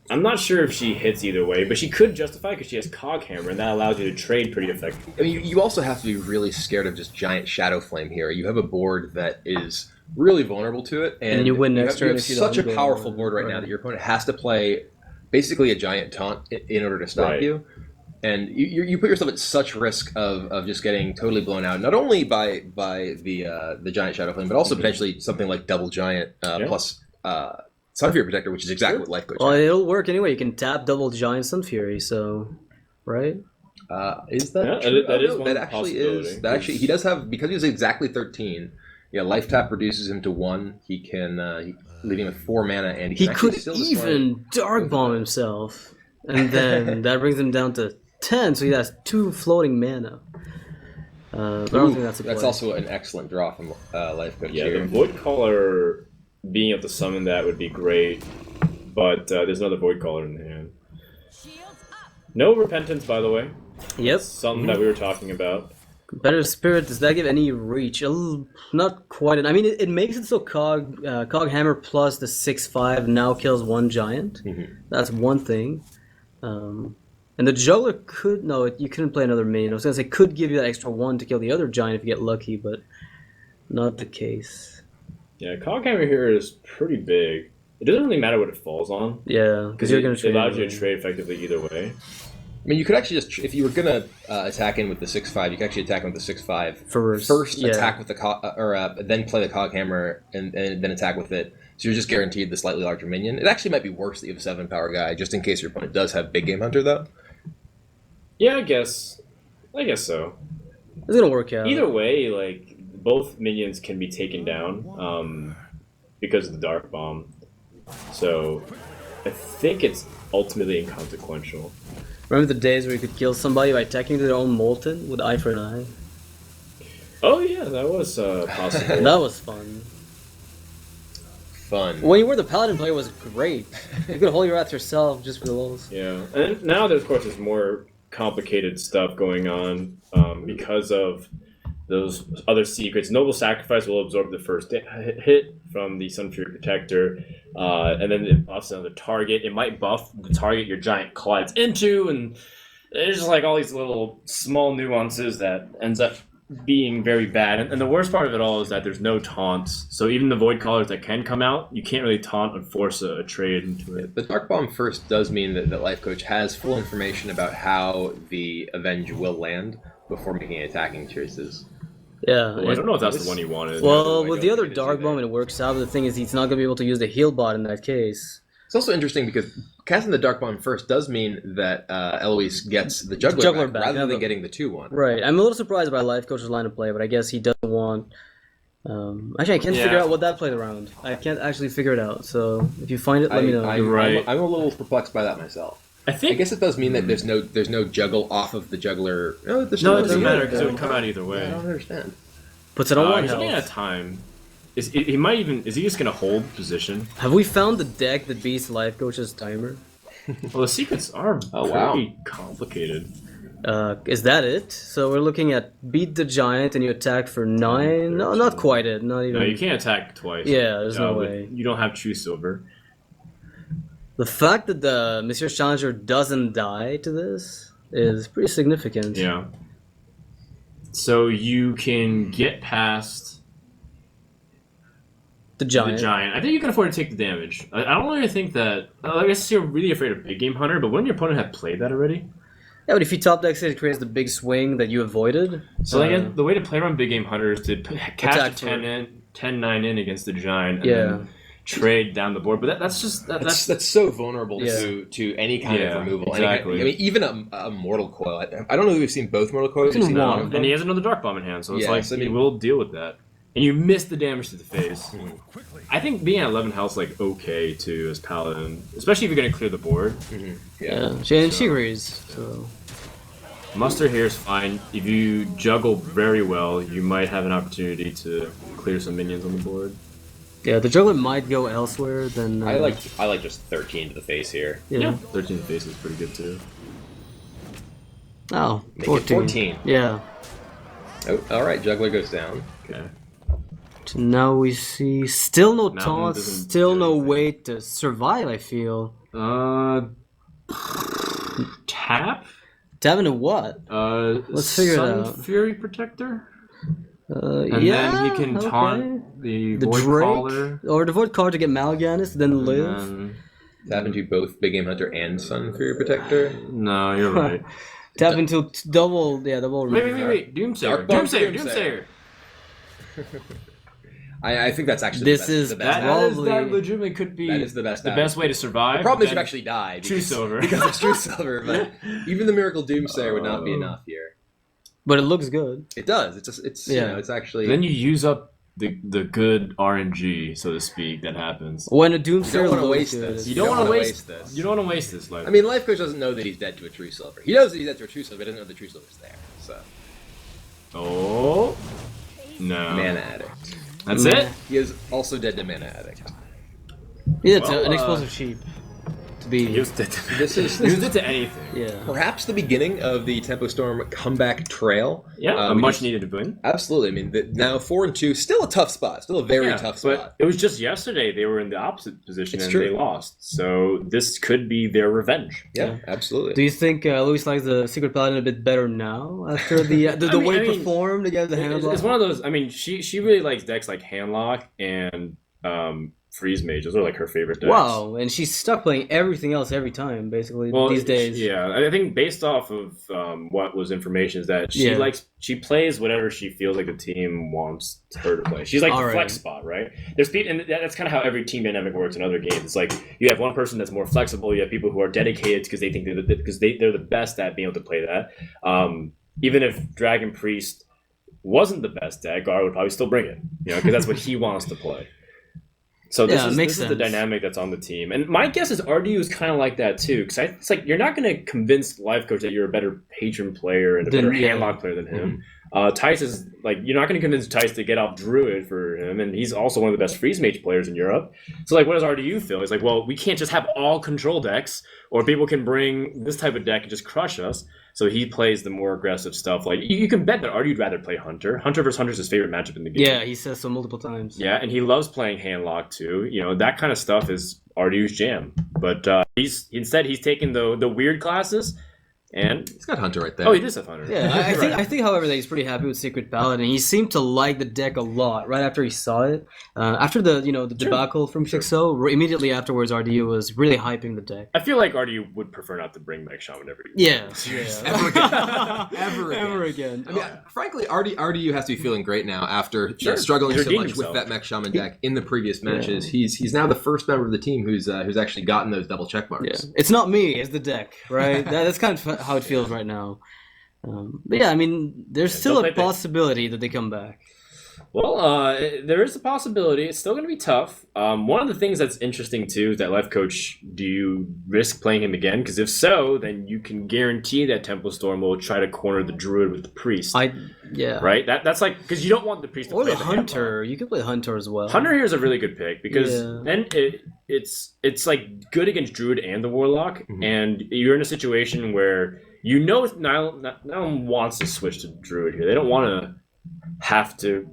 I'm not sure if she hits either way. But she could justify because she has Coghammer, and that allows you to trade pretty effectively. I mean, you also have to be really scared of just giant Shadow Flame here. You have a board that is really vulnerable to it, and you win next turn. You have such a powerful board right now that your opponent has to play basically a giant taunt in order to stop you. And you put yourself at such risk of just getting totally blown out, not only by the giant Shadow Flame, but also potentially something like double giant plus Sunfury Protector, which is exactly what Life Coach Well, it'll work anyway. You can tap double giant Sunfury, so right? Is that true? That is one that actually is. That actually he does have, because he was exactly 13. Yeah, Life Tap reduces him to 1. He can leave him with 4 mana, and he could even Dark Bomb himself, and then that brings him down to 10, so he has 2 floating mana. But I don't think that's a play. That's also an excellent draw from Life Coach Yeah, here. the Void Caller, being able to summon that would be great, but there's another Void Caller in the hand. No Repentance, by the way. Yep. Something that we were talking about. Competitive Spirit, does that give any reach? Not quite. I mean, it makes it so Cog Hammer plus the 6/5 now kills 1 giant. That's one thing. And the Juggler could... No, you couldn't play another minion. I was going to say, could give you that extra 1 to kill the other giant if you get lucky, but not the case. Yeah, Coghammer here is pretty big. It doesn't really matter what it falls on. Yeah, because you're going to trade. It allows you to trade effectively either way. I mean, you could actually just... If you were going to attack in with the 6/5, you could actually attack in with the 6/5. First attack with the... then play the Coghammer, and then attack with it. So you're just guaranteed the slightly larger minion. It actually might be worse that you have a 7-power guy, just in case your opponent does have Big Game Hunter, though. Yeah, I guess so. It's gonna work out. Either way, like both minions can be taken down because of the Dark Bomb. So I think it's ultimately inconsequential. Remember the days where you could kill somebody by attacking their own Molten with Eye for an Eye? Oh yeah, that was possible. That was fun. When you were the Paladin player, it was great. You could hold your wrath yourself just for the lulz. Yeah, and now there's, of course, there's more complicated stuff going on because of those other secrets. Noble Sacrifice will absorb the first hit from the Sunfury Protector, and then it buffs another target. It might buff the target your giant collides into, and there's just like all these little small nuances that ends up being very bad. And the worst part of it all is that there's no taunts. So even the Void Callers that can come out, you can't really taunt and force a trade into it. The Dark Bomb first does mean that Life Coach has full information about how the Avenge will land before making attacking choices. Yeah. Well, I don't know if that's the one he wanted. Well, with the other Dark Bomb, it works out. But the thing is, he's not going to be able to use the heal bot in that case. It's also interesting because casting the Dark Bomb first does mean that Eloise gets the Juggler back rather than getting the 2-1. Right. I'm a little surprised by Life Coach's line of play, but I guess he doesn't want... Actually, I can't figure out what that played around. I can't actually figure it out. So if you find it, let me know. Right. I'm a little perplexed by that myself. I guess it does mean that there's no juggle off of the Juggler. No, it doesn't matter because it would come out either way. I don't understand. Puts it on one he's health. running out of time. Is he just gonna hold position? Have we found the deck that beats Life Coach's timer? Well, the secrets are pretty complicated. Is that it? So we're looking at beat the giant and you attack for 9? No, not quite it. Not even. No, you can't attack twice. Yeah, there's no way. You don't have True Silver. The fact that the Monsieur's Challenger doesn't die to this is pretty significant. Yeah. So you can get past the giant. I think you can afford to take the damage. I don't really think that... I guess you're really afraid of Big Game Hunter, but wouldn't your opponent have played that already? Yeah, but if you top deck it creates the big swing that you avoided. So again, the way to play around Big Game Hunter is to cast a 10-9 in against the giant and then trade down the board. But that's so vulnerable to any kind of removal. Exactly. I mean, even a Mortal Coil. I don't know if we've seen both Mortal Coils. We've seen one of them. And he has another Dark Bomb in hand, so it's he will deal with that. And you miss the damage to the face. I think being at 11 health is okay too as Paladin, especially if you're going to clear the board. Yeah. She agrees. So. Muster here is fine. If you juggle very well, you might have an opportunity to clear some minions on the board. Yeah, the juggler might go elsewhere than. I like just 13 to the face here. Yeah, 13 to the face is pretty good too. Oh, Make 14. It 14. Yeah. Oh, all right, juggler goes down. Okay. So now we see still no taunts, still no way to survive. I feel. Tap. Tap into what? Let's figure it out. Fury Protector. And yeah, then he can taunt the Void Drake, Caller. or the Void Caller to get Mal'Ganis, then live. Tap into both Big Game Hunter and Sun Fury Protector. No, you're right. Tap into double. Wait. Doomsayer. I think that's actually the best. That legitimately could be the best way to survive. The problem is you actually die. True Silver. Because it's True Silver, but even the Miracle Doomsayer would not be enough here. But it looks good. It does. It's actually... Then you use up the good RNG, so to speak, that happens. When a Doomsayer You don't want to waste this. You don't want to waste this. You don't want to waste this. I mean, Life Coach doesn't know that he's dead to a True Silver. He knows that he's dead to a True Silver, but he doesn't know the True Silver's there. So... Oh... No. Mana Addict. That's it? He is also dead to Mana Addict. Yeah, it's an explosive sheep. To be used it. Use it to anything. Yeah. Perhaps the beginning of the Tempo Storm comeback trail. Yeah, a much needed win. Absolutely. I mean, now 4-2, still a tough spot. Still a very tough spot. But it was just yesterday they were in the opposite position they lost. So this could be their revenge. Yeah, absolutely. Do you think Luis likes the Secret Paladin a bit better now after the way it performed against the Handlock? It's one of those. I mean, she really likes decks like Handlock and Freeze Mage. Those are like her favorite decks. Wow, and she's stuck playing everything else every time, basically, these days. Yeah, I think based off of what was information is that she plays whatever she feels like the team wants her to play. She's like the flex spot, right? And that's kind of how every team dynamic works in other games. It's like you have one person that's more flexible. You have people who are dedicated because they think they're the best at being able to play that. Even if Dragon Priest wasn't the best deck, Gar would probably still bring it, because that's what he wants to play. So this is the dynamic that's on the team. And my guess is RDU is kind of like that too. Because it's like you're not going to convince Life Coach that you're a better patron player and a better handlock player than him. Tice is like, you're not going to convince Tice to get off Druid for him. And he's also one of the best Freeze Mage players in Europe. So like, what does RDU feel? It's like, well, we can't just have all control decks, or people can bring this type of deck and just crush us. So he plays the more aggressive stuff. Like you can bet that Artie'd rather play Hunter. Hunter versus Hunter is his favorite matchup in the game. Yeah, he says so multiple times. Yeah, and he loves playing Handlock too. That kind of stuff is Artie's jam. But he's taking the weird classes And He's got Hunter right there. oh, he does have Hunter. Yeah, I think, however, that he's pretty happy with Secret Paladin. He seemed to like the deck a lot right after he saw it. After the debacle from 6-0, immediately afterwards, RDU was really hyping the deck. I feel like RDU would prefer not to bring Mech Shaman every Yeah. Ever again. I mean, frankly, RDU has to be feeling great now after Sure. struggling He's so much redeemed with himself. that Mech Shaman deck in the previous matches. He's now the first member of the team who's actually gotten those double check marks. Yeah. It's not me, it's the deck, right? That's kind of how it feels right now. But yeah, I mean, there's still a possibility that they come back. Well, there is a possibility. It's still going to be tough. One of the things that's interesting, too, is that Life Coach, do you risk playing him again? Because if so, then you can guarantee that Temple Storm will try to corner the Druid with the Priest. Right? That's like, because you don't want the Priest to or play the Hunter. You can play Hunter as well. Hunter here is a really good pick, because then it's like good against Druid and the Warlock, and you're in a situation where you know Nihilum wants to switch to Druid here. They don't want to have to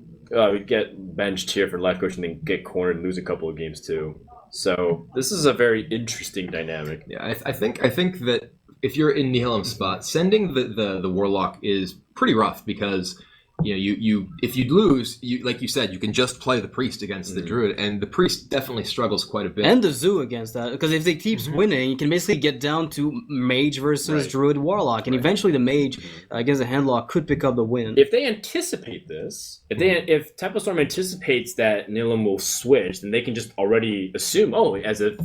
get benched here for Life Coach and then get cornered and lose a couple of games too. So this is a very interesting dynamic. Yeah, I think that if you're in Nihilum's spot, sending the Warlock is pretty rough because you if you lose, like you said, you can just play the Priest against the Druid, and the Priest definitely struggles quite a bit. And the Zoo against that, because if they keeps winning, you can basically get down to Mage versus Druid Warlock, and eventually the Mage against the Handlock could pick up the win. If they anticipate this, if Temple Storm anticipates that Nihilum will switch, then they can just already assume, as if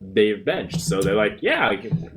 they've benched. So they're like,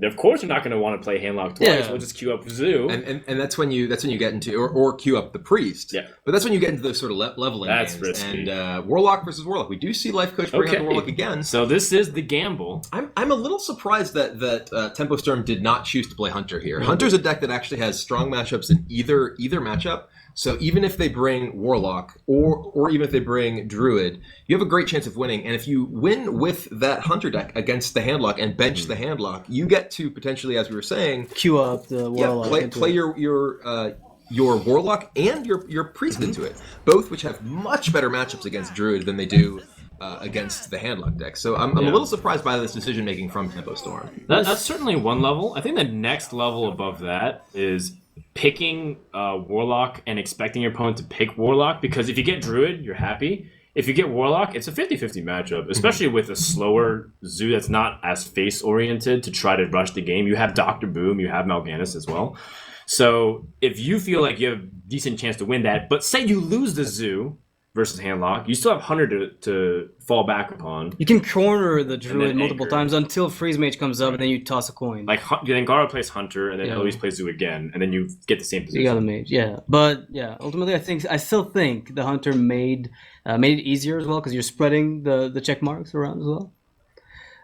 of course we're not going to want to play Handlock twice. Yeah. We'll just queue up Zoo. And that's when you get into or queue up the Priest. Yeah. But that's when you get into those sort of leveling That's games. risky. And Warlock versus Warlock. We do see Life Coach bring up the Warlock again. So this is the gamble. I'm a little surprised that Tempo Storm did not choose to play Hunter here. Hunter's a deck that actually has strong matchups in either matchup. So even if they bring Warlock or even if they bring Druid, you have a great chance of winning. And if you win with that Hunter deck against the Handlock and bench the Handlock, you get to potentially, as we were saying, queue up the Warlock. Play your Warlock and your Priest into it, both which have much better matchups against Druid than they do against the Handlock deck. So I'm a little surprised by this decision making from Tempo Storm. That's certainly one level. I think the next level above that is picking Warlock and expecting your opponent to pick Warlock, because if you get Druid, you're happy. If you get Warlock, it's a 50-50 matchup, especially with a slower Zoo that's not as face-oriented to try to rush the game. You have Dr. Boom, you have Mal'Ganis as well. So if you feel like you have a decent chance to win that, but say you lose the Zoo versus Handlock, you still have Hunter to fall back upon. You can corner the Druid multiple times until Freeze Mage comes up, and then you toss a coin. Like, then Garo plays Hunter, and then Eloise plays Zoo again, and then you get the same position. You got a Mage, But, ultimately I still think the Hunter made it easier as well, because you're spreading the check marks around as well.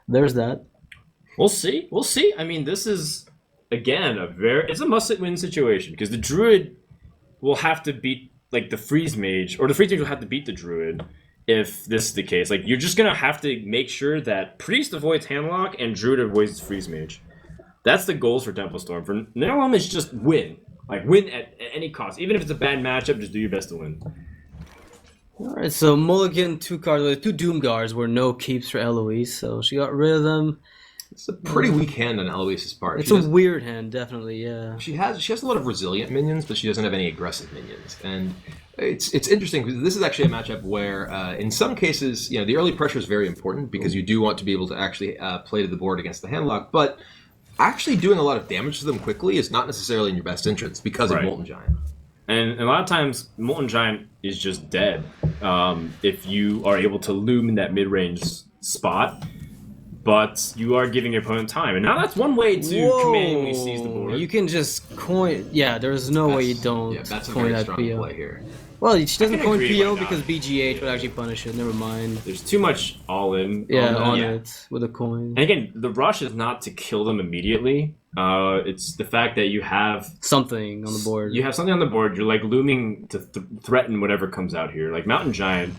There's that. We'll see. I mean, this is, again, it's a must-win situation, because the Druid will have to beat the Freeze Mage, or the Freeze Mage will have to beat the Druid if this is the case. Like, you're just going to have to make sure that Priest avoids Handlock and Druid avoids Freeze Mage. That's the goals for Temple Storm. For Nihilum, it's just win. Like, win at any cost. Even if it's a bad matchup, just do your best to win. Alright, so Mulligan, 2 cards, 2 Doom Guards were no keeps for Eloise, so she got rid of them. It's a pretty weak hand on Eloise's part. It's a weird hand, definitely, She has a lot of resilient minions, but she doesn't have any aggressive minions. And it's interesting, because this is actually a matchup where, in some cases, the early pressure is very important, because you do want to be able to actually play to the board against the Handlock, but actually doing a lot of damage to them quickly is not necessarily in your best interest because of Molten Giant. And a lot of times, Molten Giant is just dead if you are able to loom in that mid-range spot. But you are giving your opponent time. And now that's one way to commandingly seize the board. You can just coin... Yeah, there's no way you don't that's a coin very that strong PO. play here. Well, she doesn't coin agree, PO why not? because BGH would actually punish it. Never mind. There's too much all-in on it with a coin. And again, the rush is not to kill them immediately. It's the fact that you have... something on the board. You have something on the board. You're looming to threaten whatever comes out here. Like, Mountain Giant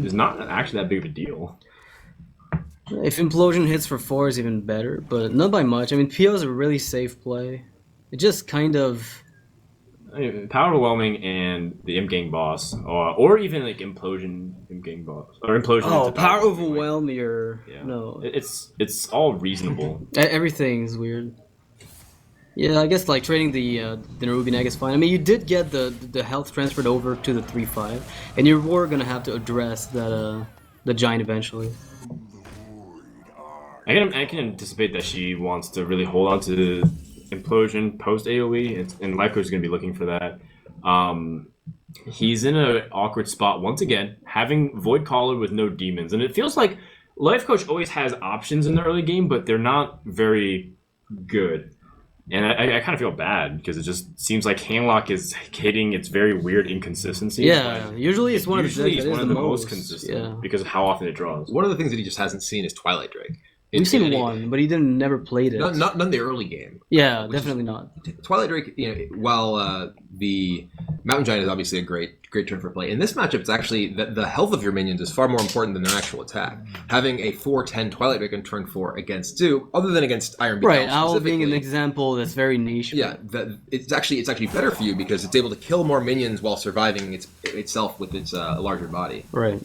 is not actually that big of a deal. If Implosion hits for 4 is even better, but not by much. I mean, PO is a really safe play. It just kind of... Power Overwhelming and the Imp-Gang boss, or even Implosion Imp-Gang boss, or Implosion. Oh, Power Overwhelm or... No. It's all reasonable. Everything's weird. Yeah, I guess like trading the Nerubian egg is fine. I mean, you did get the health transferred over to the 3/5, and you were gonna have to address that the giant eventually. I can anticipate that she wants to really hold on to Implosion post AoE, and Life Coach is going to be looking for that. He's in an awkward spot once again, having Void Caller with no demons, and it feels like Life Coach always has options in the early game, but they're not very good. And I kind of feel bad because it just seems like Handlock is hitting its very weird inconsistency. Yeah, usually it's one of the most consistent because of how often it draws. One of the things that he just hasn't seen is Twilight Drake. We've seen one, but he never played it. Not in the early game. Yeah, definitely not. Twilight Drake, while the Mountain Giant is obviously a great turn for play, in this matchup, it's actually the health of your minions is far more important than their actual attack. Having a 4/10 Twilight Drake on turn 4 against 2, other than against Iron Beak right, Owl being an example that's very niche. Yeah, it's actually better for you because it's able to kill more minions while surviving itself with its larger body. Right.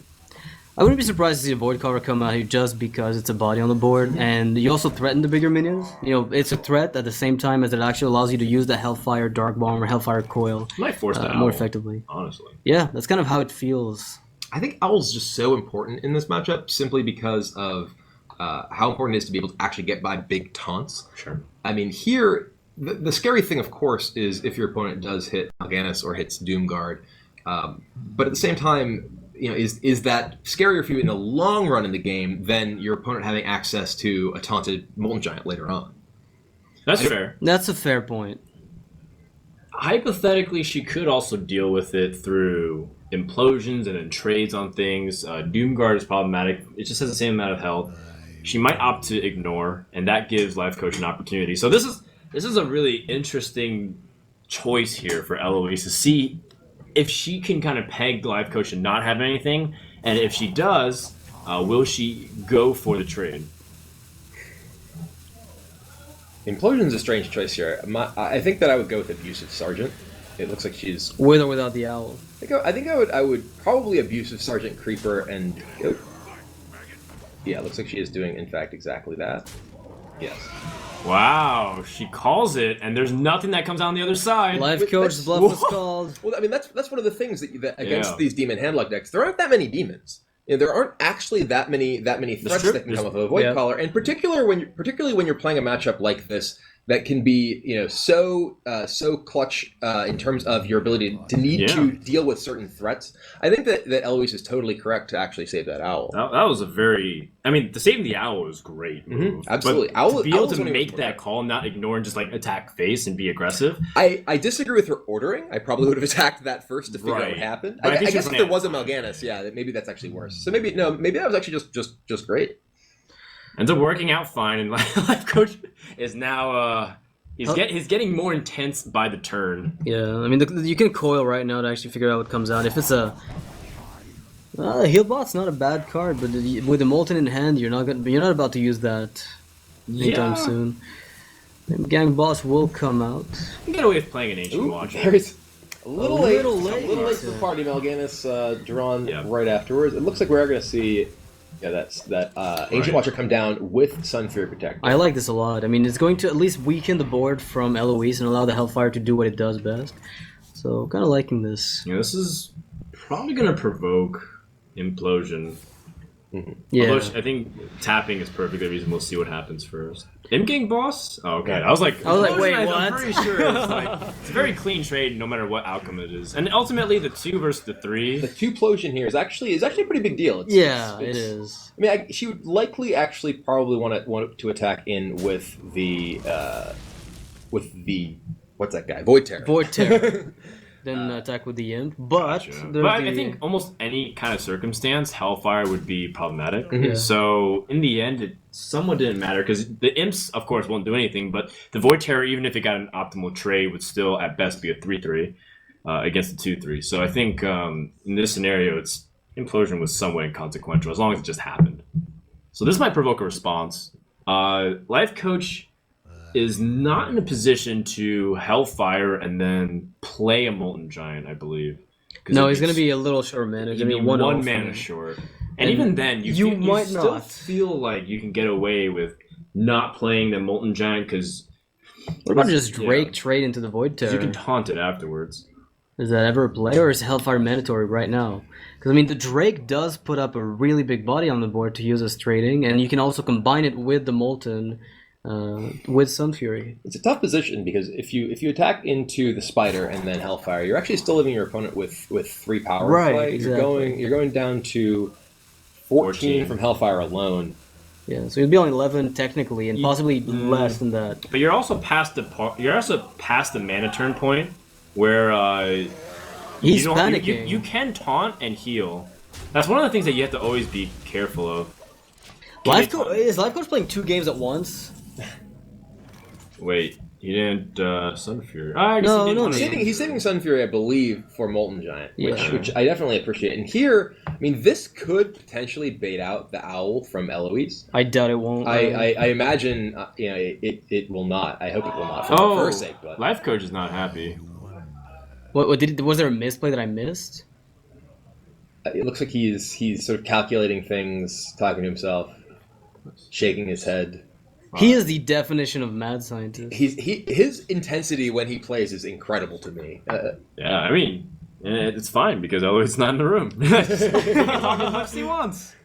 I wouldn't be surprised to see a Void Cover come out here just because it's a body on the board, and you also threaten the bigger minions. It's a threat at the same time as it actually allows you to use the Hellfire Dark Bomb or Hellfire Coil might force that more effectively. Honestly. Yeah, that's kind of how it feels. I think Owl's just so important in this matchup simply because of how important it is to be able to actually get by big taunts. Sure. I mean, here, the scary thing, of course, is if your opponent does hit Mal'Ganis or hits Doomguard. But at the same time, is that scarier for you in the long run in the game than your opponent having access to a taunted Molten Giant later on? That's fair. That's a fair point. Hypothetically, she could also deal with it through implosions and then trades on things. Doomguard is problematic. It just has the same amount of health. She might opt to ignore, and that gives Life Coach an opportunity. So this is a really interesting choice here for Eloise to see if she can kind of peg Life Coach and not have anything, and if she does, will she go for the trade? Implosion's a strange choice here. I think that I would go with Abusive Sergeant. It looks like she's with or without the Owl. I think I would probably Abusive Sergeant Creeper and yeah, it looks like she is doing in fact exactly that. Yes. Wow, she calls it, and there's nothing that comes out on the other side. Life Coach's bluff was called. Well, I mean, that's one of the things that against these demon handlock decks, there aren't that many demons. There aren't actually that many threats that can come with a Void Caller, and particularly when you're playing a matchup like this that can be so clutch in terms of your ability to need to deal with certain threats. I think that Eloise is totally correct to actually save that Owl. That was a very... I mean, the saving the Owl was great. Mm-hmm. Absolutely. But to be able to make that call, not ignore and just attack face and be aggressive. I disagree with her ordering. I probably would have attacked that first to figure out what happened. I guess if there was a Mal'Ganis, maybe that's actually worse. So maybe that was actually just great. Ends up working out fine, and Life Coach is now he's getting more intense by the turn. Yeah, I mean you can coil right now to actually figure out what comes out. If it's a Healbot's not a bad card, but with the Molten in hand, you're not about to use that anytime soon. Maybe Gang Boss will come out. You get away with playing an Ancient Watcher. There's a little late to the party. Mal'Ganis drawn right afterwards. It looks like we're going to see. Yeah, that Ancient Watcher come down with Sun Fury Protector. I like this a lot. I mean, it's going to at least weaken the board from Eloise and allow the Hellfire to do what it does best. So, kind of liking this. Yeah, this is probably going to provoke Implosion. Mm-hmm. Yeah. Although I think tapping is perfectly reasonable. We'll see what happens first. Imgang Boss? Oh, okay. I was like, wait, what? I'm pretty sure it's a very clean trade no matter what outcome it is. And ultimately, the 2 versus the 3. The 2-plosion here is actually a pretty big deal. It is. I mean, she would likely actually probably want to attack in with the what's that guy? Void Terror. Then attack with the Imp. But I think almost any kind of circumstance, Hellfire would be problematic. Mm-hmm. Yeah. So in the end, it somewhat didn't matter because the Imps, of course, won't do anything. But the Void Terror, even if it got an optimal trade, would still at best be a 3/3 against the 2/3. So I think in this scenario, Implosion was somewhat inconsequential as long as it just happened. So this might provoke a response. Life Coach is not in a position to Hellfire and then play a Molten Giant, I believe. No, he's going to be a little short mana. He's going to be one mana short. And even then, you still feel like you can get away with not playing the Molten Giant because What about just Drake trade into the Void Terror? You can taunt it afterwards. Is that ever a play, or is Hellfire mandatory right now? Because, I mean, the Drake does put up a really big body on the board to use as trading, and you can also combine it with the Molten with Sunfury. It's a tough position because if you attack into the Spider and then Hellfire, you're actually still leaving your opponent with 3 power. Right, play. exactly. You're going down to 14 from Hellfire alone. Yeah, so you'd be on 11 technically, and possibly less than that. But you're also past the mana turn point where he's panicking. You can taunt and heal. That's one of the things that you have to always be careful of. Is Life Coach playing 2 games at once? Wait, he didn't Sunfury. No. He's saving Sunfury, I believe, for Molten Giant, Yeah. which I definitely appreciate. And here, I mean, this could potentially bait out the Owl from Eloise. I doubt it won't. I imagine, it will not. I hope it will not. For her sake, but Life Coach is not happy. Was there a misplay that I missed? it looks like he's sort of calculating things, talking to himself, shaking his head. He is the definition of mad scientist. His intensity when he plays is incredible to me. Yeah, I mean, it's fine because Eloise's not in the room. He can talk as much as he wants.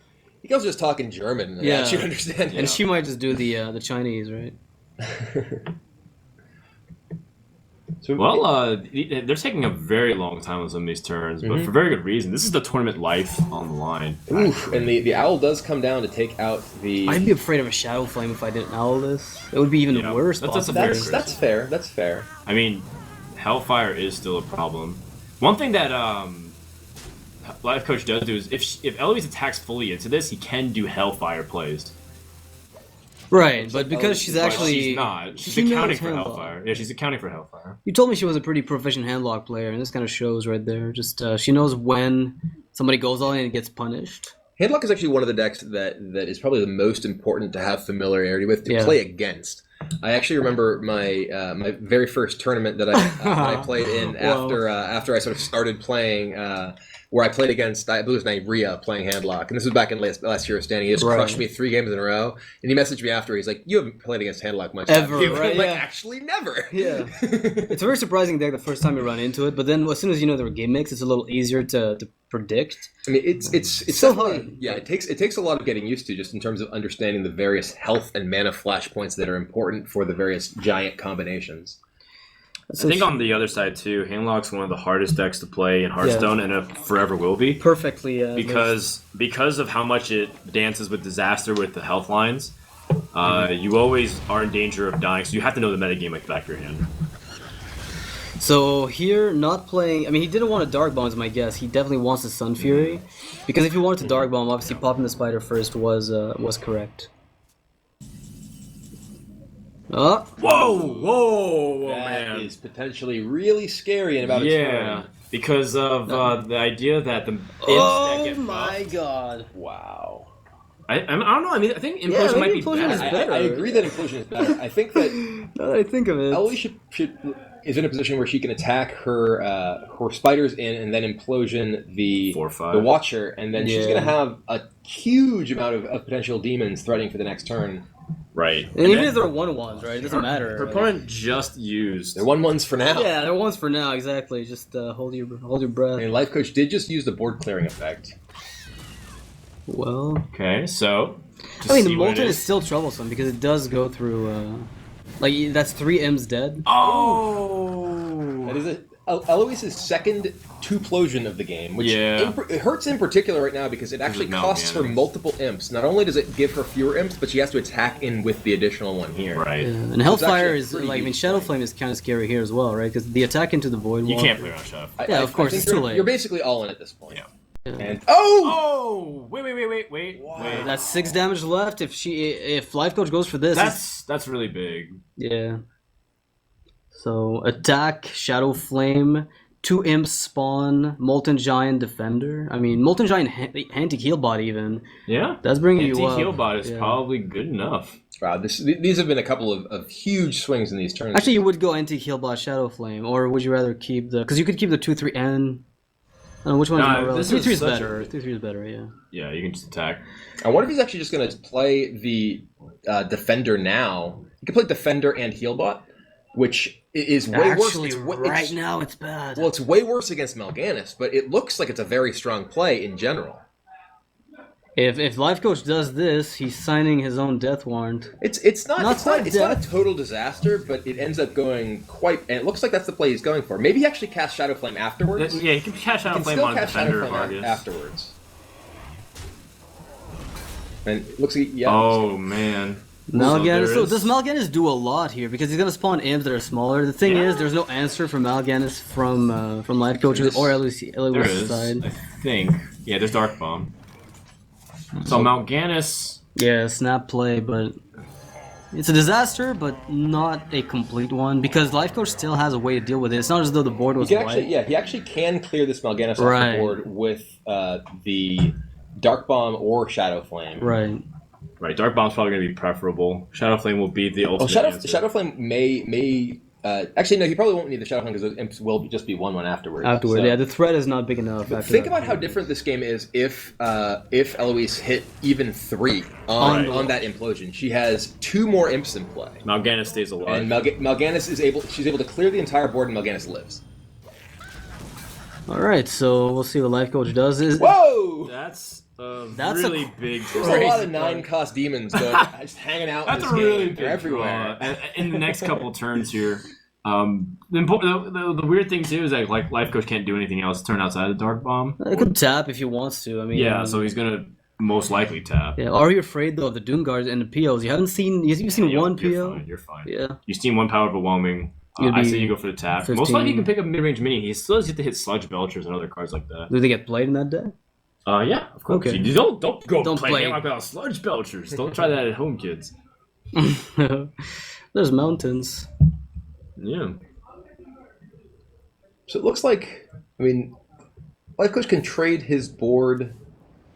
He can also just talk in German. And Yeah. you understand. And she might just do the Chinese, right? Well, they're taking a very long time on some of these turns, but for very good reason. This is the tournament life on the line. Oof, and the owl does come down to take out the... I'd be afraid of a Shadow Flame if I didn't owl this. It would be even worse. That's fair. That's fair. I mean, Hellfire is still a problem. One thing that Life Coach does do is if Eloise attacks fully into this, he can do Hellfire plays. Right, but because she's actually... She's not. She's accounting for Hellfire. Yeah, she's accounting for Hellfire. You told me she was a pretty proficient handlock player, and this kind of shows right there. Just she knows when somebody goes all in and gets punished. Handlock is actually one of the decks that is probably the most important to have familiarity with, to play against. I actually remember my my very first tournament that I played in after I sort of started playing, where I played against, I believe it was Nyria playing Handlock, and this was back in last year of standing. He just crushed me 3 games in a row, and he messaged me after. He's like, "You haven't played against Handlock much ever, right?" I'm like, yeah. actually, never. Yeah, it's a very surprising deck the first time you run into it, but then as soon as you know their gimmicks, it's a little easier to predict. I mean, it's so hard. Yeah, it takes a lot of getting used to, just in terms of understanding the various health and mana flashpoints that are important for the various giant combinations. I think on the other side too, Handlock's one of the hardest decks to play in Hearthstone, and it forever will be. Perfectly, because of how much it dances with disaster with the health lines. You always are in danger of dying, so you have to know the metagame like the back of your hand. So here, not playing... I mean, he didn't want a Dark Bomb, is my guess. He definitely wants a Sun Fury. Because if he wanted to Dark Bomb, obviously popping the Spider first was correct. Oh! Whoa, That man. is potentially really scary in about a turn. Because of the idea that the imps that get buffed. God. Wow. I don't know, I mean, I think Implosion might be Implosion is better. better. I agree that Implosion is better. I think that Now that I think of it... Ellie is in a position where she can attack her spiders in, and then Implosion the 4/5. the Watcher, and then she's going to have a huge amount of potential demons threatening for the next turn. Right. And even if they're 1/1s, right? It doesn't matter. Her opponent just used... They're 1/1s for now. Yeah, they're 1s for now, exactly. Just hold your breath. And Life Coach did just use the board clearing effect. Well... Okay, so... I mean, the Molten is still troublesome because it does go through... like, that's 3 M's dead. Oh! That is Eloise's second 2-plosion of the game, which Yeah. it hurts in particular right now because it actually no costs her mana. multiple imps. Not only does it give her fewer imps, but she has to attack in with the additional one here. Right. Yeah. And Hellfire actually a is, pretty like, I mean, huge Shadow Flame is kind of scary here as well, right? Because the attack into the Void You Wall... can't play around Shadow. Yeah, of course, think it's too late. You're basically all in at this point. Yeah. And Oh! Wait. Wow. That's 6 damage left if Life Coach goes for this. That's really big. Yeah. So, attack, Shadow Flame, 2 imps spawn, Molten Giant Defender. I mean, Molten Giant Anti-Heal Bot even. Yeah. That's bringing you up. Anti-heal bot is probably good enough. wow, these have been a couple of huge swings in these turns. Actually, you would go Anti-Heal Bot Shadow Flame, or would you rather keep the... Because you could keep the 2-3 N... I don't know, which one is more relevant? 3-3 is better. 3-3 is better, yeah. Yeah, you can just attack. I wonder if he's actually just going to play the Defender now. He could play Defender and Healbot. which is way worse. Actually, right now it's bad. Well, it's way worse against Mal'Ganis, but it looks like it's a very strong play in general. If Life Coach does this, he's signing his own death warrant. It's not a total disaster, but it ends up going quite. And it looks like that's the play he's going for. Maybe he actually casts Shadow Flame afterwards. Yeah, he can cast Shadow Flame on Defender of Argus afterwards. And it looks like Oh man. Mal'Ganis. So does Mal'Ganis do a lot here because he's gonna spawn imps that are smaller? The thing is, there's no answer for Mal'Ganis from Life Coach's or Eloise side. I think. Yeah, there's Dark Bomb. So Mal'Ganis. Yeah, snap play, but it's a disaster, but not a complete one because Life Coach still has a way to deal with it. It's not as though the board was white. He actually can clear this Mal'Ganis off the board with the Dark Bomb or Shadow Flame. Right, Dark Bomb's probably going to be preferable. Shadow Flame will be the ultimate answer. Shadow Flame may actually, no, he probably won't need the Shadow Flame because those imps will just be 1/1 afterwards. Yeah, the threat is not big enough. Think about how different this game is if Eloise hit even 3 on that implosion. She has 2 more imps in play. Mal'Ganis stays alive. And Mal'Ganis she's able to clear the entire board and Mal'Ganis lives. Alright, so we'll see what Life Coach does. Whoa! That's really big. There's a lot of 9-cost demons just hanging out in this game. Really big. They're everywhere. In the next couple turns here, the weird thing too is that like Life Coach can't do anything else. Turn outside of the Dark Bomb. It could tap if he wants to. I mean, yeah, so he's gonna most likely tap. Yeah. Are you afraid though of the Doom Guards and the POs? You've seen one PO. You're fine. Yeah. You've seen one power overwhelming. I say you go for the tap. 15. Most likely you can pick up mid-range mini. He still has to hit Sludge Belchers and other cards like that. Do they get played in that deck? Yeah, of course. Okay. You don't play him about Sludge Belchers. Don't try that at home, kids. There's mountains. Yeah. So it looks like, Life Coach can trade his board.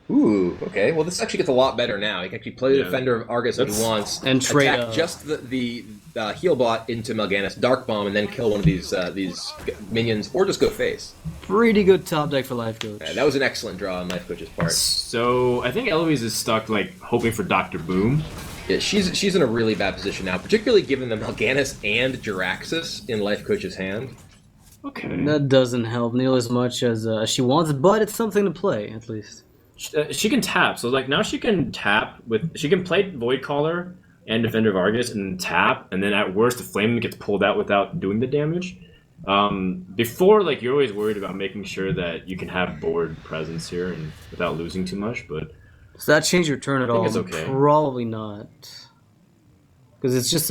Ooh, okay. Well, this actually gets a lot better now. He can actually play the Defender of Argus if he wants, and trade attack just the heal bot into Mal'Ganis, Dark Bomb, and then kill one of these minions, or just go face. Pretty good top deck for Life Coach. Yeah, that was an excellent draw on Life Coach's part. So I think Eloise is stuck, hoping for Dr. Boom. Yeah, she's in a really bad position now, particularly given the Mal'Ganis and Jiraxis in Life Coach's hand. Okay. That doesn't help nearly as much as she wants, but it's something to play, at least. She can tap, so now she can tap she can play Void Caller and Defender of Argus and tap, and then at worst the Flame gets pulled out without doing the damage. Before, you're always worried about making sure that you can have board presence here and without losing too much, but does that change your turn at all? It's okay. Probably not, because it's just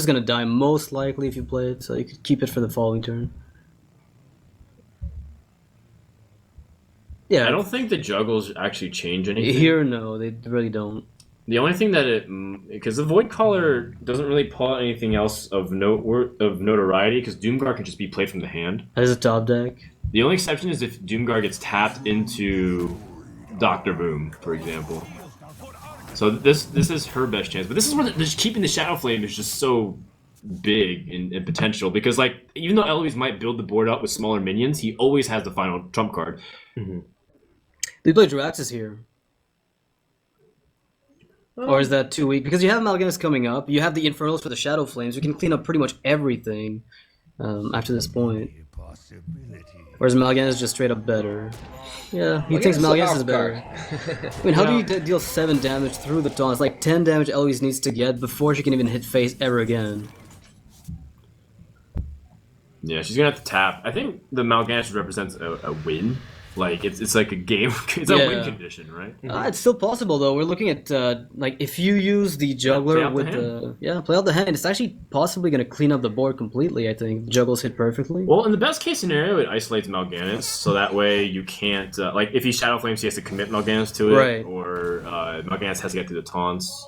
gonna die most likely if you play it, so you could keep it for the following turn. Yeah, I don't think the juggles actually change anything. Here, no, they really don't. The only thing that because the Void Caller doesn't really pull out anything else of notoriety, because Doomguard can just be played from the hand. As a top deck. The only exception is if Doomguard gets tapped into Dr. Boom, for example. So this is her best chance, but this is where keeping the Shadow Flame is just so big in potential, because even though Eloise might build the board up with smaller minions, he always has the final trump card. Mm-hmm. They play Jiraxis here. Or is that too weak? Because you have Mal'Ganis coming up, you have the Infernals for the Shadow Flames, you can clean up pretty much everything after this point. Or is Mal'Ganis just straight up better? Yeah, he thinks Mal'Ganis is better. How do you deal 7 damage through the taunt? It's 10 damage Eloise needs to get before she can even hit face ever again. Yeah, she's gonna have to tap. I think the Mal'Ganis represents a win. It's like a game. It's a win condition, right? It's still possible though. We're looking at if you use the juggler with play out the hand. It's actually possibly going to clean up the board completely. I think the juggles hit perfectly. Well, in the best case scenario, it isolates Mal'Ganis, so that way you can't if he Shadow Flames, he has to commit Mal'Ganis to it, right? Or Mal'Ganis has to get through the taunts.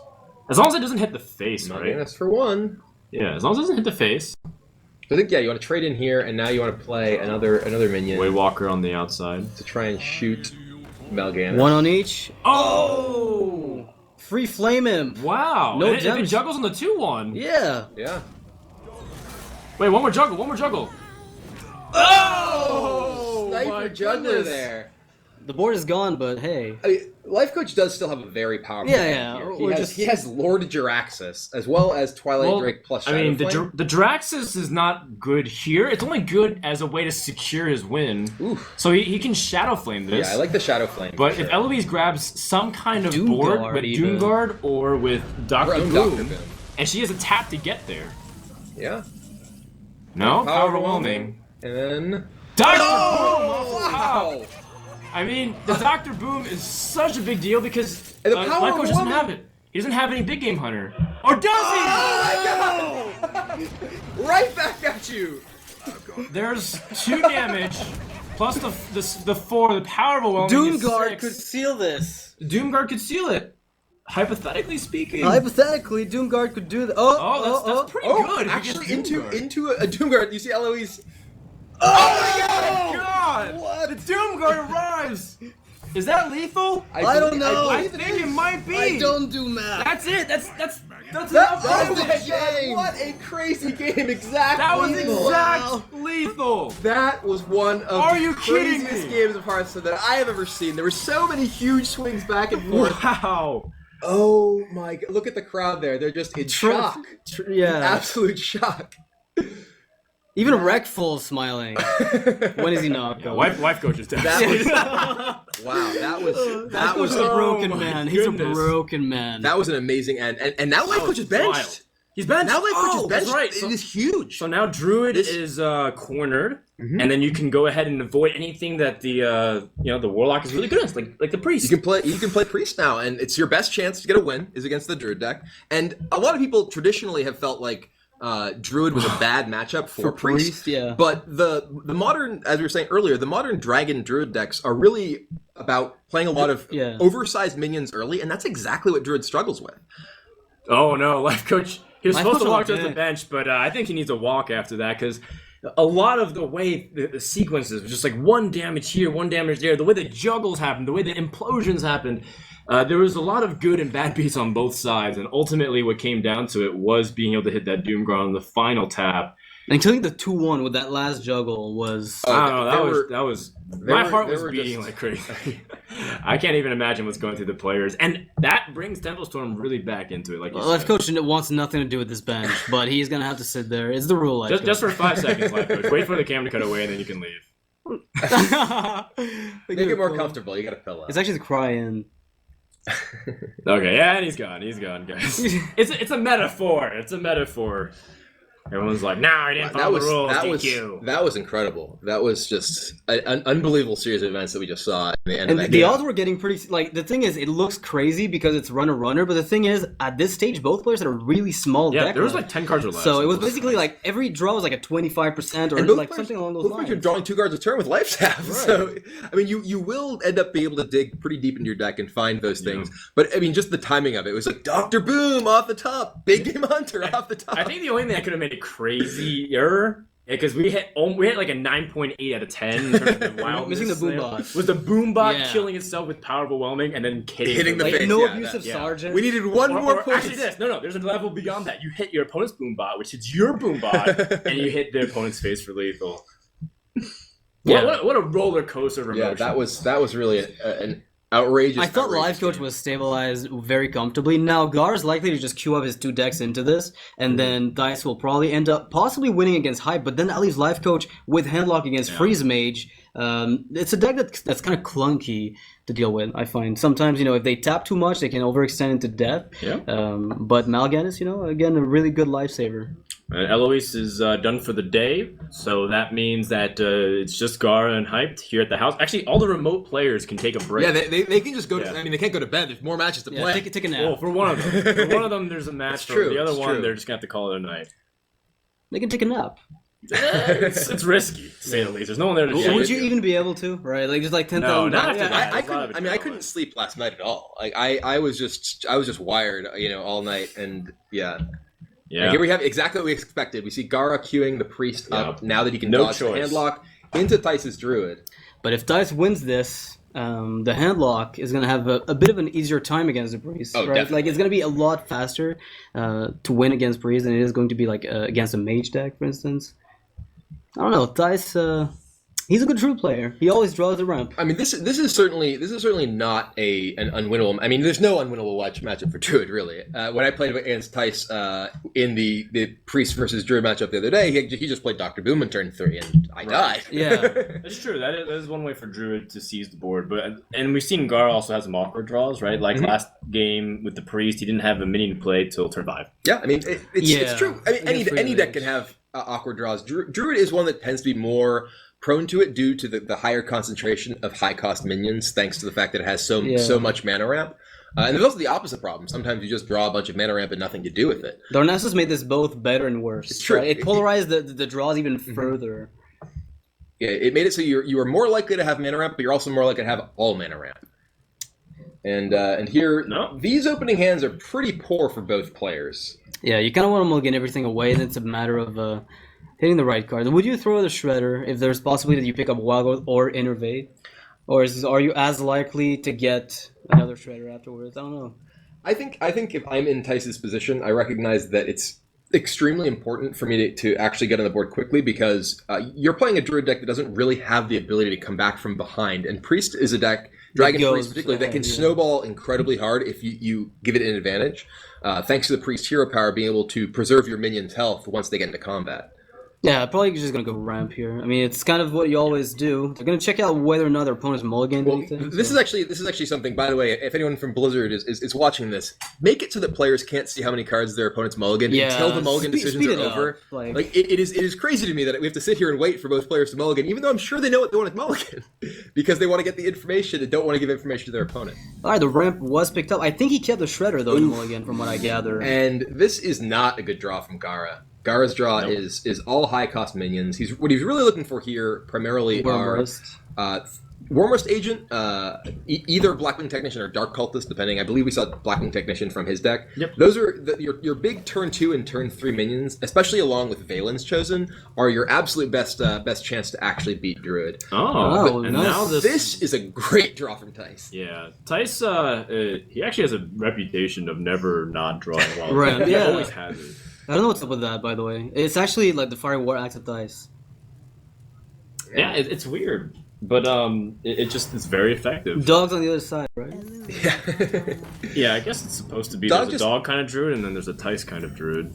As long as it doesn't hit the face, right? Mal'Ganis for one. Yeah, as long as it doesn't hit the face. So I think you want to trade in here, and now you want to play another minion. Waywalker on the outside to try and shoot Mal'Ganis. 1 on each. Oh! Free flame him. Wow! No and it juggles on the 2/1. Yeah. Yeah. Wait, one more juggle. Oh! Sniper juggler there. The board is gone, but hey. Life Coach does still have a very powerful hand here. He has Lord Jiraxis as well as Twilight Drake plus Shadow Flame. The Jiraxis is not good here. It's only good as a way to secure his win. Oof. So he can Shadow Flame this. Yeah, I like the Shadow Flame. But if Eloise grabs some kind of board with Doomguard or with Dr. Boom, and she has a tap to get there. Yeah. No? Power Overwhelming. And... Dr. Oh, Boom! Wow! I mean, the Dr. Boom is such a big deal because Life Coach doesn't have it. He doesn't have any Big Game Hunter. Or does he? Oh my god! Right back at you! There's 2 damage, plus the 4, the Power Overwhelming Doomguard could seal this. Doomguard could seal it. Hypothetically speaking. Hypothetically, Doomguard could do that. That's pretty good. Actually, into a Doomguard, you see Eloise... Oh my god! What? The Doomguard arrives! Is that lethal? I don't know. I think it might be. I don't do math. That's it. That's enough. Oh my god! What a crazy game! Exactly. That was exact lethal. That was one of the craziest games of Hearthstone that I have ever seen. There were so many huge swings back and forth. Wow. Oh my god! Look at the crowd there. They're just in shock. Absolute shock. Even Wreckful's smiling. When is he not? Yeah, Life Coach is dead. Wow, that was a broken man. He's a broken man. That was an amazing end. And now Life Coach is benched. Wild. He's benched. Now Life Coach is benched. That's right. It is huge. So now Druid is cornered, and then you can go ahead and avoid anything that the the Warlock is really good at, like the Priest. You can play Priest now, and it's your best chance to get a win is against the Druid deck. And a lot of people traditionally have felt like Druid was a bad matchup for Priest. Yeah. But the modern, as we were saying earlier, the modern Dragon Druid decks are really about playing a lot of oversized minions early, and that's exactly what Druid struggles with. Oh no, Life Coach. He was supposed to walk to the bench, but I think he needs a walk after that because a lot of the way the sequences was just like 1 damage here, 1 damage there, the way the juggles happened, the way the implosions happened. There was a lot of good and bad beats on both sides, and ultimately what came down to it was being able to hit that Doomguard on the final tap. And killing the 2-1 with that last juggle was... I don't know, my heart was beating like crazy. I can't even imagine what's going through the players. And that brings Templestorm really back into it, like you said. Life Coach wants nothing to do with this bench, but he's going to have to sit there. It's the rule, just for 5 seconds, Life Coach. Wait for the camera to cut away, and then you can leave. Make it more comfortable. You got to fill up. It's actually the cry-in. Okay, yeah, and he's gone, guys. It's a metaphor. It's a metaphor. Everyone's like, "Nah, I didn't follow the rules." That was incredible. That was just an unbelievable series of events that we just saw at the end of that game. The odds were getting pretty. Like the thing is, it looks crazy because it's runner, but the thing is, at this stage, both players had a really small deck. Yeah, there was like 10 cards or less. So it was basically like every draw was like a 25% or like something along those lines. You're drawing 2 cards a turn with life tap. Right. So I mean, you will end up being able to dig pretty deep into your deck and find those things. But I mean, just the timing of it was like Dr. Boom off the top, Big Game Hunter off the top. I think the only thing that could have made it crazier, because we hit like a 9.8 out of 10 in terms of the wildness. Missing the Boombot. Was the Boombot killing itself with Power Overwhelming and then hitting the face. No abusive Sergeant. We needed one more point. Actually, there's a level beyond that. You hit your opponent's Boombot, which hits your Boombot, and you hit their opponent's face for lethal. What a roller coaster of emotion. Yeah, that was really an outrageous. I thought Life Coach was stabilized very comfortably. Now Gar is likely to just queue up his 2 decks into this, and then Dice will probably end up possibly winning against Hype, but then that leaves Life Coach with Handlock against Freeze Mage. It's a deck that's kind of clunky to deal with, I find. Sometimes, if they tap too much, they can overextend into death. Yeah. But Malgan is, again, a really good lifesaver. Eloise is done for the day, so that means that it's just Gara and Hyped here at the house. Actually, all the remote players can take a break. Yeah, they can just go to... I mean, they can't go to bed. There's more matches to play. Take a nap. Well, for one of them. For one of them, there's a match. For the other one, they're just going to have to call it a night. They can take a nap. It's risky, to say the least. There's no one there to check. Would you even be able to? Right? Like, just like 10,000... No, not after that. I couldn't sleep last night at all. Like, I was just wired, all night, and yeah. And here we have exactly what we expected. We see Gara queuing the Priest up now that he can dodge the Handlock into Dice's Druid. But if Dice wins this, the Handlock is going to have a bit of an easier time against the Priest. Oh, right? definitely. Like, it's going to be a lot faster to win against Priest than it is going to be like against a Mage deck, for instance. I don't know. Dice He's a good Druid player. He always draws the ramp. I mean, this is certainly not an unwinnable. I mean, there's no unwinnable matchup for Druid, really. When I played against Tice in the Priest versus Druid matchup the other day, he just played Dr. Boom in turn 3, and I died. Yeah, That's true. That is one way for Druid to seize the board. And we've seen Gar also has some awkward draws, right? Like last game with the Priest, he didn't have a minion to play till turn 5. Yeah, I mean, it's true. I mean, any deck can have awkward draws. Druid is one that tends to be more prone to it due to the higher concentration of high-cost minions, thanks to the fact that it has so much mana ramp. And there's also the opposite problem. Sometimes you just draw a bunch of mana ramp and nothing to do with it. Darnassus made this both better and worse. It's true. Right? It polarized the draws even further. Yeah, it made it so you are more likely to have mana ramp, but you're also more likely to have all mana ramp. And here, these opening hands are pretty poor for both players. Yeah, you kind of want to mulligan everything away, and it's a matter of hitting the right card. Would you throw the Shredder if there's possibility that you pick up Wild or Innervate? Or are you as likely to get another Shredder afterwards? I don't know. I think if I'm in Tice's position, I recognize that it's extremely important for me to actually get on the board quickly because you're playing a Druid deck that doesn't really have the ability to come back from behind. And Priest is a deck, Dragon Priest particularly, that can snowball incredibly hard if you give it an advantage. Thanks to the Priest hero power being able to preserve your minions' health once they get into combat. Yeah, probably just gonna go ramp here. I mean, it's kind of what you always do. They're gonna check out whether or not their opponent's mulligan anything. This is actually something. By the way, if anyone from Blizzard is watching this, make it so that players can't see how many cards their opponent's mulligan until the mulligan decisions are over. Like it is crazy to me that we have to sit here and wait for both players to mulligan, even though I'm sure they know what they want to mulligan, because they want to get the information and don't want to give information to their opponent. All right, the ramp was picked up. I think he kept the Shredder though in mulligan, from what I gather. And this is not a good draw from Gara. Gara's draw is all high-cost minions. What he's really looking for here primarily are Wormrust Agent, either Blackwing Technician or Dark Cultist, depending. I believe we saw Blackwing Technician from his deck. Yep. Those are your big turn 2 and turn 3 minions, especially along with Valen's Chosen, are your absolute best chance to actually beat Druid. And nice. now this is a great draw from Tice. Yeah, Tice, he actually has a reputation of never not drawing well. Right, He yeah. always has it. I don't know what's up with that, by the way. It's actually like the Fiery War Axe of Dice. Yeah, it's weird, but it's very effective. Dogs on the other side, right? Yeah. Yeah, I guess it's supposed to be Dog there's a dog kind of druid, and then there's a Tice kind of druid.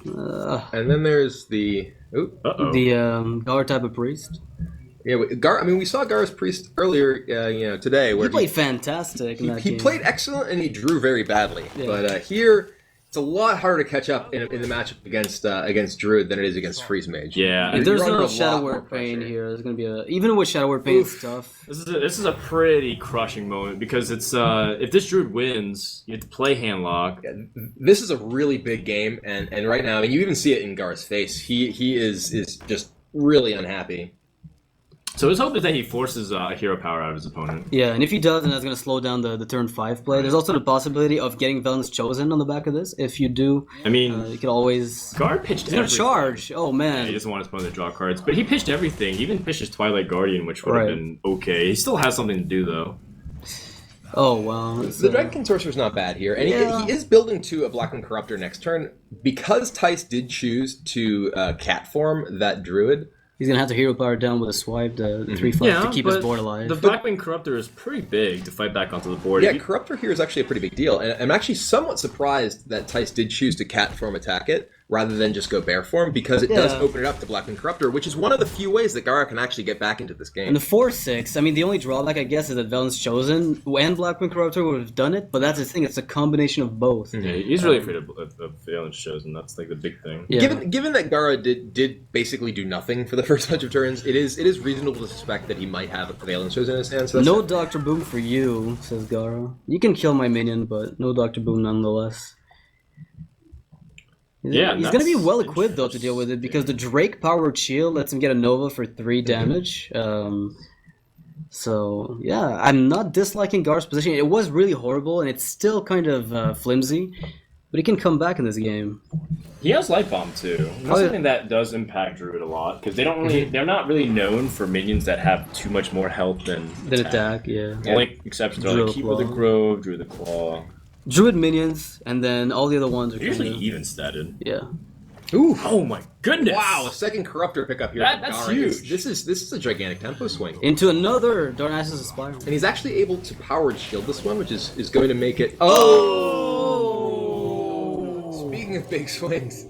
And then there's the Gar type of priest. Yeah, Gar. I mean, we saw Gar's Priest earlier, today. Where He played fantastic in that game. He played excellent, and he drew very badly. Yeah. But here, it's a lot harder to catch up in the matchup against Druid than it is against Freeze Mage. Yeah, if there's no Shadow Word Pain here, there's gonna be even with Shadow Word Pain, it's tough. This is a pretty crushing moment because it's if this Druid wins, you have to play Handlock. Yeah, this is a really big game, and right now, I mean, you even see it in Gar's face. He is just really unhappy. So his hope is that he forces a hero power out of his opponent. Yeah, and if he does, then that's going to slow down the turn 5 play. There's also the possibility of getting Valen's Chosen on the back of this. If you do, I mean, you can always... Guard pitched everything. He's going to charge. Oh, man. Yeah, he doesn't want his opponent to draw cards. But he pitched everything. He even pitched his Twilight Guardian, which would have been okay. He still has something to do, though. Oh, wow. The Dragon Sorcerer's not bad here. And he is building to a Blackwing Corruptor next turn. Because Tice did choose to cat form that Druid... He's going to have to hero power down with a swipe, the 3/5 to keep his board alive. The Blackwing Corruptor is pretty big to fight back onto the board. Yeah, Corruptor here is actually a pretty big deal. And I'm actually somewhat surprised that Tice did choose to cat form attack it, rather than just go bear form, because it does open it up to Blackwing Corruptor, which is one of the few ways that Gara can actually get back into this game. And the 4/6, I mean, the only drawback, I guess, is that Valen's Chosen and Blackwing Corruptor would have done it, but that's the thing, it's a combination of both. Yeah, he's really afraid of Valen's Chosen, that's like the big thing. Yeah. Given that Gara did basically do nothing for the first bunch of turns, it is reasonable to suspect that he might have Valen's Chosen in his hand. So no Dr. Boom for you, says Gara. You can kill my minion, but no Dr. Boom nonetheless. Yeah, he's going to be well equipped though to deal with it because the Drake powered shield lets him get a Nova for 3 damage. So yeah, I'm not disliking Gar's position. It was really horrible and it's still kind of flimsy, but he can come back in this game. He has Light Bomb too. That's something that does impact Druid a lot because they're not really known for minions that have too much more health than attack. Yeah. Only exceptions are like Keeper of the Grove, Druid the Claw. Druid minions, and then all the other ones are usually even statted. Yeah. Ooh. Oh my goodness! Wow, a second Corruptor pickup here. That's huge. This is a gigantic tempo swing. Into another Darnassus Aspire. And he's actually able to powered shield this one, which is going to make it... Oh! Speaking of big swings...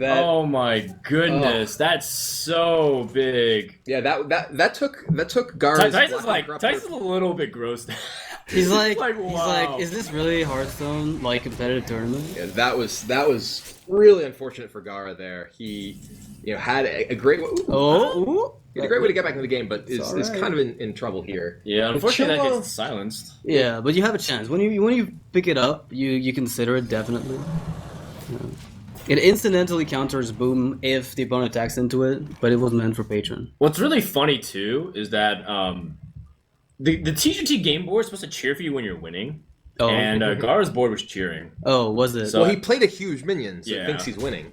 Oh my goodness, that's so big. Yeah, that took Gara's... Tyson's a little bit gross. He's like, wow. Is this really Hearthstone like competitive tournament? Yeah, that was really unfortunate for Gara there. He, had a great... He had a great way to get back into the game, but is kind of in trouble here. Yeah, unfortunately that gets silenced. Yeah, but you have a chance when you pick it up. You consider it definitely. Yeah. It incidentally counters Boom if the opponent attacks into it, but it was meant for Patron. What's really funny too is that the TGT game board is supposed to cheer for you when you're winning, and Gara's board was cheering. Oh, was it? So, well, he played a huge minion, so he thinks he's winning.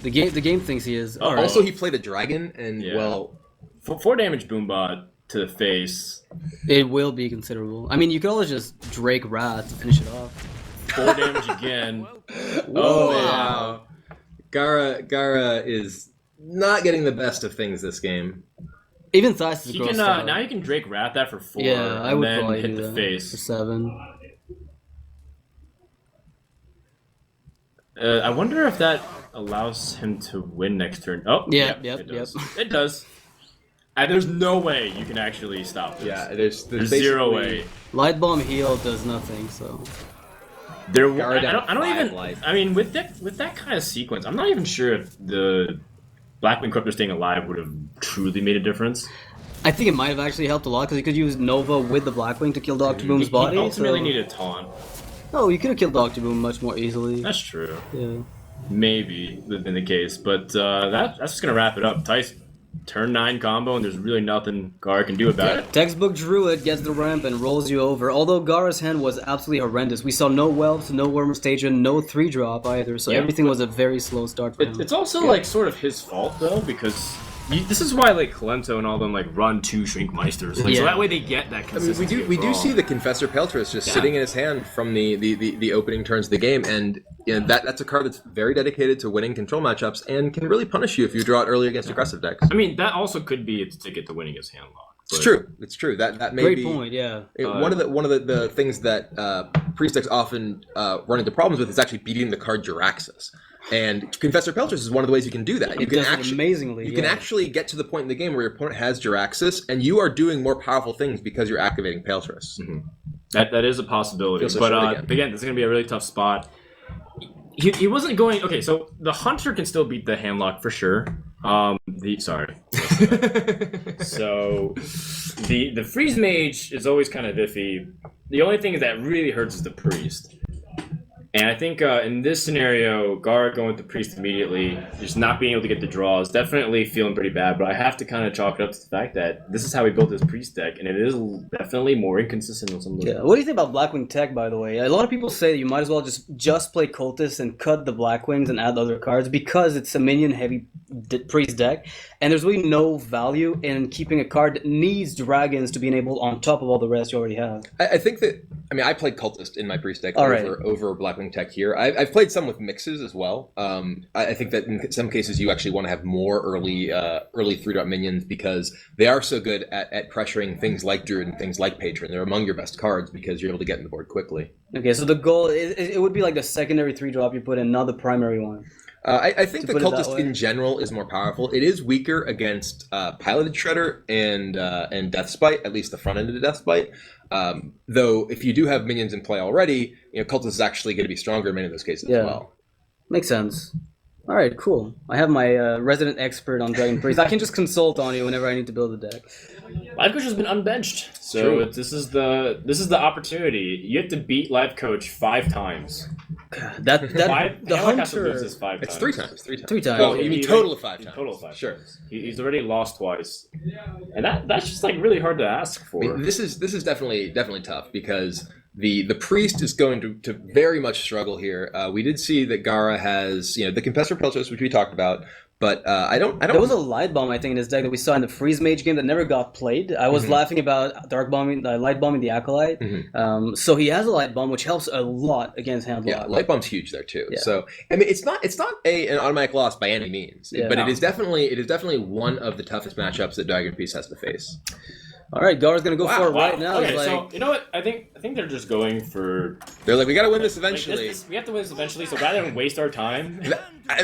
The game thinks he is. Right. Also, he played a dragon, and well, 4 damage Boombot to the face. It will be considerable. I mean, you could always just Drake Rat to finish it off. 4 damage again. Oh wow! Gara is not getting the best of things this game. Even Thais is a He gross can start. now you can Drake Rat that for 4. Yeah, I and would then probably hit do the that face for 7. I wonder if that allows him to win next turn. Oh, Yep. It does. It does. There's no way you can actually stop this. Yeah, there's 0 way. Light Bomb heal does nothing, so. I don't even. Life. I mean, with that kind of sequence, I'm not even sure if the Blackwing Corruptor staying alive would have truly made a difference. I think it might have actually helped a lot because you could use Nova with the Blackwing to kill Dr. Boom's body. He ultimately so... needed a taunt. Oh, you could have killed Dr. Boom much more easily. That's true. Yeah. Maybe been the case, but that's just gonna wrap it up. Tyson, turn 9 combo, and there's really nothing Gara can do about it. Textbook Druid gets the ramp and rolls you over. Although Gara's hand was absolutely horrendous. We saw no Whelps, no Worm Station, no 3-drop either, so everything was a very slow start for him. It's also like sort of his fault though, because this is why like Kalento and all them like run 2 Shrinkmeisters, so that way they get that consistency. I mean, we do see the Confessor Peltris just sitting in his hand from the opening turns of the game, and that's a card that's very dedicated to winning control matchups and can really punish you if you draw it early against aggressive decks. I mean, that also could be its ticket to winning his hand lock. It's true. It's true. That may be great point. Yeah. one of the things that priest decks often run into problems with is actually beating the card Jiraxis. And Confessor Peltris is one of the ways you can do that. You can actually get to the point in the game where your opponent has Jiraxis, and you are doing more powerful things because you're activating Peltris. Mm-hmm. That is a possibility. But again, this is going to be a really tough spot. He wasn't going... Okay, so the Hunter can still beat the handlock for sure. So the Freeze Mage is always kind of iffy. The only thing that really hurts is the Priest. And I think in this scenario, Gara going with the Priest immediately, just not being able to get the draws, definitely feeling pretty bad. But I have to kind of chalk it up to the fact that this is how he built his Priest deck, and it is definitely more inconsistent than some of What do you think about Blackwing Tech, by the way? A lot of people say that you might as well just play Cultist and cut the Blackwings and add other cards because it's a minion-heavy Priest deck, and there's really no value in keeping a card that needs dragons to be enabled on top of all the rest you already have. I think that... I mean, I played Cultist in my Priest deck over Blackwing Tech here. I've played some with mixes as well. I think that in some cases you actually want to have more early 3-drop minions because they are so good at pressuring things like Druid and things like Patron. They're among your best cards because you're able to get in the board quickly. Okay, so the goal, it would be like the secondary 3-drop you put in, not the primary one. I think the Cultist in general is more powerful. It is weaker against Piloted Shredder and Deathspite, at least the front end of the Deathspite. Though if you do have minions in play already, Cultist is actually going to be stronger in many of those cases as well. Makes sense. All right, cool. I have my resident expert on Dragon Priest. I can just consult on you whenever I need to build a deck. Life Coach has been unbenched, so this is the opportunity. You have to beat Life Coach 5 times. The Hunter loses 5 times. It's 3 times. 3 times. Oh, you mean total of 5 times? Total of 5 Sure. times. He's already lost twice, and that's just like really hard to ask for. I mean, this is definitely tough because the Priest is going to very much struggle here. We did see that Gara has the Confessor Peltris, which we talked about, But I don't. There was a light bomb, I think, in his deck that we saw in the Freeze Mage game that never got played. I was laughing about light bombing the Acolyte. So he has a light bomb, which helps a lot against hand block. Yeah, light bomb's huge there too. Yeah. So I mean, it's not an automatic loss by any means, but it is definitely one of the toughest matchups that Dragon Priest has to face. All right, Gar's gonna go for it right now. Okay, so you know what? I think they're just going for. They're like, we got to win this eventually. We have to win this eventually. So rather than waste our time.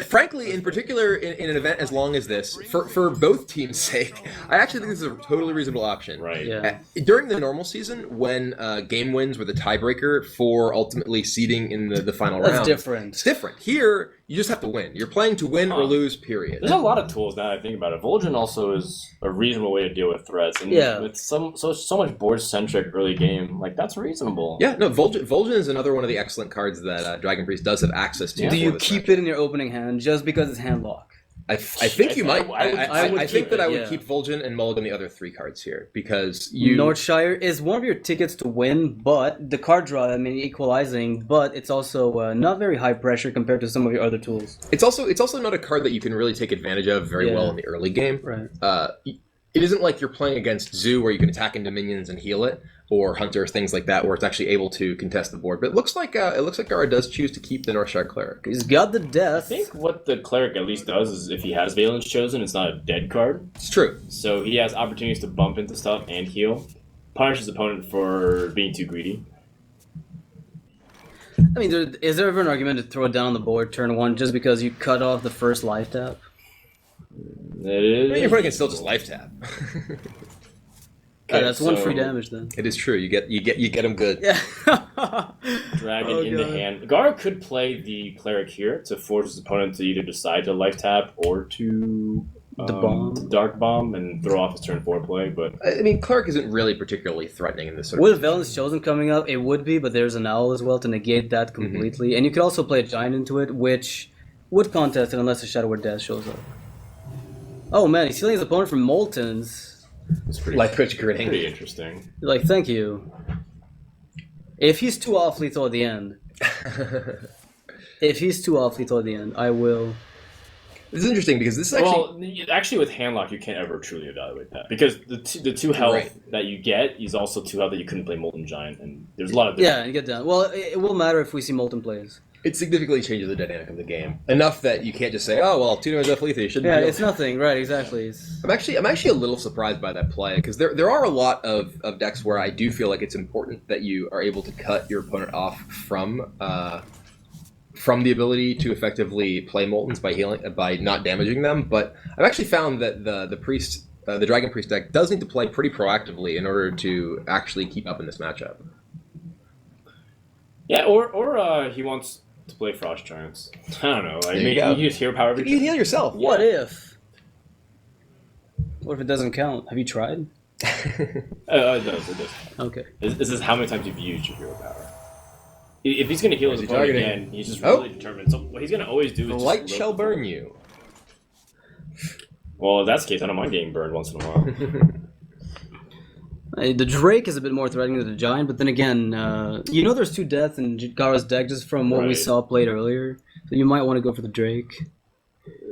Frankly, in particular, in an event as long as this, for both teams' sake, I actually think this is a totally reasonable option. Right. Yeah. During the normal season, when game wins were the tiebreaker for ultimately seeding in the final round, That's different. It's different. Here, you just have to win. You're playing to win or lose. Period. There's a lot of tools now that I think about it. Vol'jin also is a reasonable way to deal with threats, and with so much board centric early game, like that's reasonable. Yeah, no, Vol'jin is another one of the excellent cards that Dragon Priest does have access to. Do you keep it in your opening hand just because it's hand lock? I think you might. I think that I would yeah. keep Vol'jin and mulligan the other 3 cards here because Northshire is one of your tickets to win, but the card draw, I mean, equalizing, but it's also not very high pressure compared to some of your other tools. It's also not a card that you can really take advantage of very well in the early game. Right. It isn't like you're playing against Zoo where you can attack into minions and heal it, or Hunter, things like that, where it's actually able to contest the board. But it looks like Gara does choose to keep the Northshire Cleric. He's got the death. I think what the Cleric at least does is if he has Valence chosen, it's not a dead card. It's true. So he has opportunities to bump into stuff and heal. Punish his opponent for being too greedy. I mean, is there ever an argument to throw it down on the board turn 1 just because you cut off the first life tap? It is. I mean, your opponent can still just life tap. Okay, that's 1 free damage then. It is true. You get him good. Yeah. Dragon in the hand. Gara could play the Cleric here to force his opponent to either decide to life tap or to Dark Bomb and throw off his turn 4 play. But I mean, Cleric isn't really particularly threatening in this sort of with Valence Chosen coming up, it would be, but there's an Owl as well to negate that completely. And you could also play a Giant into it, which would contest it unless a Shadow Word Death shows up. Oh man, he's healing his opponent from Moltons. it's pretty, Life Twitch Gritting. pretty interesting. You're like, thank you. If he's too off lethal at the end, I will. This is interesting because this is Actually with Handlock, you can't ever truly evaluate that because the two health that you get is also 2 health that you couldn't play Molten Giant, and there's a lot of Yeah, you get down. Well, it will matter if we see Molten plays. It significantly changes the dynamic of the game enough that you can't just say, "Oh well, 2 damage off lethal, you shouldn't." Yeah, deal." it's nothing, right? Exactly. I'm actually a little surprised by that play because there are a lot of decks where I do feel like it's important that you are able to cut your opponent off from the ability to effectively play Moltens by not damaging them. But I've actually found that the Dragon Priest deck does need to play pretty proactively in order to actually keep up in this matchup. Yeah, or he wants to play Frost Giants. I don't know. Like, you use hero power every You can heal yourself. What if? What if it doesn't count? Have you tried? It does. Okay. This is how many times you've used your hero power. If he's going to heal his opponent again, he's just really determined. So what he's going to always do is The just light shall burn you. Well, if that's the case, I don't mind getting burned once in a while. The Drake is a bit more threatening than the Giant, but then again, there's 2 deaths in Gara's deck just from what we saw played earlier. So you might want to go for the Drake.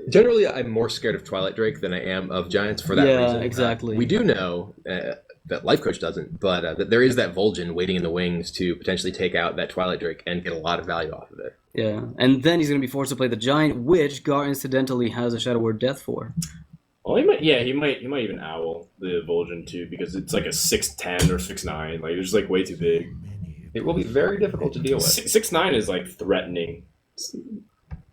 Generally, I'm more scared of Twilight Drake than I am of Giants for that reason. Yeah, exactly. We do know that Life Coach doesn't, but that there is that Vol'jin waiting in the wings to potentially take out that Twilight Drake and get a lot of value off of it. Yeah, and then he's going to be forced to play the Giant, which Gar incidentally has a Shadow Word Death for. Well, he might even owl the Vol'jin too because it's like a 6'10" or 6'9". Like it's just like way too big. It will be very difficult to deal with. 6'9" is like threatening.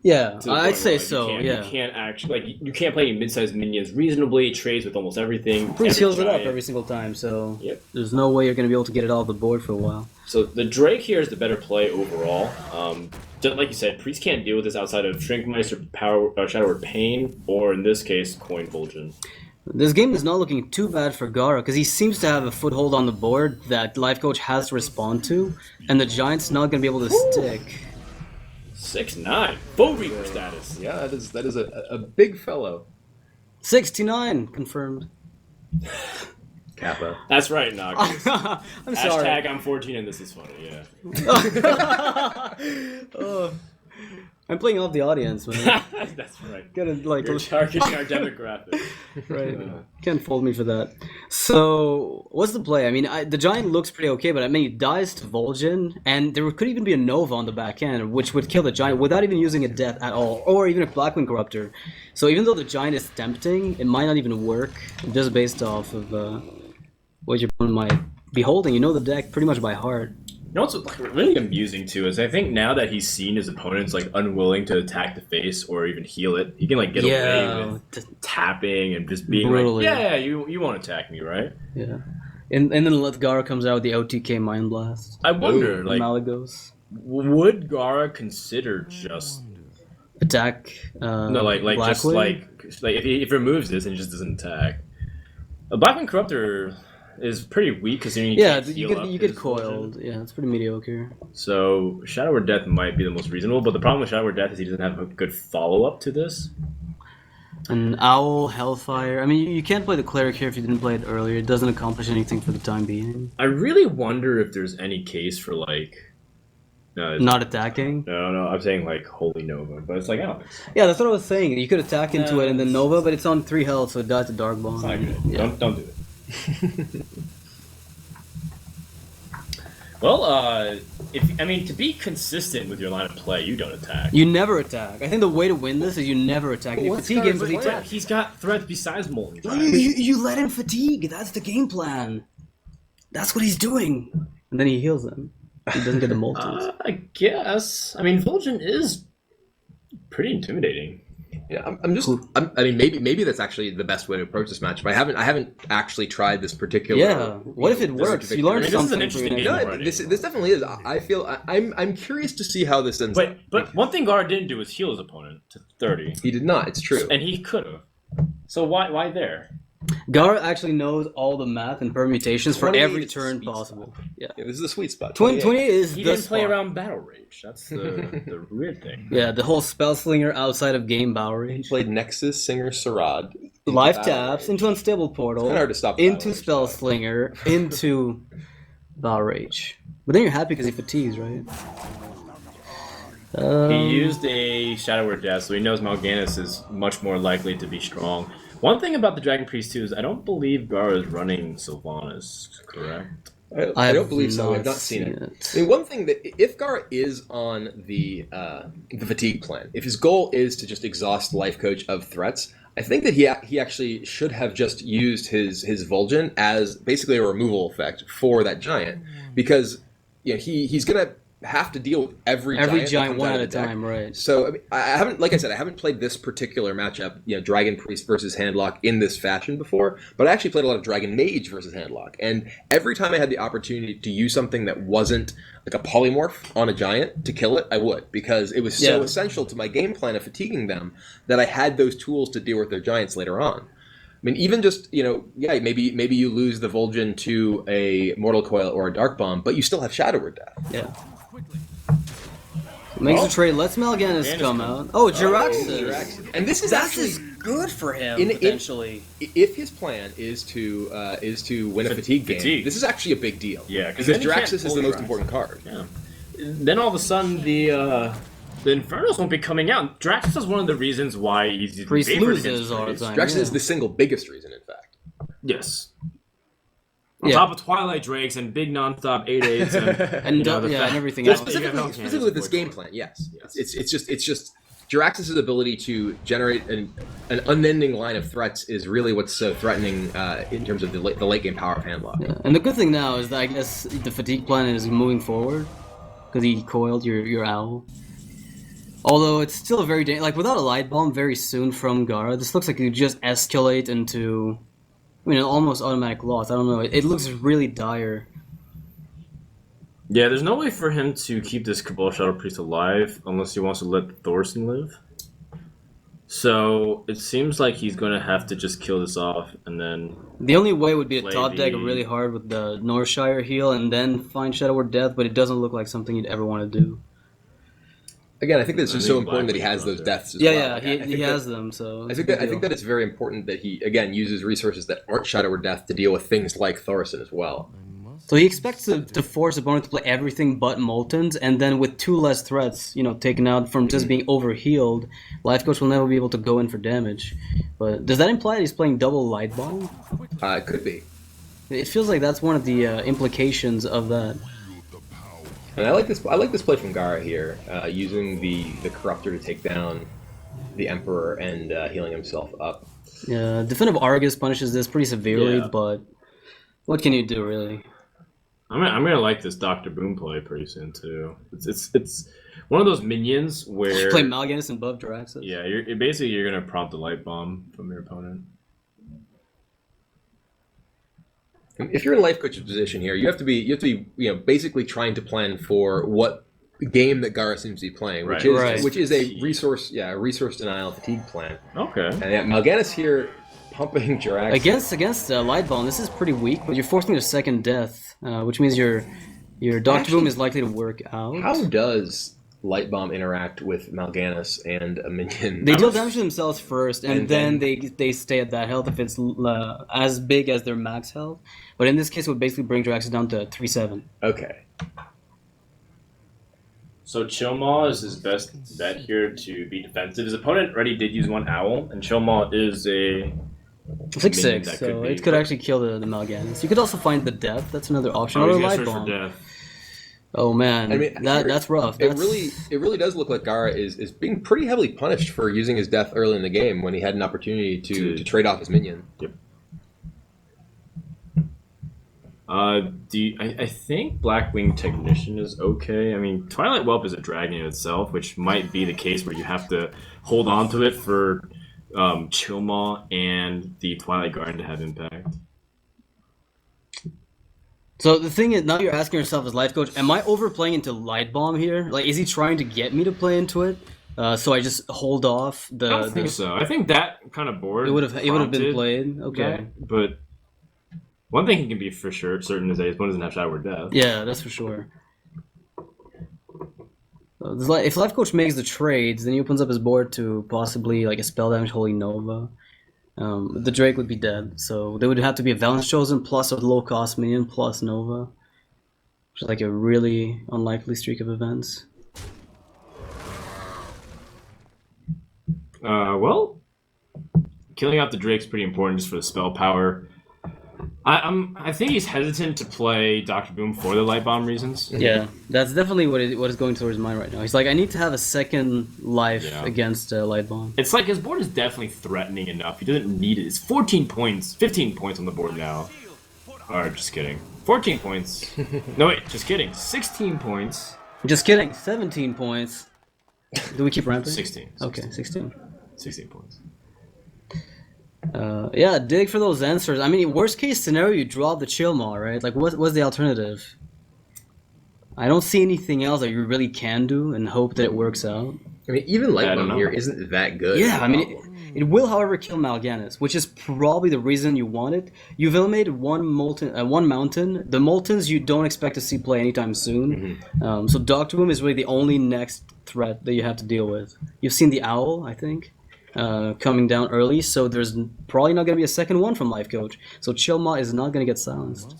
Yeah, I'd say so. You can't actually you can't play mid-sized minions reasonably. It trades with almost everything. Priest heals it up every single time, so there's no way you're going to be able to get it off the board for a while. So the Drake here is the better play overall. Just like you said, Priest can't deal with this outside of Shrinkmeister, Shadow Word Pain, or in this case, Coin Vol'jin. This game is not looking too bad for Gara because he seems to have a foothold on the board that Life Coach has to respond to, and the Giant's not going to be able to stick. 6'9", Bow Reaper status. Yeah, that is a big fellow. 69 confirmed. Kappa. That's right, Nog. I'm sorry. Hashtag I'm 14 and this is funny. Yeah. I'm playing off the audience, man. That's right. Gotta like You're targeting our demographic. right. Can't fault me for that. So, what's the play? I mean, the Giant looks pretty okay, but I mean, he dies to Vol'jin, and there could even be a Nova on the back end, which would kill the Giant without even using a Death at all, or even a Blackwing Corruptor. So even though the Giant is tempting, it might not even work, just based off of what your opponent might be holding. You know the deck pretty much by heart. You know what's really amusing too is I think now that he's seen his opponents like unwilling to attack the face or even heal it, he can like get away with tapping and just being brutally. like, yeah, you won't attack me, right? Yeah. And then Gara comes out with the OTK Mind Blast. I wonder, like, Malagos. would Gara consider just Attack? no, like just like if he removes this and he just doesn't attack. A Blackwing Corruptor is pretty weak because you get coiled. Yeah, it's pretty mediocre. So Shadow or Death might be the most reasonable, but the problem with Shadow or Death is he doesn't have a good follow up to this. An Owl, Hellfire. I mean, you can't play the Cleric here if you didn't play it earlier. It doesn't accomplish anything for the time being. I really wonder if there's any case for like not attacking. No, I'm saying like Holy Nova, but it's like Alex. Yeah, that's what I was saying. You could attack into it and then Nova, but it's on 3 health, so it dies to Dark Bomb. It's not good. Yeah. Don't do it. Well, to be consistent with your line of play, you don't attack. You never attack. I think the way to win this is you never attack. If fatigue him, he's got threats besides Molten Drive. You let him fatigue. That's the game plan. That's what he's doing. And then he heals him. He doesn't get the Molten. I guess. I mean, Vol'jin is pretty intimidating. Yeah, I mean, maybe that's actually the best way to approach this match. But I haven't actually tried this particular. Yeah. What if it works? You learn something. This is an interesting game. This definitely is. I feel I'm curious to see how this ends up. But one thing Gara didn't do was heal his opponent to 30. He did not. It's true. And he could have. So why there? Gara actually knows all the math and permutations for every turn possible. Yeah, this is the sweet spot. 28 is he the didn't play around Battle Rage. That's the weird thing. Yeah, the whole Spell Slinger outside of game Battle Rage. He played Nexus, Singer, Sarad. Life taps into Unstable Portal. It's hard to stop into Spell Slinger into Battle Rage. But then you're happy because he fatigues, right? He used a Shadow Word Death, so he knows Mal'Ganis is much more likely to be strong. One thing about the Dragon Priest too is I don't believe Gara is running Sylvanas, correct? I don't believe so. I've not seen it. I mean, one thing that if Gara is on the fatigue plan, if his goal is to just exhaust Life Coach of threats, I think that he actually should have just used his Vol'jin as basically a removal effect for that giant, because he's gonna have to deal with every giant one at a time, right? So I mean, I haven't played this particular matchup, Dragon Priest versus Handlock in this fashion before, but I actually played a lot of Dragon Mage versus Handlock, and every time I had the opportunity to use something that wasn't like a polymorph on a giant to kill it, I would, because it was so essential to my game plan of fatiguing them that I had those tools to deal with their giants later on. I mean, even just, maybe you lose the Vol'jin to a Mortal Coil or a Dark Bomb, but you still have Shadow Word Death. Yeah. Makes a trade. Let's Mal'Ganis come out. Oh, Jiraxxus. And this is actually good for him, potentially. If his plan is to win a fatigue game, this is actually a big deal. Yeah, because Jiraxxus is the most important card. Yeah. Then all of a sudden, the Infernos won't be coming out. Jiraxxus is one of the reasons why he's Priest loses all the time. Jiraxxus is the single biggest reason, in fact. Yes. On top of Twilight Drakes and big nonstop 8/8s and everything else. Specifically with this game plan, yes. It's just Jiraxxus' ability to generate an unending line of threats is really what's so threatening in terms of the late game power of Handlock. Yeah. And the good thing now is that I guess the fatigue plan is moving forward because he coiled your owl. Although it's still very dangerous. Like without a light bomb very soon from Gara, this looks like it could just escalate into an almost automatic loss. I don't know. It looks really dire. Yeah, there's no way for him to keep this Cabal Shadow Priest alive unless he wants to let Thorson live. So it seems like he's going to have to just kill this off and then... The only way would be to top deck really hard with the Northshire heal and then find Shadow Word Death, but it doesn't look like something you'd ever want to do. Again, I think that it's just so important that he has those deaths as well. Yeah, he has them, so... I think that it's very important that he, again, uses resources that aren't Shadow Word Death to deal with things like Thorson as well. So he expects to force opponent to play everything but Moltons, and then with 2 less threats, taken out from just being overhealed, Life Coach will never be able to go in for damage. But does that imply that he's playing double Light Bomb? It could be. It feels like that's one of the implications of that. And I like this play from Gara here, using the Corruptor to take down the Emperor and healing himself up. Yeah, Definitive Argus punishes this pretty severely, but what can you do, really? I'm gonna like this Dr. Boom play pretty soon too. It's one of those minions where you play Mal'Ganis and buff Draxus. Yeah, you're gonna prompt a light bomb from your opponent. If you're in Life Coach's position here, you have to be basically trying to plan for what game that Gara seems to be playing, which is a resource denial fatigue plan. Okay. And Mal'Ganis here pumping Jirax. Against Light Bomb, this is pretty weak, but you're forcing a second death, which means your Dr. Boom is likely to work out. How does Light Bomb interact with Mal'Ganis and a minion? They deal damage to themselves first, and then they stay at that health if it's as big as their max health. But in this case, it would basically bring Jirax down to 3-7. Okay. So Chillmaw is his best bet here to be defensive. His opponent already did use 1 Owl, and Chillmaw is a... It's like 6, so it could actually kill the Mal'Ganis. You could also find the death. That's another option. Or Light Bomb. Oh man, that's rough. It really does look like Gara is being pretty heavily punished for using his death early in the game when he had an opportunity to trade off his minion. Yep. I think Blackwing Technician is okay. I mean, Twilight Whelp is a dragon in itself, which might be the case where you have to hold on to it for Chillmaw and the Twilight Guardian to have impact. So the thing is, now you're asking yourself as Life Coach, am I overplaying into Light Bomb here? Like, is he trying to get me to play into it? So I just hold off the... I don't think so. I think that kind of board it would have been played. Okay. But one thing he can be for sure certain is that his opponent doesn't have Shadow Word Death. Yeah, that's for sure. If Life Coach makes the trades, then he opens up his board to possibly like a Spell Damage Holy Nova. The Drake would be dead, so there would have to be a Valence Chosen plus a low-cost minion plus Nova, which is like a really unlikely streak of events. Well, killing out the Drake's pretty important just for the spell power. I think he's hesitant to play Dr. Boom for the Light Bomb reasons. Yeah, that's definitely what is going through his mind right now. He's like, I need to have a second life against Light Bomb. It's like his board is definitely threatening enough. He doesn't need it. It's 14 points, 15 points on the board now. Alright, just kidding. 14 points. No, wait, just kidding. 16 points. Just kidding. 17 points. Do we keep ramping? 16. Okay, 16. 16 points. Yeah, dig for those answers. I mean, worst case scenario, you draw the Chillmaw, right? Like, what's the alternative? I don't see anything else that you really can do and hope that it works out. I mean, even Light Bomb here isn't that good. Yeah, I mean, it will, however, kill Mal'Ganis, which is probably the reason you want it. You've eliminated one mountain. The Moltons you don't expect to see play anytime soon. Mm-hmm. So Dr. Boom is really the only next threat that you have to deal with. You've seen the Owl, I think. Coming down early, so there's probably not going to be a second one from Life Coach. So Chillmaw is not going to get silenced.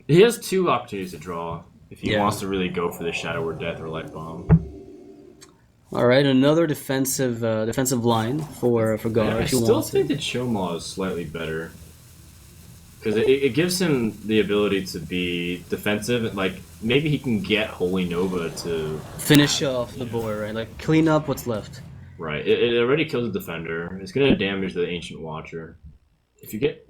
He has 2 opportunities to draw if he wants to really go for the Shadow Word Death or Light Bomb. All right, another defensive line for Gara. I still think that Chillmaw is slightly better because it gives him the ability to be defensive. Like maybe he can get Holy Nova to finish off the board, right? Like clean up what's left. Right. It already kills the defender. It's gonna damage the Ancient Watcher. If you get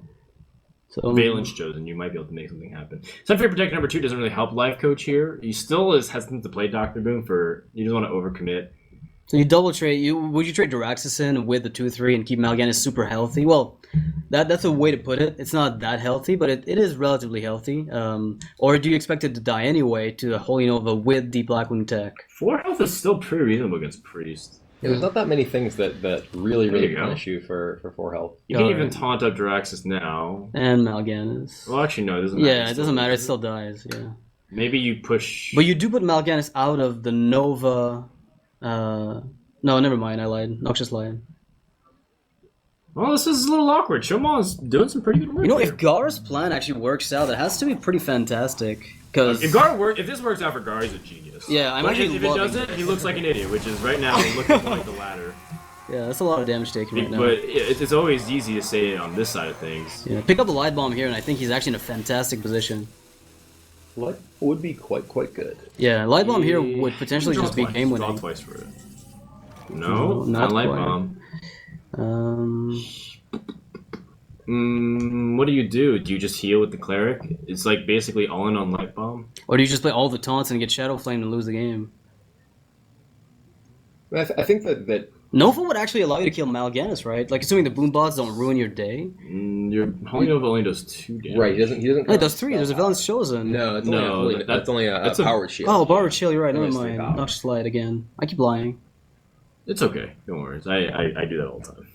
Valence Chosen, you might be able to make something happen. Sunfire Protector number 2 doesn't really help Life Coach here. He still is hesitant to play Dr. Boom for you just want to overcommit. So you double trade. Would you trade Jiraxus in with the 2/3 and keep Mal'Ganis super healthy? Well, that's a way to put it. It's not that healthy, but it is relatively healthy. Or do you expect it to die anyway to a Holy Nova with the Blackwing Tech? 4 health is still pretty reasonable against Priest. Yeah, there's not that many things that really punish you for 4 health. You can even taunt up Jiraxus now. And Mal'Ganis. Well, actually, no, it doesn't matter. Yeah, it doesn't matter. It still dies, yeah. Maybe you push... But you do put Mal'Ganis out of the Nova... No, never mind. I lied. Noxious lied. Well, this is a little awkward. Shomon's doing some pretty good work. You know, here. if Gar's plan actually works out, that has to be pretty fantastic. Because if this works out for Gar, he's a genius. Yeah, I'm but actually if it loving doesn't, he looks like an idiot, which is right now looking more like the latter. Yeah, that's a lot of damage taken right now. But it's always easy to say it on this side of things. Yeah, pick up the light bomb here, and I think he's actually in a fantastic position. What would be quite good. Yeah, light bomb here would potentially Draw just be twice. game Draw winning. twice for it. No, not not light quite. bomb. What do? Do you just heal with the cleric? It's like basically all in on light bomb. Or do you just play all the taunts and get Shadow Flame and lose the game? I think that Nova would actually allow you to kill Mal'Ganis, right? Like, assuming the boom bots don't ruin your day. Your Holy Nova only does 2 damage. right. He doesn't. No, it does 3. There's a Villain's Chosen. No, it's No, only that's only a that's a- powered shield. Oh, Barber Chill, you're right. Never Only mind. 3 power. Not just light again. I keep lying. It's okay. Don't worry. I do that all the time.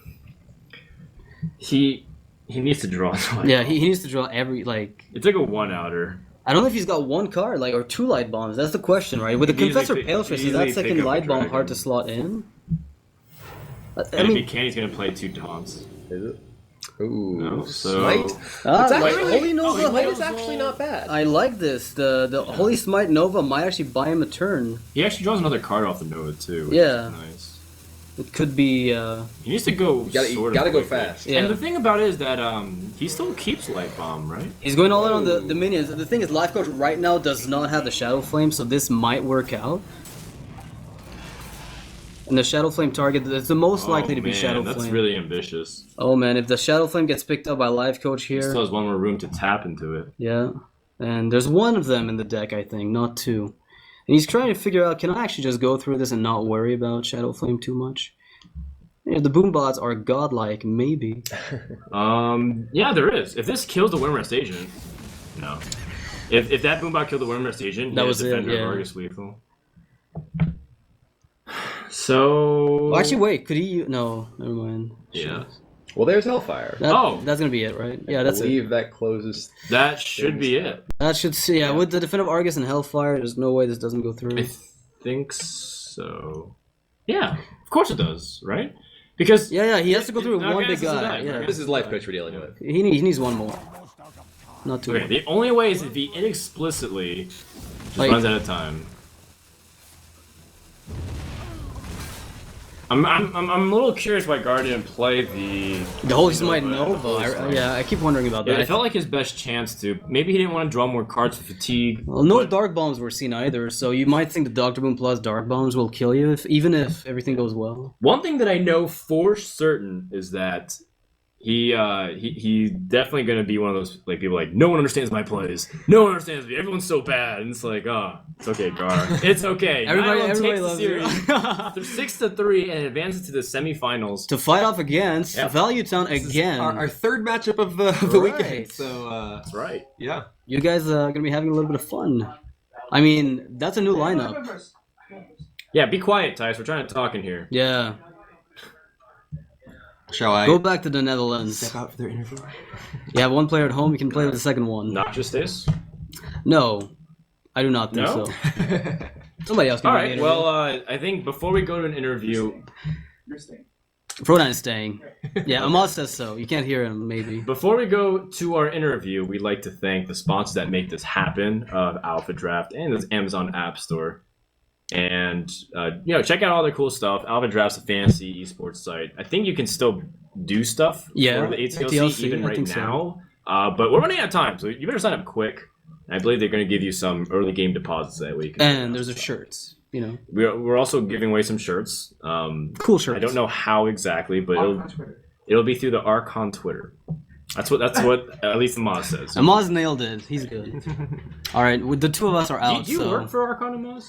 He needs to draw. Yeah, he needs to draw every, like... It's like a 1-outer. I don't know if he's got 1 card, like, or 2 light bombs. That's the question, right? With the He can Confessor easily Pale pick- Fist, he is that easily second pick up light a bomb dragon. hard to slot in? I And if he mean, can, he's gonna play 2 taunts. Is it? Ooh, No, so- Smite. It's actually- Holy Nova. Smite is actually not bad. I like this. The Holy Smite Nova might actually buy him a turn. He actually draws another card off the Nova too. Which Yeah. is nice. It could be. He needs to go. You sort of gotta go quickly. fast. Yeah. And the thing about it is that he still keeps light bomb, right? He's going all in on the minions. The thing is, Life Coach right now does not have the Shadow Flame, so this might work out. And the Shadow Flame target is the most likely to be Shadow That's Flame. really ambitious. Oh man, if the Shadow Flame gets picked up by Life Coach He here, still has one more room to tap into it. yeah. And there's 1 of them in the deck, I think, not 2. And he's trying to figure out, can I actually just go through this and not worry about Shadow Flame too much? If the boom bots are godlike, maybe. Yeah, there is. If this kills the Wyrmrest agent, no. If that boombot killed the Wyrmrest agent, That he was has it, Defender of yeah. Argus lethal. So. Oh, actually, wait, could he? No, never mind. Yeah. Well, there's Hellfire. That's gonna be it, right? Yeah, that's I it. believe that closes. That should be it. That should see. Yeah, with the Defender of Argus and Hellfire, there's no way this doesn't go through. I think so. Yeah, of course it does, right? Because Yeah, he has to go through with No, one guys, big this is guy. that, Yeah, right? This is Life Coach we're dealing with. he needs 1 more, not 2. okay, the only way is if he inexplicitly just Like- runs out of time. I'm a little curious why Gar didn't play The Holy Smite Nova. Nova. Yeah, I keep wondering about Yeah, that. it felt like his best chance to. Maybe he didn't want to draw more cards for fatigue. Well, no but Dark Bombs were seen either, so you might think the Doctor Boom plus Dark Bombs will kill you, even if everything goes well. One thing that I know for certain is that he's definitely gonna be one of those like people like no one understands my plays, no one understands me, everyone's so bad, and it's like it's okay, Gar, it's okay. Everybody Nihilum takes the loves you. series through 6-3 and advances to the semifinals. To fight off against Yep. Value Town again. Our third matchup of the Right. weekend. So That's right. yeah. You guys are gonna be having a little bit of fun. I mean, that's a new lineup. Yeah, be quiet, Tice. We're trying to talk in here. Yeah. Shall I Go back to the Netherlands. step out for their interview? You have 1 player at home, you can play with the second one. Not just this. No. I do not think No? so. Somebody else can All do the right. interview. Well, I think before we go to an interview, Frodan is staying. Yeah, Amaz says so. You can't hear him, maybe. before we go to our interview, we'd like to thank the sponsors that make this happen: Alpha Draft and the Amazon App Store. And check out all their cool stuff. Alpha Draft's a fantasy esports site. I think you can still do stuff for the ATLC even I right think so. now. But we're running out of time, so you better sign up quick. I believe they're going to give you some early game deposits that week. And there's a shirts, We're also giving away some shirts. Cool shirts. I don't know how exactly, but it'll be through the Archon Twitter. That's what at least Amaz says. Amaz nailed it. He's good. All right, the 2 of us are out. Do you so. work for Archon, Amaz?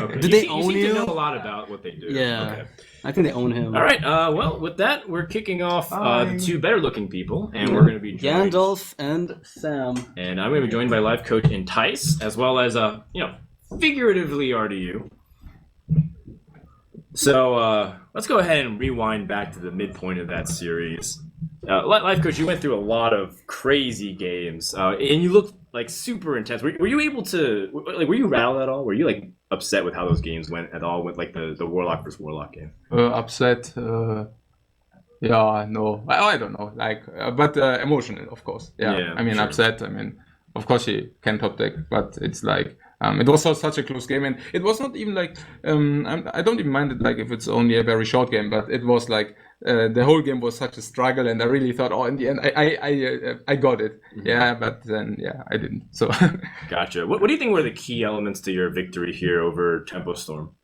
Okay. Did they you own seem you? to know a lot about what they do. Yeah. Okay. I think they own him. All right. Well, with that, we're kicking off the 2 better-looking people, and we're going to be joined. Gandalf and Sam. And I'm going to be joined by life coach Entice, as well as figuratively RDU. So let's go ahead and rewind back to the midpoint of that series. Life coach, you went through a lot of crazy games, and you looked like super intense. Were you able to were you rattled at all? Were you like upset with how those games went at all with like the Warlock versus Warlock game? Upset. Yeah, no, I don't know. Like, but emotional, of course. Yeah, Yeah, I mean, sure. upset. I mean, of course he can top deck, but it's like it was such a close game, and it was not even like I don't even mind it like if it's only a very short game, but it was like the whole game was such a struggle, and I really thought, oh, in the end, I got it. Mm-hmm. Yeah, but then I didn't. So Gotcha. What do you think were the key elements to your victory here over Tempo Storm?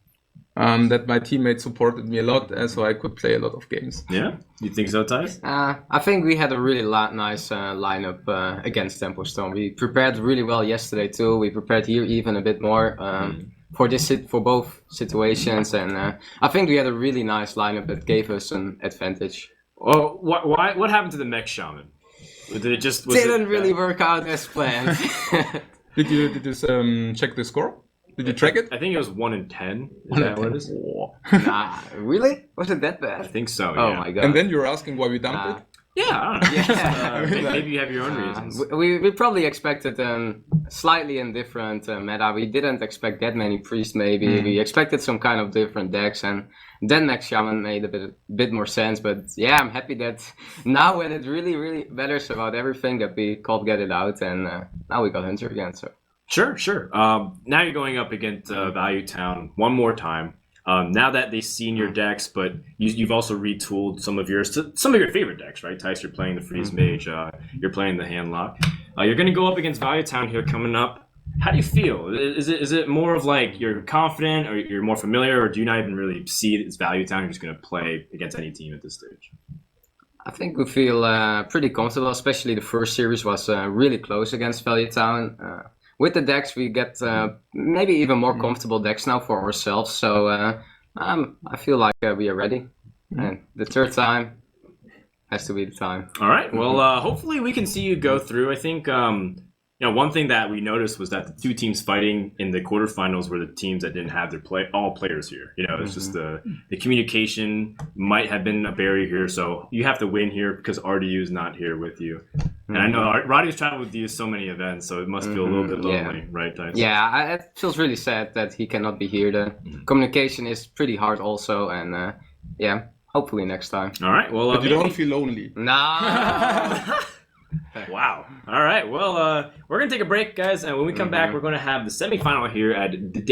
that my teammates supported me a lot, so I could play a lot of games. Yeah, you think so, Thijs? I think we had a really nice lineup against Tempo Storm. We prepared really well yesterday too. We prepared here even a bit more for both situations, and I think we had a really nice lineup that gave us an advantage. Oh, what happened to the mech shaman? Did it just Didn't really work out as planned. Did you check the score? Did you track it? I think it was 1 in 10. Is that what it is? Nah, really? Was it that bad? I think so. Oh yeah. my god. And then you were asking why we dumped it? Yeah, I don't know. Yeah. Maybe you have your own reasons. We probably expected slightly indifferent meta. We didn't expect that many priests. Maybe we expected some kind of different decks, and then Max Shaman made a bit more sense. But yeah, I'm happy that now when it really matters about everything that we called get it out, and now we got Hunter again. So Sure. Now you're going up against Value Town one more time. Now that they've seen your decks, but you've also retooled some of your favorite decks, right? Tice, you're playing the Freeze Mage, you're playing the Handlock. You're going to go up against Value Town here coming up. How do you feel? Is it more of like you're confident, or you're more familiar, or do you not even really see it as Value Town? You're just going to play against any team at this stage? I think we feel pretty comfortable. Especially the first series was really close against Value Town. With the decks, we get maybe even more comfortable decks now for ourselves. So I feel like we are ready. And the third time has to be the time. All right. Well, hopefully we can see you go through. I think one thing that we noticed was that the two teams fighting in the quarterfinals were the teams that didn't have all players here. It's just the communication might have been a barrier here. So you have to win here because RDU's not here with you. And I know Roddy's traveled with you so many events, so it must feel a little bit lonely, right, Tyson? Yeah, it feels really sad that he cannot be here. The communication is pretty hard also, and hopefully next time. All right, well... But you don't feel lonely. Nah. Wow. All right, well, we're going to take a break, guys, and when we come back, we're going to have the semifinal here at the